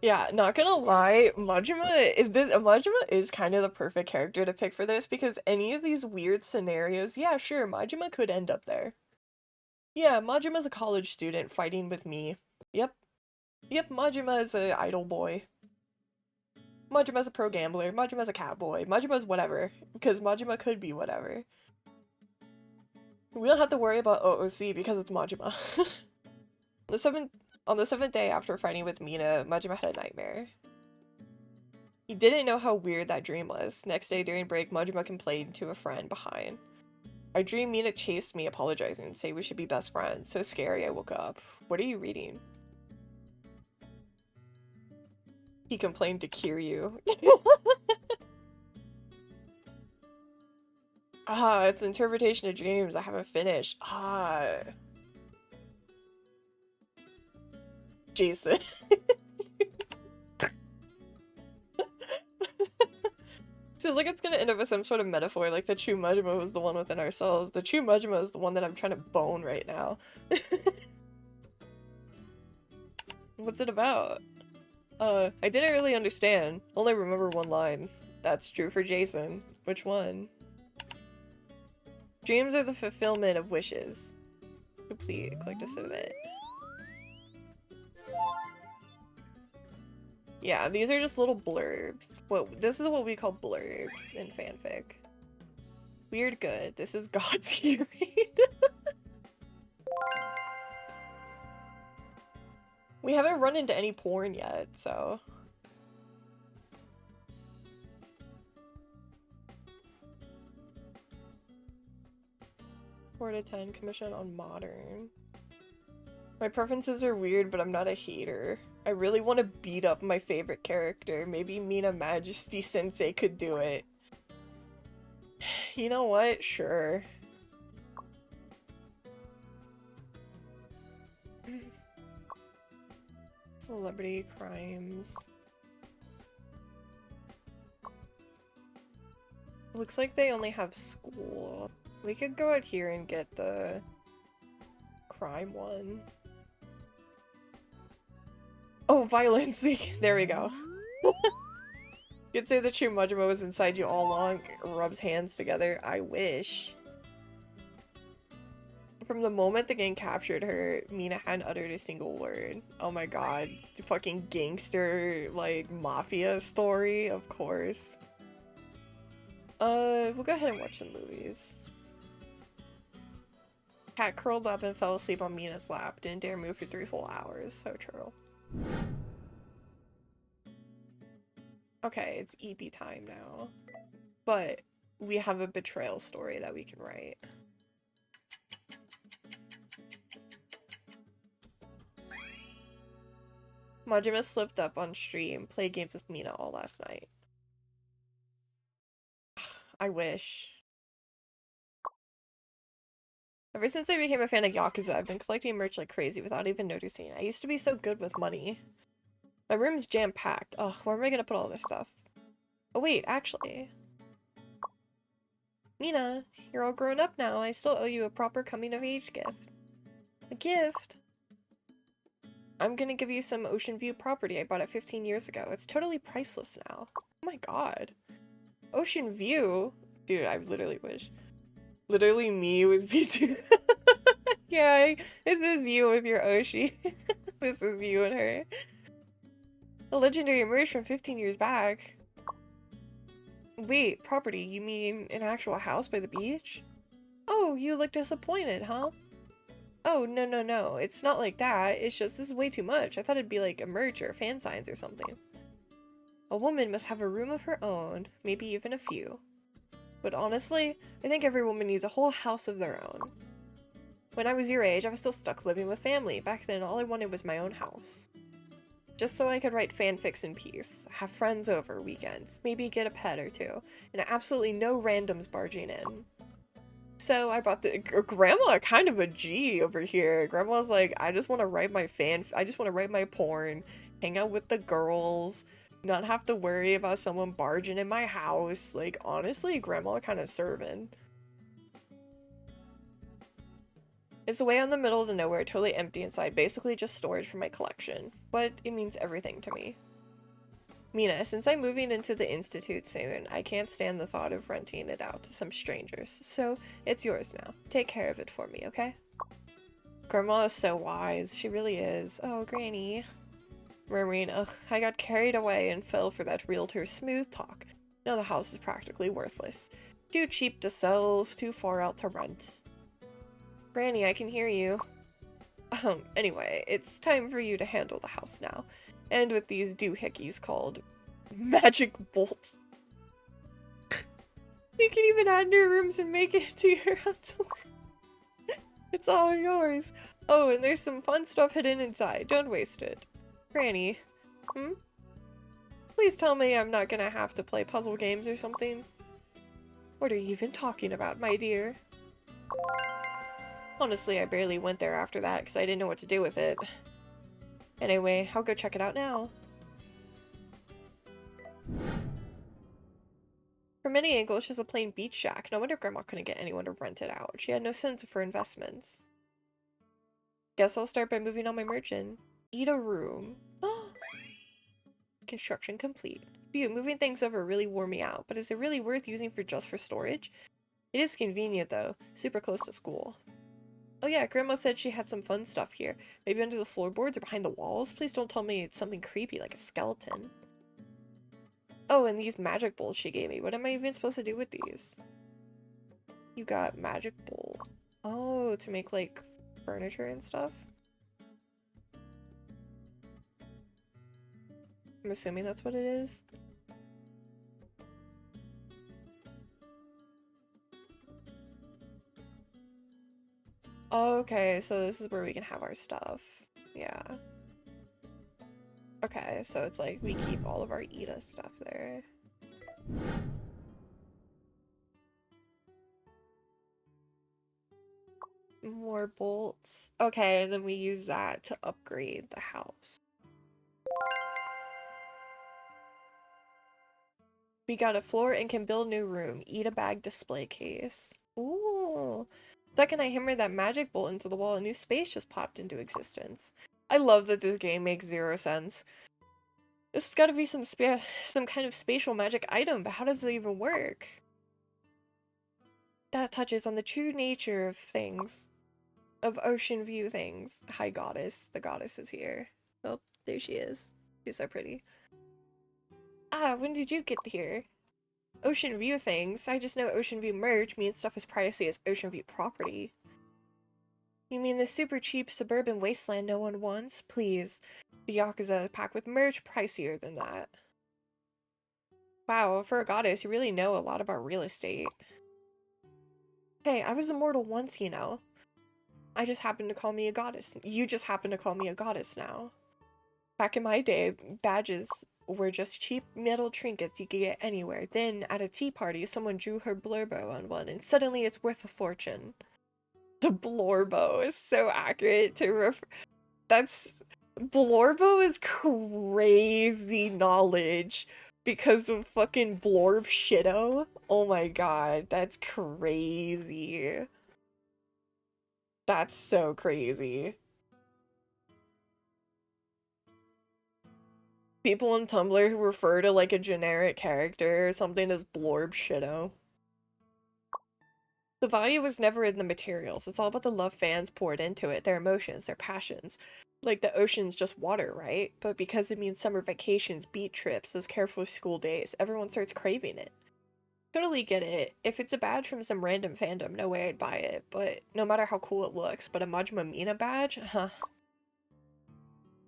Yeah, not gonna lie, Majima is kind of the perfect character to pick for this because any of these weird scenarios, yeah, sure, Majima could end up there. Yeah, Majima's a college student fighting with me. Yep. Yep, Majima is a idol boy. Majima's a pro gambler. Majima's a cat boy. Majima's whatever. Because Majima could be whatever. We don't have to worry about OOC because it's Majima. On the 7th day after fighting with Mina, Majima had a nightmare. He didn't know how weird that dream was. Next day during break, Majima complained to a friend behind. I dreamed Mina chased me, apologizing, and say we should be best friends. So scary, I woke up. What are you reading? He complained to Kiryu. Ah, it's an interpretation of dreams. I haven't finished. Ah. Jason. Feels like it's gonna end up with some sort of metaphor, like the true Majima was the one within ourselves. The true Majima is the one that I'm trying to bone right now. What's it about? I didn't really understand. Only remember one line. That's true for Jason. Which one? Dreams are the fulfillment of wishes. Complete. Collect a civet. Yeah, these are just little blurbs. This is what we call blurbs in fanfic. Weird good. This is God's hearing. We haven't run into any porn yet, so... 4 to 10, commission on modern. My preferences are weird, but I'm not a hater. I really want to beat up my favorite character. Maybe Mina Majesty Sensei could do it. You know what? Sure. Celebrity crimes. Looks like they only have school. We could go out here and get the crime one. Oh, violence! There we go. You'd say the true Majima was inside you all along, rubs hands together. I wish. From the moment the gang captured her, Mina hadn't uttered a single word. Oh my god. The fucking gangster, like, mafia story, of course. We'll go ahead and watch some movies. Cat curled up and fell asleep on Mina's lap. Didn't dare move for 3 full hours. So true. Okay, it's EP time now. But we have a betrayal story that we can write. Majima slipped up on stream, played games with Mina all last night. I wish. Ever since I became a fan of Yakuza, I've been collecting merch like crazy without even noticing. I used to be so good with money. My room's jam-packed. Ugh, where am I gonna put all this stuff? Oh wait, actually. Mina, you're all grown up now. I still owe you a proper coming-of-age gift. A gift? I'm gonna give you some Ocean View property I bought it 15 years ago. It's totally priceless now. Oh my god. Ocean View? Dude, I literally wish. Literally me with VTuber. Yeah, this is you with your Oshi. This is you and her. A legendary merch from 15 years back. Wait, property? You mean an actual house by the beach? Oh, you look disappointed, huh? Oh, no, no, no. It's not like that. It's just, this is way too much. I thought it'd be like a merch or fan signs or something. A woman must have a room of her own, maybe even a few. But honestly, I think every woman needs a whole house of their own. When I was your age, I was still stuck living with family. Back then, all I wanted was my own house. Just so I could write fanfics in peace, have friends over weekends, maybe get a pet or two, and absolutely no randoms barging in. So I bought the grandma, kind of a G over here. Grandma's like, I just want to write my I just want to write my porn, hang out with the girls, not have to worry about someone barging in my house. Like, honestly, grandma kind of serving. It's way out in the middle of the nowhere, totally empty inside, basically just storage for my collection. But it means everything to me. Mina, since I'm moving into the institute soon, I can't stand the thought of renting it out to some strangers, so it's yours now. Take care of it for me, okay? Grandma is so wise, she really is. Oh, Granny. Murmuring, ugh, I got carried away and fell for that realtor's smooth talk. Now the house is practically worthless. Too cheap to sell, too far out to rent. Granny, I can hear you. Anyway, it's time for you to handle the house now. And with these doohickeys called magic bolts. You can even add new rooms and make it to your house. It's all yours. Oh, and there's some fun stuff hidden inside. Don't waste it. Granny. Please tell me I'm not gonna have to play puzzle games or something. What are you even talking about, my dear? Honestly, I barely went there after that because I didn't know what to do with it. Anyway, I'll go check it out now. From many angles, she's a plain beach shack. No wonder Grandma couldn't get anyone to rent it out. She had no sense for investments. Guess I'll start by moving all my merch in. Eat a room. Construction complete. Phew, moving things over really wore me out, but is it really worth using just for storage? It is convenient though, super close to school. Oh yeah, Grandma said she had some fun stuff here. Maybe under the floorboards or behind the walls? Please don't tell me it's something creepy like a skeleton. Oh, and these magic bowls she gave me. What am I even supposed to do with these? You got magic bowl. Oh, to make like furniture and stuff? I'm assuming that's what it is. Okay, so this is where we can have our stuff. Yeah. Okay, so it's like we keep all of our Ida stuff there. More bolts. Okay, and then we use that to upgrade the house. We got a floor and can build new room. Eat a bag display case. Ooh. The second I hammered that magic bolt into the wall, a new space just popped into existence. I love that this game makes zero sense. This has got to be some kind of spatial magic item, but how does it even work? That touches on the true nature of things. Of ocean view things. Hi, goddess. The goddess is here. Oh, there she is. She's so pretty. Ah, when did you get here? Ocean view things? I just know ocean view merch means stuff as pricey as ocean view property. You mean the super cheap suburban wasteland no one wants? Please. The Yakuza pack with merch pricier than that. Wow, for a goddess, you really know a lot about real estate. Hey, I was immortal once, you know. I just happen to call me a goddess. You just happen to call me a goddess now. Back in my day, badges were just cheap metal trinkets you could get anywhere. Then, at a tea party, someone drew her blurbo on one, and suddenly it's worth a fortune. The blorbo is so accurate to that's... Blorbo is crazy knowledge because of fucking blorb shitto. Oh my god, that's crazy. That's so crazy. People on Tumblr who refer to like a generic character or something as blorb shitto. The value was never in the materials. It's all about the love fans poured into it, their emotions, their passions. Like the ocean's just water, right? But because it means summer vacations, beach trips, those carefree school days, everyone starts craving it. Totally get it. If it's a badge from some random fandom, no way I'd buy it. But no matter how cool it looks, but a Majima Mina badge? Huh.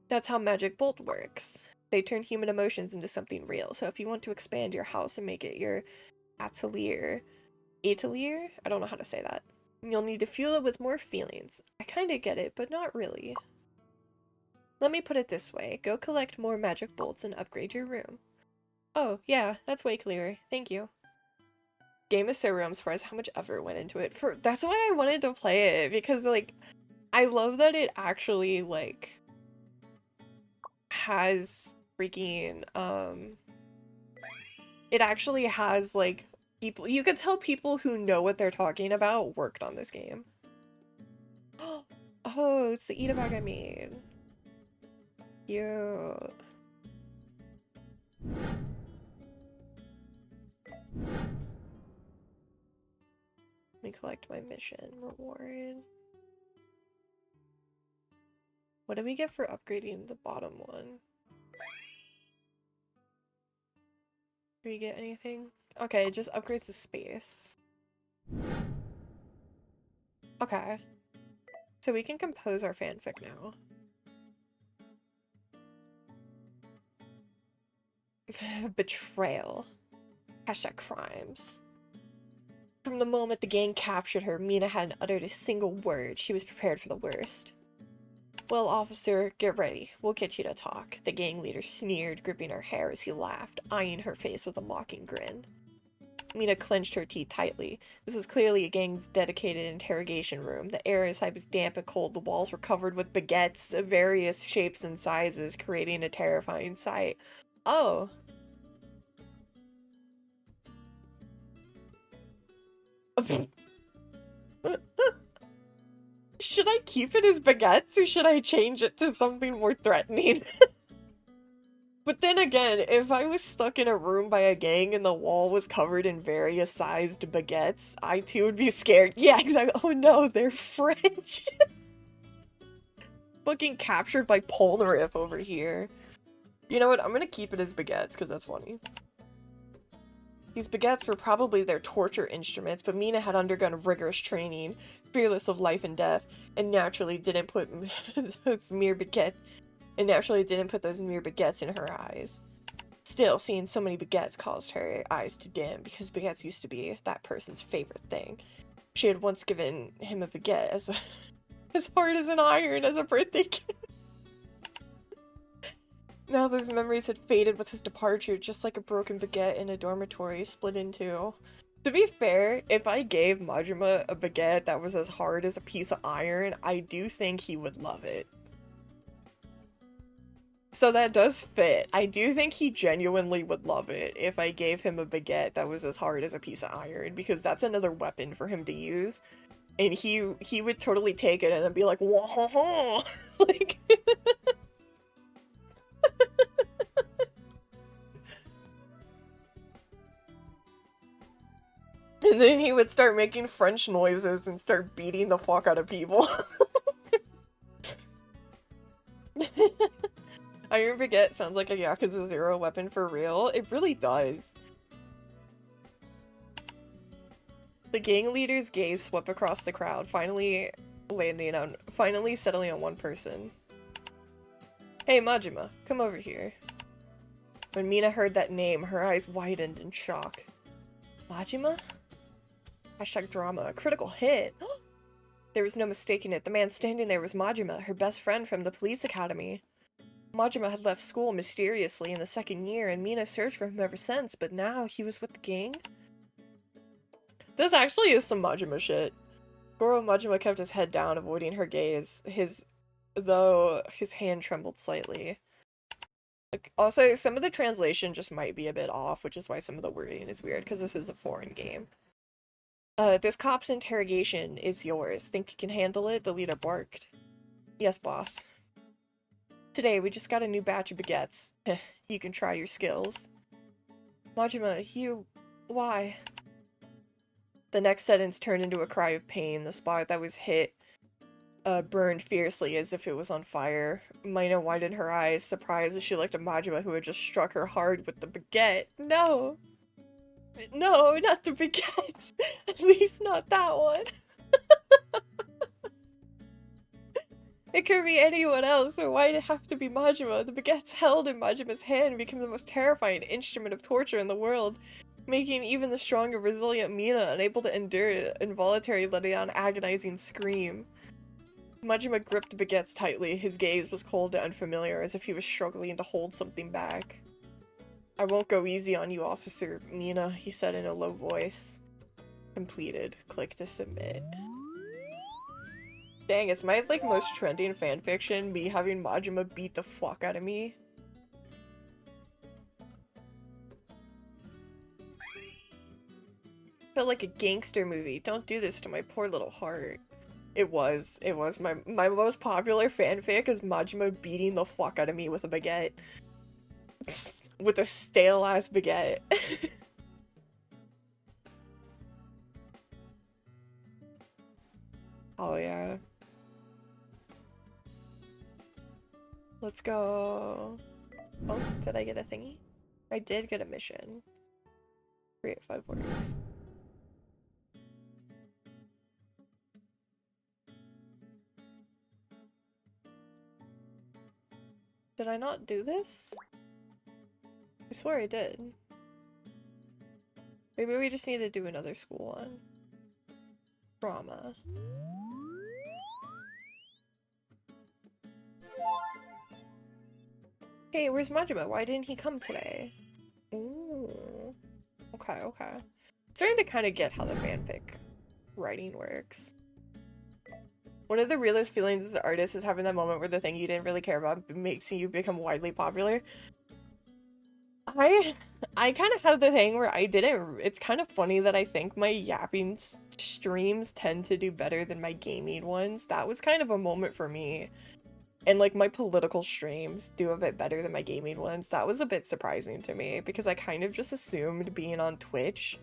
That's how Magic Bolt works. They turn human emotions into something real. So if you want to expand your house and make it your atelier? I don't know how to say that. You'll need to fuel it with more feelings. I kinda get it, but not really. Let me put it this way. Go collect more magic bolts and upgrade your room. Oh, yeah, that's way clearer. Thank you. Game is so real, I'm surprised how much effort went into it. That's why I wanted to play it, because, like, I love that it actually, like, has freaking, it actually has, like, people, you could tell people who know what they're talking about worked on this game. Oh, it's the eat-a bag I made. Cute. Let me collect my mission reward. What do we get for upgrading the bottom one? Do we get anything? Okay, it just upgrades the space. Okay. So we can compose our fanfic now. Betrayal. Hashtag crimes. From the moment the gang captured her, Mina hadn't uttered a single word. She was prepared for the worst. Well, officer, get ready. We'll get you to talk. The gang leader sneered, gripping her hair as he laughed, eyeing her face with a mocking grin. Mina clenched her teeth tightly. This was clearly a gang's dedicated interrogation room. The air inside was damp and cold. The walls were covered with baguettes of various shapes and sizes, creating a terrifying sight. Oh. Should I keep it as baguettes or should I change it to something more threatening? But then again, if I was stuck in a room by a gang and the wall was covered in various sized baguettes, I too would be scared. Yeah, exactly. Oh no, they're French. Fucking captured by Polnareff over here. You know what? I'm gonna keep it as baguettes because that's funny. These baguettes were probably their torture instruments, but Mina had undergone rigorous training, fearless of life and death, and naturally didn't put those mere baguettes in her eyes. Still, seeing so many baguettes caused her eyes to dim, because baguettes used to be that person's favorite thing. She had once given him a baguette as hard as an iron as a birthday gift. Now those memories had faded with his departure, just like a broken baguette in a dormitory split in two. To be fair, if I gave Majima a baguette that was as hard as a piece of iron, I do think he would love it. So that does fit. I do think he genuinely would love it if I gave him a baguette that was as hard as a piece of iron, because that's another weapon for him to use. and he would totally take it and then be like, whoa, like. And then he would start making French noises and start beating the fuck out of people. Iron Baguette sounds like a Yakuza 0 weapon for real. It really does. The gang leader's gaze swept across the crowd, finally settling on one person. Hey, Majima, come over here. When Mina heard that name, her eyes widened in shock. Majima? Hashtag drama. A critical hit. There was no mistaking it. The man standing there was Majima, her best friend from the police academy. Majima had left school mysteriously in the second year, and Mina searched for him ever since, but now he was with the gang? This actually is some Majima shit. Goro Majima kept his head down, avoiding her gaze, though his hand trembled slightly. Like, also, some of the translation just might be a bit off, which is why some of the wording is weird, because this is a foreign game. This cop's interrogation is yours. Think you can handle it? The leader barked. Yes, boss. Today, we just got a new batch of baguettes. You can try your skills. Majima, why? The next sentence turned into a cry of pain. The spot that was hit burned fiercely as if it was on fire. Mina widened her eyes, surprised as she looked at Majima, who had just struck her hard with the baguette. No! No, not the baguettes! At least not that one! It could be anyone else, but why'd it have to be Majima? The baguettes held in Majima's hand became the most terrifying instrument of torture in the world, making even the strong and resilient Mina unable to endure it, involuntarily letting out an agonizing scream. Majima gripped the baguettes tightly. His gaze was cold and unfamiliar, as if he was struggling to hold something back. I won't go easy on you, Officer Mina, he said in a low voice. Completed. Click to submit. Dang, it's my, like, most trending fanfiction, me having Majima beat the fuck out of me. Felt like a gangster movie. Don't do this to my poor little heart. It was. My most popular fanfic is Majima beating the fuck out of me with a baguette. With a stale-ass baguette. Oh yeah. Let's go. Oh, did I get a thingy? I did get a mission. 3 at 5 works. Did I not do this? I swear I did. Maybe we just need to do another school one. Drama. Hey, where's Majima? Why didn't he come today? Ooh. Okay, okay. Starting to kind of get how the fanfic writing works. One of the realest feelings as an artist is having that moment where the thing you didn't really care about makes you become widely popular. I kind of had the thing where I didn't. It's kind of funny that I think my yapping streams tend to do better than my gaming ones. That was kind of a moment for me. And like my political streams do a bit better than my gaming ones. That was a bit surprising to me because I kind of just assumed being on Twitch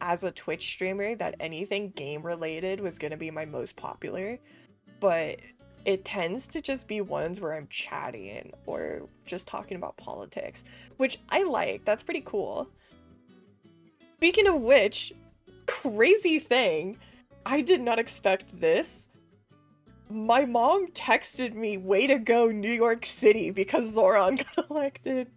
as a Twitch streamer that anything game related was going to be my most popular. But it tends to just be ones where I'm chatting or just talking about politics, which I like. That's pretty cool. Speaking of which, crazy thing, I did not expect this. My mom texted me, way to go New York City, because Zoran got elected.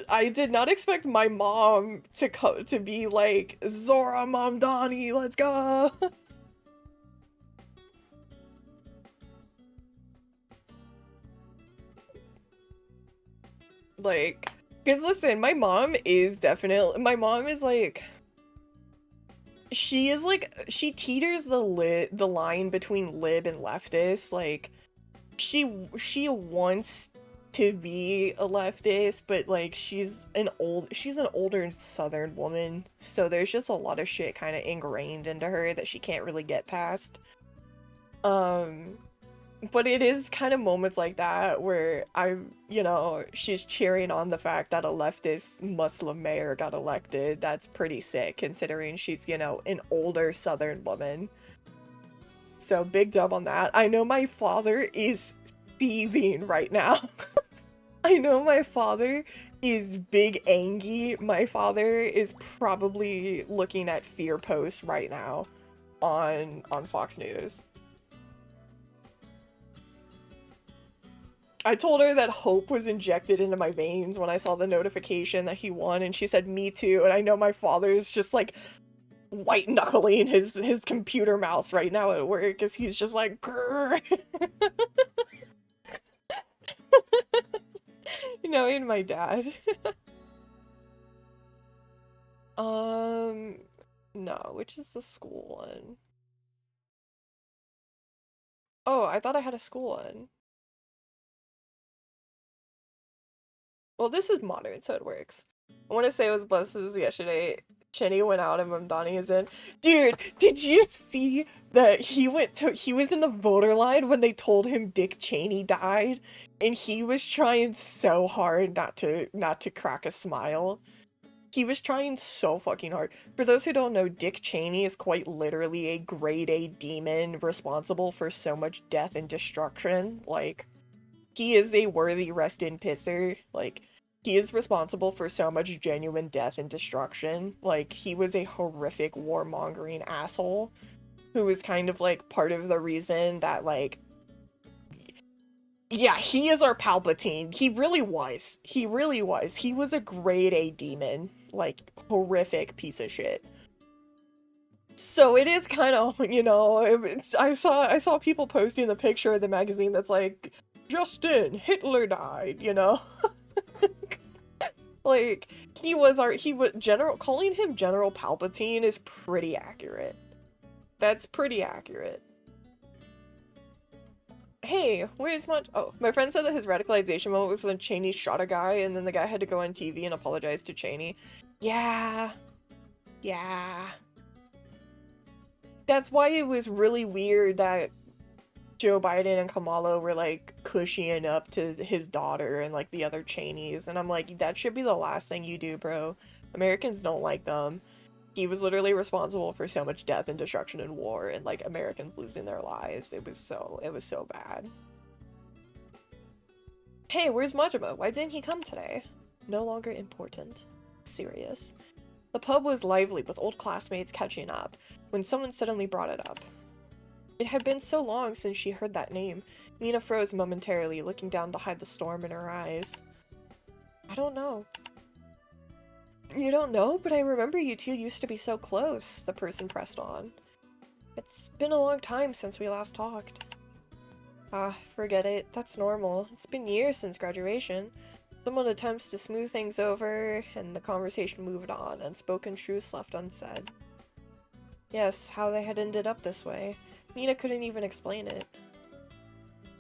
I did not expect my mom to be like, Zora Mamdani, let's go! Like, because listen, my mom is like, she teeters the line between lib and leftist. Like, she wants to be a leftist, but like she's an older Southern woman, so there's just a lot of shit kind of ingrained into her that she can't really get past. But it is kind of moments like that where she's cheering on the fact that a leftist Muslim mayor got elected. That's pretty sick considering she's, an older Southern woman. So big dub on that. I know my father is seething right now. I know my father is big angry. My father is probably looking at fear posts right now on Fox News. I told her that hope was injected into my veins when I saw the notification that he won, and she said, me too. And I know my father's just like white knuckling his computer mouse right now at work because he's just like, grrr. And my dad. No, which is the school one? Oh, I thought I had a school one. Well, this is modern, so it works. I want to say it was buses yesterday. Cheney went out and Mamdani is in. Dude, did you see that he was in the voter line when they told him Dick Cheney died? And he was trying so hard not to crack a smile. He was trying so fucking hard. For those who don't know, Dick Cheney is quite literally a grade A demon responsible for so much death and destruction. Like, he is a worthy rest in pisser. Like, he is responsible for so much genuine death and destruction. Like, he was a horrific warmongering asshole who was kind of, like, part of the reason that, like... Yeah, he is our Palpatine. He really was. He really was. He was a grade A demon. Like, horrific piece of shit. So it is kind of, I saw people posting the picture of the magazine that's like, Justin, Hitler died, Like, calling him General Palpatine is pretty accurate. That's pretty accurate. Hey, where's my friend said that his radicalization moment was when Cheney shot a guy and then the guy had to go on TV and apologize to Cheney. Yeah. That's why it was really weird that Joe Biden and Kamala were like cushying up to his daughter and like the other Cheneys, and I'm like, that should be the last thing you do, bro. Americans don't like them. He was literally responsible for so much death and destruction and war and like Americans losing their lives. It was so bad. Hey, where's Majima? Why didn't he come today? No longer important. Serious. The pub was lively with old classmates catching up when someone suddenly brought it up. It had been so long since she heard that name. Mina froze momentarily, looking down to hide the storm in her eyes. I don't know. You don't know? But I remember you two used to be so close, the person pressed on. It's been a long time since we last talked. Ah, forget it. That's normal. It's been years since graduation. Someone attempts to smooth things over, and the conversation moved on, unspoken truths left unsaid. Yes, how they had ended up this way. Mina couldn't even explain it.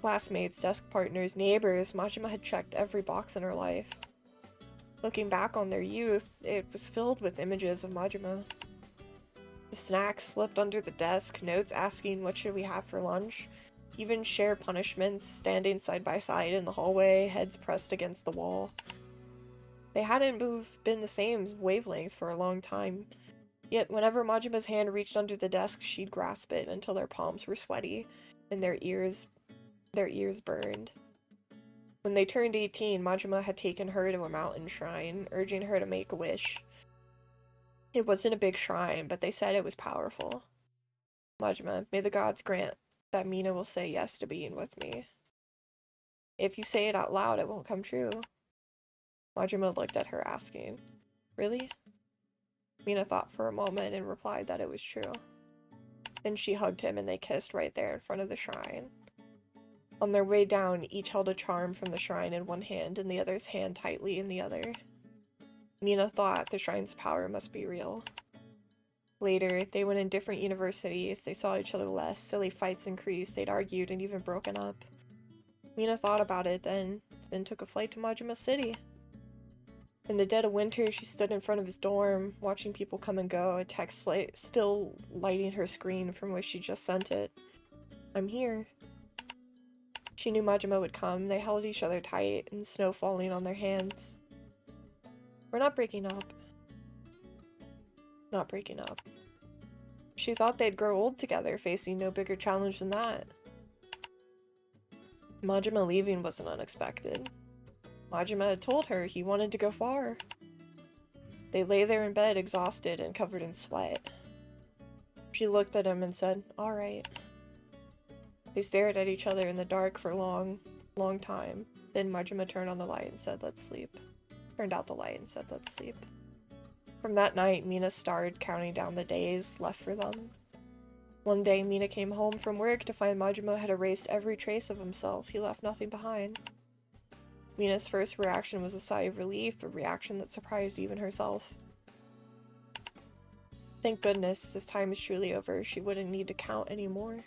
Classmates, desk partners, neighbors, Majima had checked every box in her life. Looking back on their youth, it was filled with images of Majima. The snacks slipped under the desk, notes asking what should we have for lunch, even share punishments, standing side by side in the hallway, heads pressed against the wall. They hadn't been the same wavelengths for a long time, yet whenever Majima's hand reached under the desk, she'd grasp it until their palms were sweaty and their ears burned. When they turned 18, Majima had taken her to a mountain shrine, urging her to make a wish. It wasn't a big shrine, but they said it was powerful. Majima, may the gods grant that Mina will say yes to being with me. If you say it out loud, it won't come true. Majima looked at her, asking, Really? Mina thought for a moment and replied that it was true. Then she hugged him and they kissed right there in front of the shrine. On their way down, each held a charm from the shrine in one hand and the other's hand tightly in the other. Mina thought the shrine's power must be real. Later, they went in different universities, they saw each other less, silly fights increased, they'd argued and even broken up. Mina thought about it then took a flight to Majima City. In the dead of winter, she stood in front of his dorm, watching people come and go, a text still lighting her screen from where she just sent it. I'm here. She knew Majima would come. They held each other tight, and snow falling on their hands. We're not breaking up. Not breaking up. She thought they'd grow old together, facing no bigger challenge than that. Majima leaving wasn't unexpected. Majima had told her he wanted to go far. They lay there in bed, exhausted and covered in sweat. She looked at him and said, "All right." They stared at each other in the dark for a long, long time. Then Majima turned on the light and said, "Let's sleep." Turned out the light and said, "Let's sleep." From that night, Mina started counting down the days left for them. One day, Mina came home from work to find Majima had erased every trace of himself. He left nothing behind. Mina's first reaction was a sigh of relief, a reaction that surprised even herself. Thank goodness, this time is truly over. She wouldn't need to count anymore.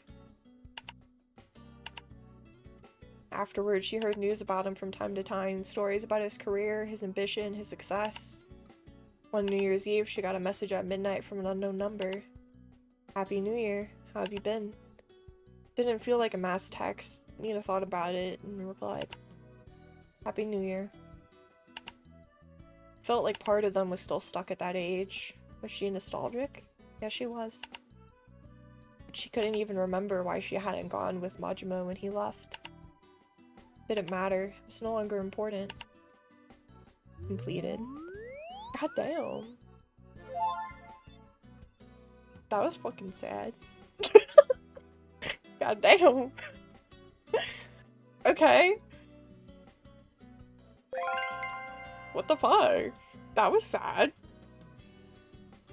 Afterwards, she heard news about him from time to time, stories about his career, his ambition, his success. One New Year's Eve, she got a message at midnight from an unknown number. "Happy New Year. How have you been?" Didn't feel like a mass text. Mina thought about it and replied, "Happy New Year." Felt like part of them was still stuck at that age. Was she nostalgic? Yes, she was. But she couldn't even remember why she hadn't gone with Majima when he left. Didn't matter. It was no longer important. Completed. God damn. That was fucking sad. God damn. Okay. What the fuck? That was sad.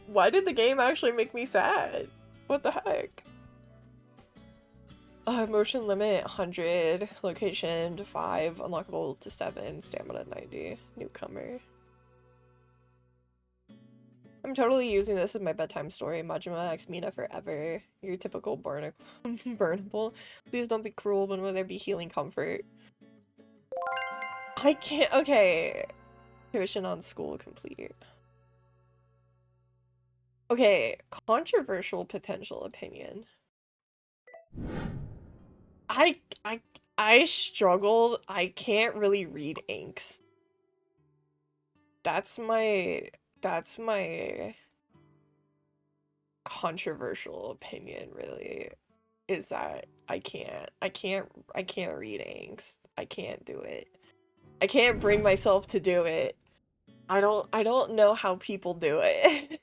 Why did the game actually make me sad? What the heck? Motion limit 100, location to 5, unlockable to 7, stamina 90, newcomer. I'm totally using this as my bedtime story. Majima x Mina forever. Your typical burnable. Please don't be cruel, but will there be healing comfort? I can't. Okay. Tuition on school complete. Okay. Controversial potential opinion. I struggled. I can't really read angst. That's my controversial opinion, really, is that I can't read angst. I can't do it. I can't bring myself to do it. I don't know how people do it.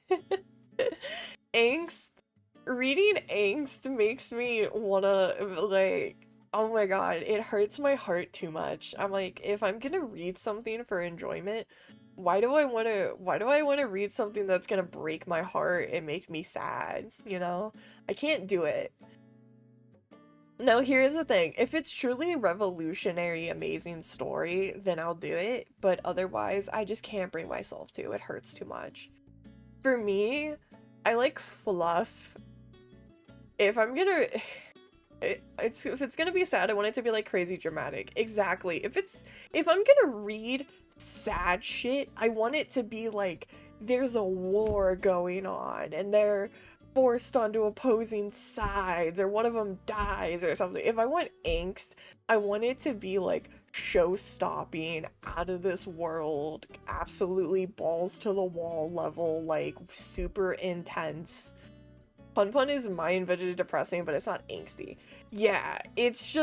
Reading angst makes me wanna, like, oh my god, it hurts my heart too much. I'm like, if I'm gonna read something for enjoyment, why do I want to read something that's gonna break my heart and make me sad, you know? I can't do it. Now, here's the thing. If it's truly a revolutionary, amazing story, then I'll do it. But otherwise, I just can't bring myself to. It hurts too much. For me, I like fluff. If I'm gonna... if it's gonna be sad, I want it to be, like, crazy dramatic. Exactly. If I'm gonna read sad shit, I want it to be like there's a war going on and they're forced onto opposing sides or one of them dies or something. If I want angst, I want it to be like show-stopping, out of this world, absolutely balls to the wall level, like super intense. Fun is mind-vegetative depressing, but it's not angsty. Yeah, it's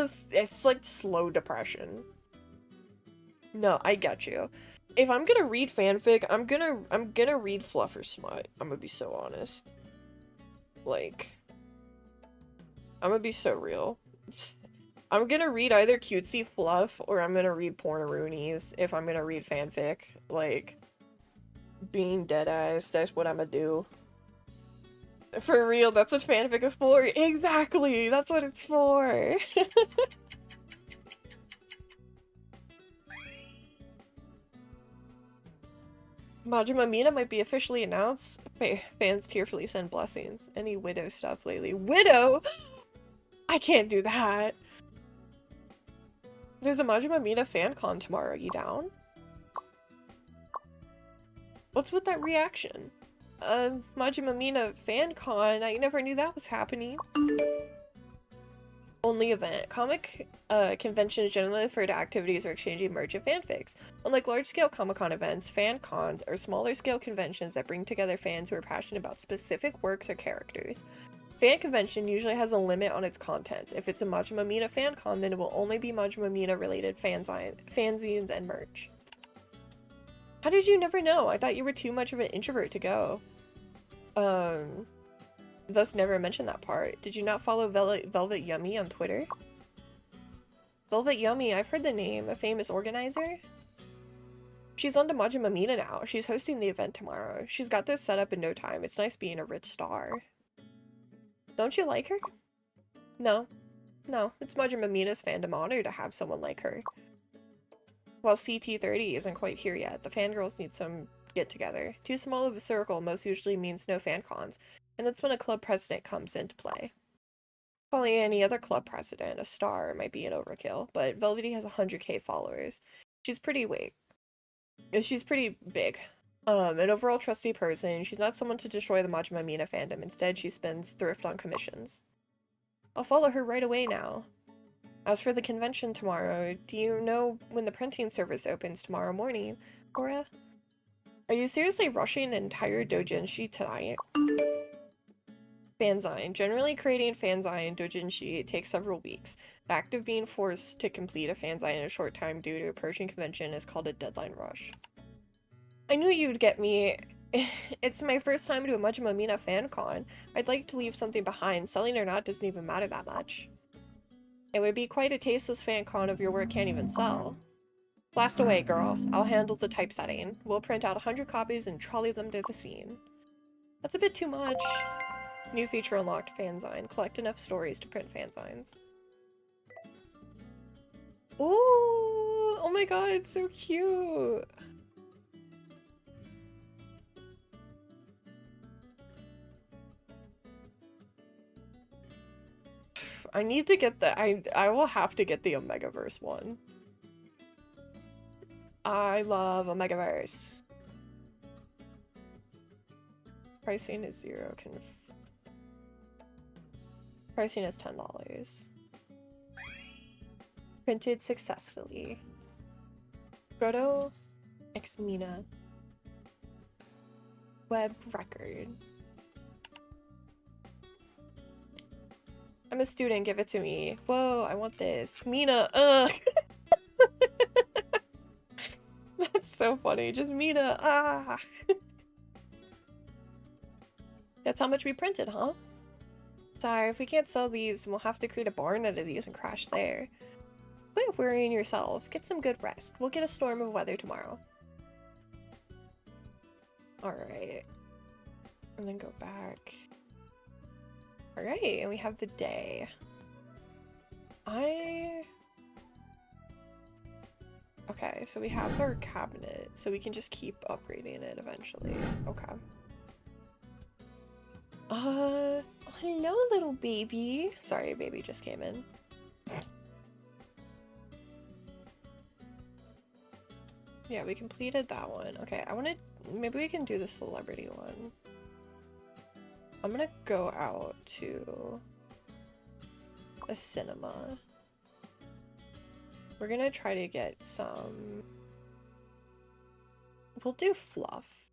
like slow depression. No, I get you. If I'm gonna read fanfic, I'm gonna read fluff or smut. I'm gonna be so honest. Like, I'm gonna be so real. I'm gonna read either cutesy fluff or I'm gonna read porn-a-roonies if I'm gonna read fanfic. Like, being deadass, that's what I'm gonna do. For real, that's what fanfic is for. Exactly, that's what it's for. Majima Mina might be officially announced. Fans tearfully send blessings. Any Widow stuff lately? Widow? I can't do that. There's a Majima Mina fan con tomorrow. Are you down? What's with that reaction? Majima Mina fan con? I never knew that was happening. Only event. Comic conventions generally refer to activities or exchanging merch and fanfics. Unlike large-scale Comic-Con events, fan cons are smaller-scale conventions that bring together fans who are passionate about specific works or characters. Fan convention usually has a limit on its contents. If it's a Majima Mina fan con, then it will only be Majima Mina related fanzines and merch. How did you never know? I thought you were too much of an introvert to go. Thus never mentioned that part. Did you not follow Velvet Yummy on Twitter? Velvet Yummy, I've heard the name. A famous organizer? She's on to Majima Mina now. She's hosting the event tomorrow. She's got this set up in no time. It's nice being a rich star. Don't you like her? No. No, it's Majima Mina's fandom honor to have someone like her. While CT30 isn't quite here yet, the fangirls need some get-together. Too small of a circle most usually means no fan cons. And that's when a club president comes into play. Calling any other club president a star might be an overkill, but Velvety has 100k followers. She's pretty big. An overall trusty person, she's not someone to destroy the Majima Mina fandom. Instead, she spends thrift on commissions. I'll follow her right away now. As for the convention tomorrow, do you know when the printing service opens tomorrow morning, Cora? Are you seriously rushing an entire doujinshi tonight? Fanzine. Generally, creating fanzine doujinshi takes several weeks. The act of being forced to complete a fanzine in a short time due to approaching convention is called a deadline rush. I knew you'd get me. It's my first time to a Majima Mina fan con. I'd like to leave something behind. Selling or not doesn't even matter that much. It would be quite a tasteless fan con if your work can't even sell. Blast away, girl. I'll handle the typesetting. We'll print out 100 copies and trolley them to the scene. That's a bit too much. New feature unlocked, fanzine. Collect enough stories to print fanzines. Ooh! Oh my god, it's so cute! I need to get the- I will have to get the Omegaverse one. I love Omegaverse. Pricing is 0. Pricing is $10. Printed successfully. Goro x Mina. Web record. I'm a student, give it to me. Whoa, I want this. Mina, ugh! That's so funny, just Mina, ah! That's how much we printed, huh? Sorry, if we can't sell these, we'll have to create a barn out of these and crash there. Quit worrying yourself. Get some good rest. We'll get a storm of weather tomorrow. Alright. And then go back. Alright, and we have the day. Okay, so we have our cabinet, so we can just keep upgrading it eventually. Okay. Hello, little baby. Sorry, baby just came in. Yeah, we completed that one. Okay, maybe we can do the celebrity one. I'm gonna go out to a cinema. We're gonna try to get some... We'll do fluff.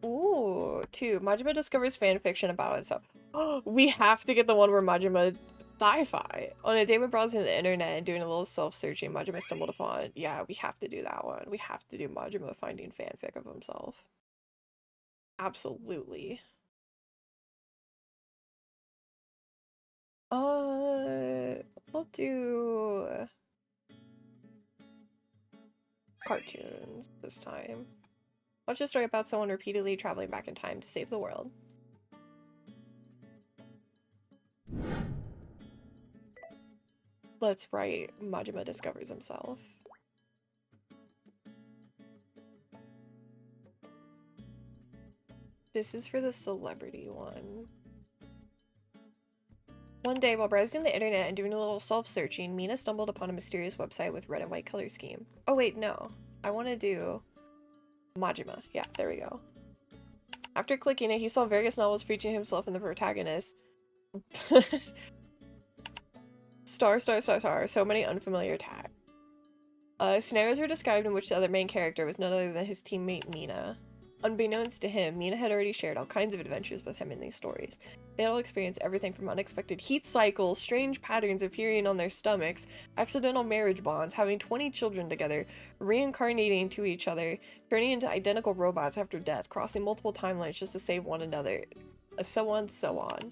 Ooh, 2. Majima discovers fanfiction about itself. Oh, we have to get the one where Majima sci-fi. On a day when browsing the internet and doing a little self-searching, Majima stumbled upon... Yeah, we have to do that one. We have to do Majima finding fanfic of himself. Absolutely. We'll do... cartoons this time. Watch a story about someone repeatedly traveling back in time to save the world. Let's write Majima discovers himself. This is for the celebrity one. One day, while browsing the internet and doing a little self-searching, Mina stumbled upon a mysterious website with red and white color scheme. Oh wait, no. I want to do Majima. Yeah, there we go. After clicking it, he saw various novels featuring himself and the protagonist. Star. So many unfamiliar tags. Scenarios were described in which the other main character was none other than his teammate Mina. Unbeknownst to him, Mina had already shared all kinds of adventures with him in these stories. They all experienced everything from unexpected heat cycles, strange patterns appearing on their stomachs, accidental marriage bonds, having 20 children together, reincarnating to each other, turning into identical robots after death, crossing multiple timelines just to save one another, so on, so on.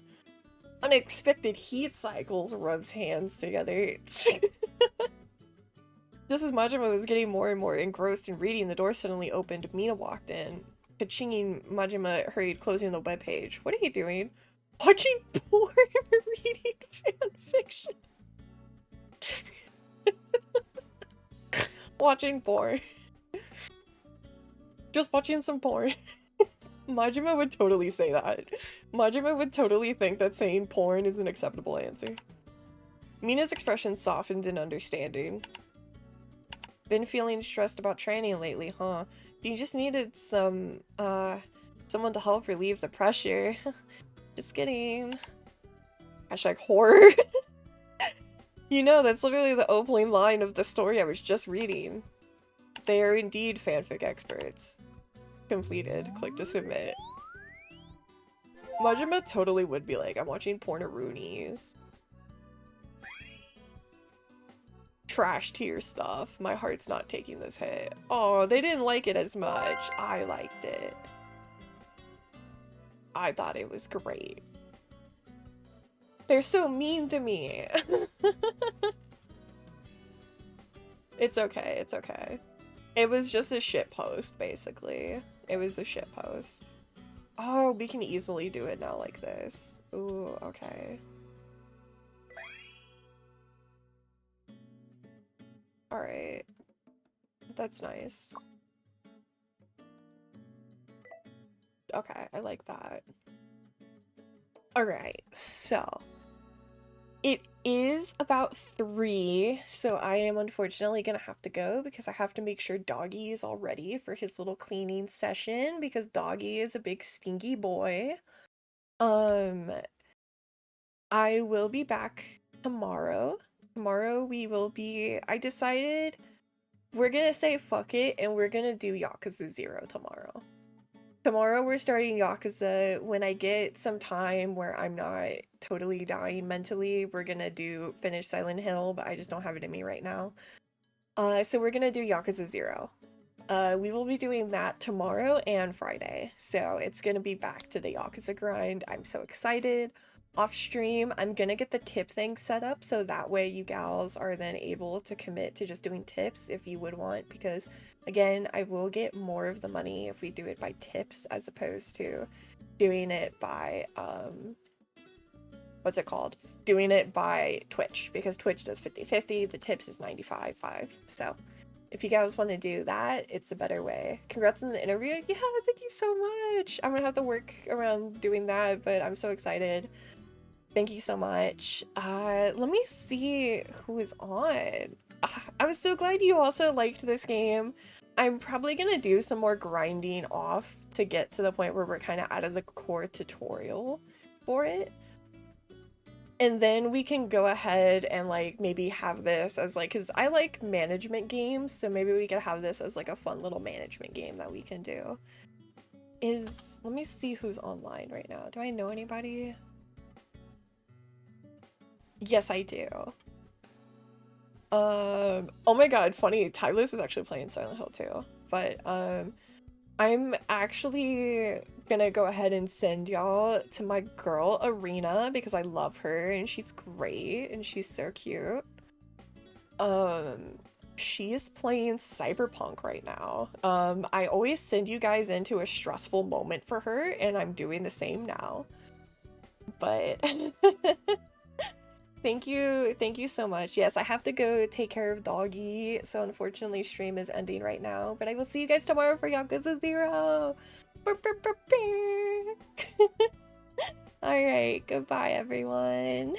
Unexpected heat cycles rubs hands together. Just as Majima was getting more and more engrossed in reading, the door suddenly opened. Mina walked in. Ka-chinging, Majima hurried, closing the webpage. What are you doing? Watching porn or reading fanfiction? Watching porn. Just watching some porn. Majima would totally say that. Majima would totally think that saying porn is an acceptable answer. Mina's expression softened in understanding. Been feeling stressed about training lately, huh? You just needed some, someone to help relieve the pressure. Just kidding. Hashtag horror. You know, that's literally the opening line of the story I was just reading. They are indeed fanfic experts. Completed. Click to submit. Majima totally would be like, I'm watching porn-a-roonies. Trash tier stuff. My heart's not taking this hit. Oh, they didn't like it as much. I liked it. I thought it was great. They're so mean to me. It's okay, it's okay. It was just a shit post, basically. It was a shit post. Oh, we can easily do it now like this. Ooh, okay. Alright. That's nice. Okay, I like that. Alright, so it is about 3, so I am unfortunately gonna have to go because I have to make sure Doggy is all ready for his little cleaning session because Doggy is a big stinky boy. I will be back tomorrow. Tomorrow we will be, I decided we're gonna say fuck it and we're gonna do Yakuza 0 tomorrow. Tomorrow we're starting Yakuza. When I get some time where I'm not totally dying mentally, we're gonna finish Silent Hill, but I just don't have it in me right now. So we're gonna do Yakuza 0. We will be doing that tomorrow and Friday. So it's gonna be back to the Yakuza grind. I'm so excited. Off stream, I'm gonna get the tip thing set up so that way you gals are then able to commit to just doing tips if you would want, because again, I will get more of the money if we do it by tips as opposed to doing it by, what's it called? Doing it by Twitch, because Twitch does 50-50, the tips is 95-5. So if you guys want to do that, it's a better way. Congrats on the interview. Yeah, thank you so much. I'm gonna have to work around doing that, but I'm so excited. Thank you so much. Let me see who is on. I'm so glad you also liked this game. I'm probably gonna do some more grinding off to get to the point where we're kind of out of the core tutorial for it. And then we can go ahead and like maybe have this as like, cause I like management games, so maybe we could have this as like a fun little management game that we can do. Let me see who's online right now. Do I know anybody? Yes, I do. Oh my god, funny, Tylus is actually playing Silent Hill too. But, I'm actually gonna go ahead and send y'all to my girl, Arena, because I love her, and she's great, and she's so cute. She is playing Cyberpunk right now. I always send you guys into a stressful moment for her, and I'm doing the same now. But... Thank you so much. Yes, I have to go take care of Doggy, so unfortunately stream is ending right now, but I will see you guys tomorrow for Yakuza 0! Alright, goodbye everyone!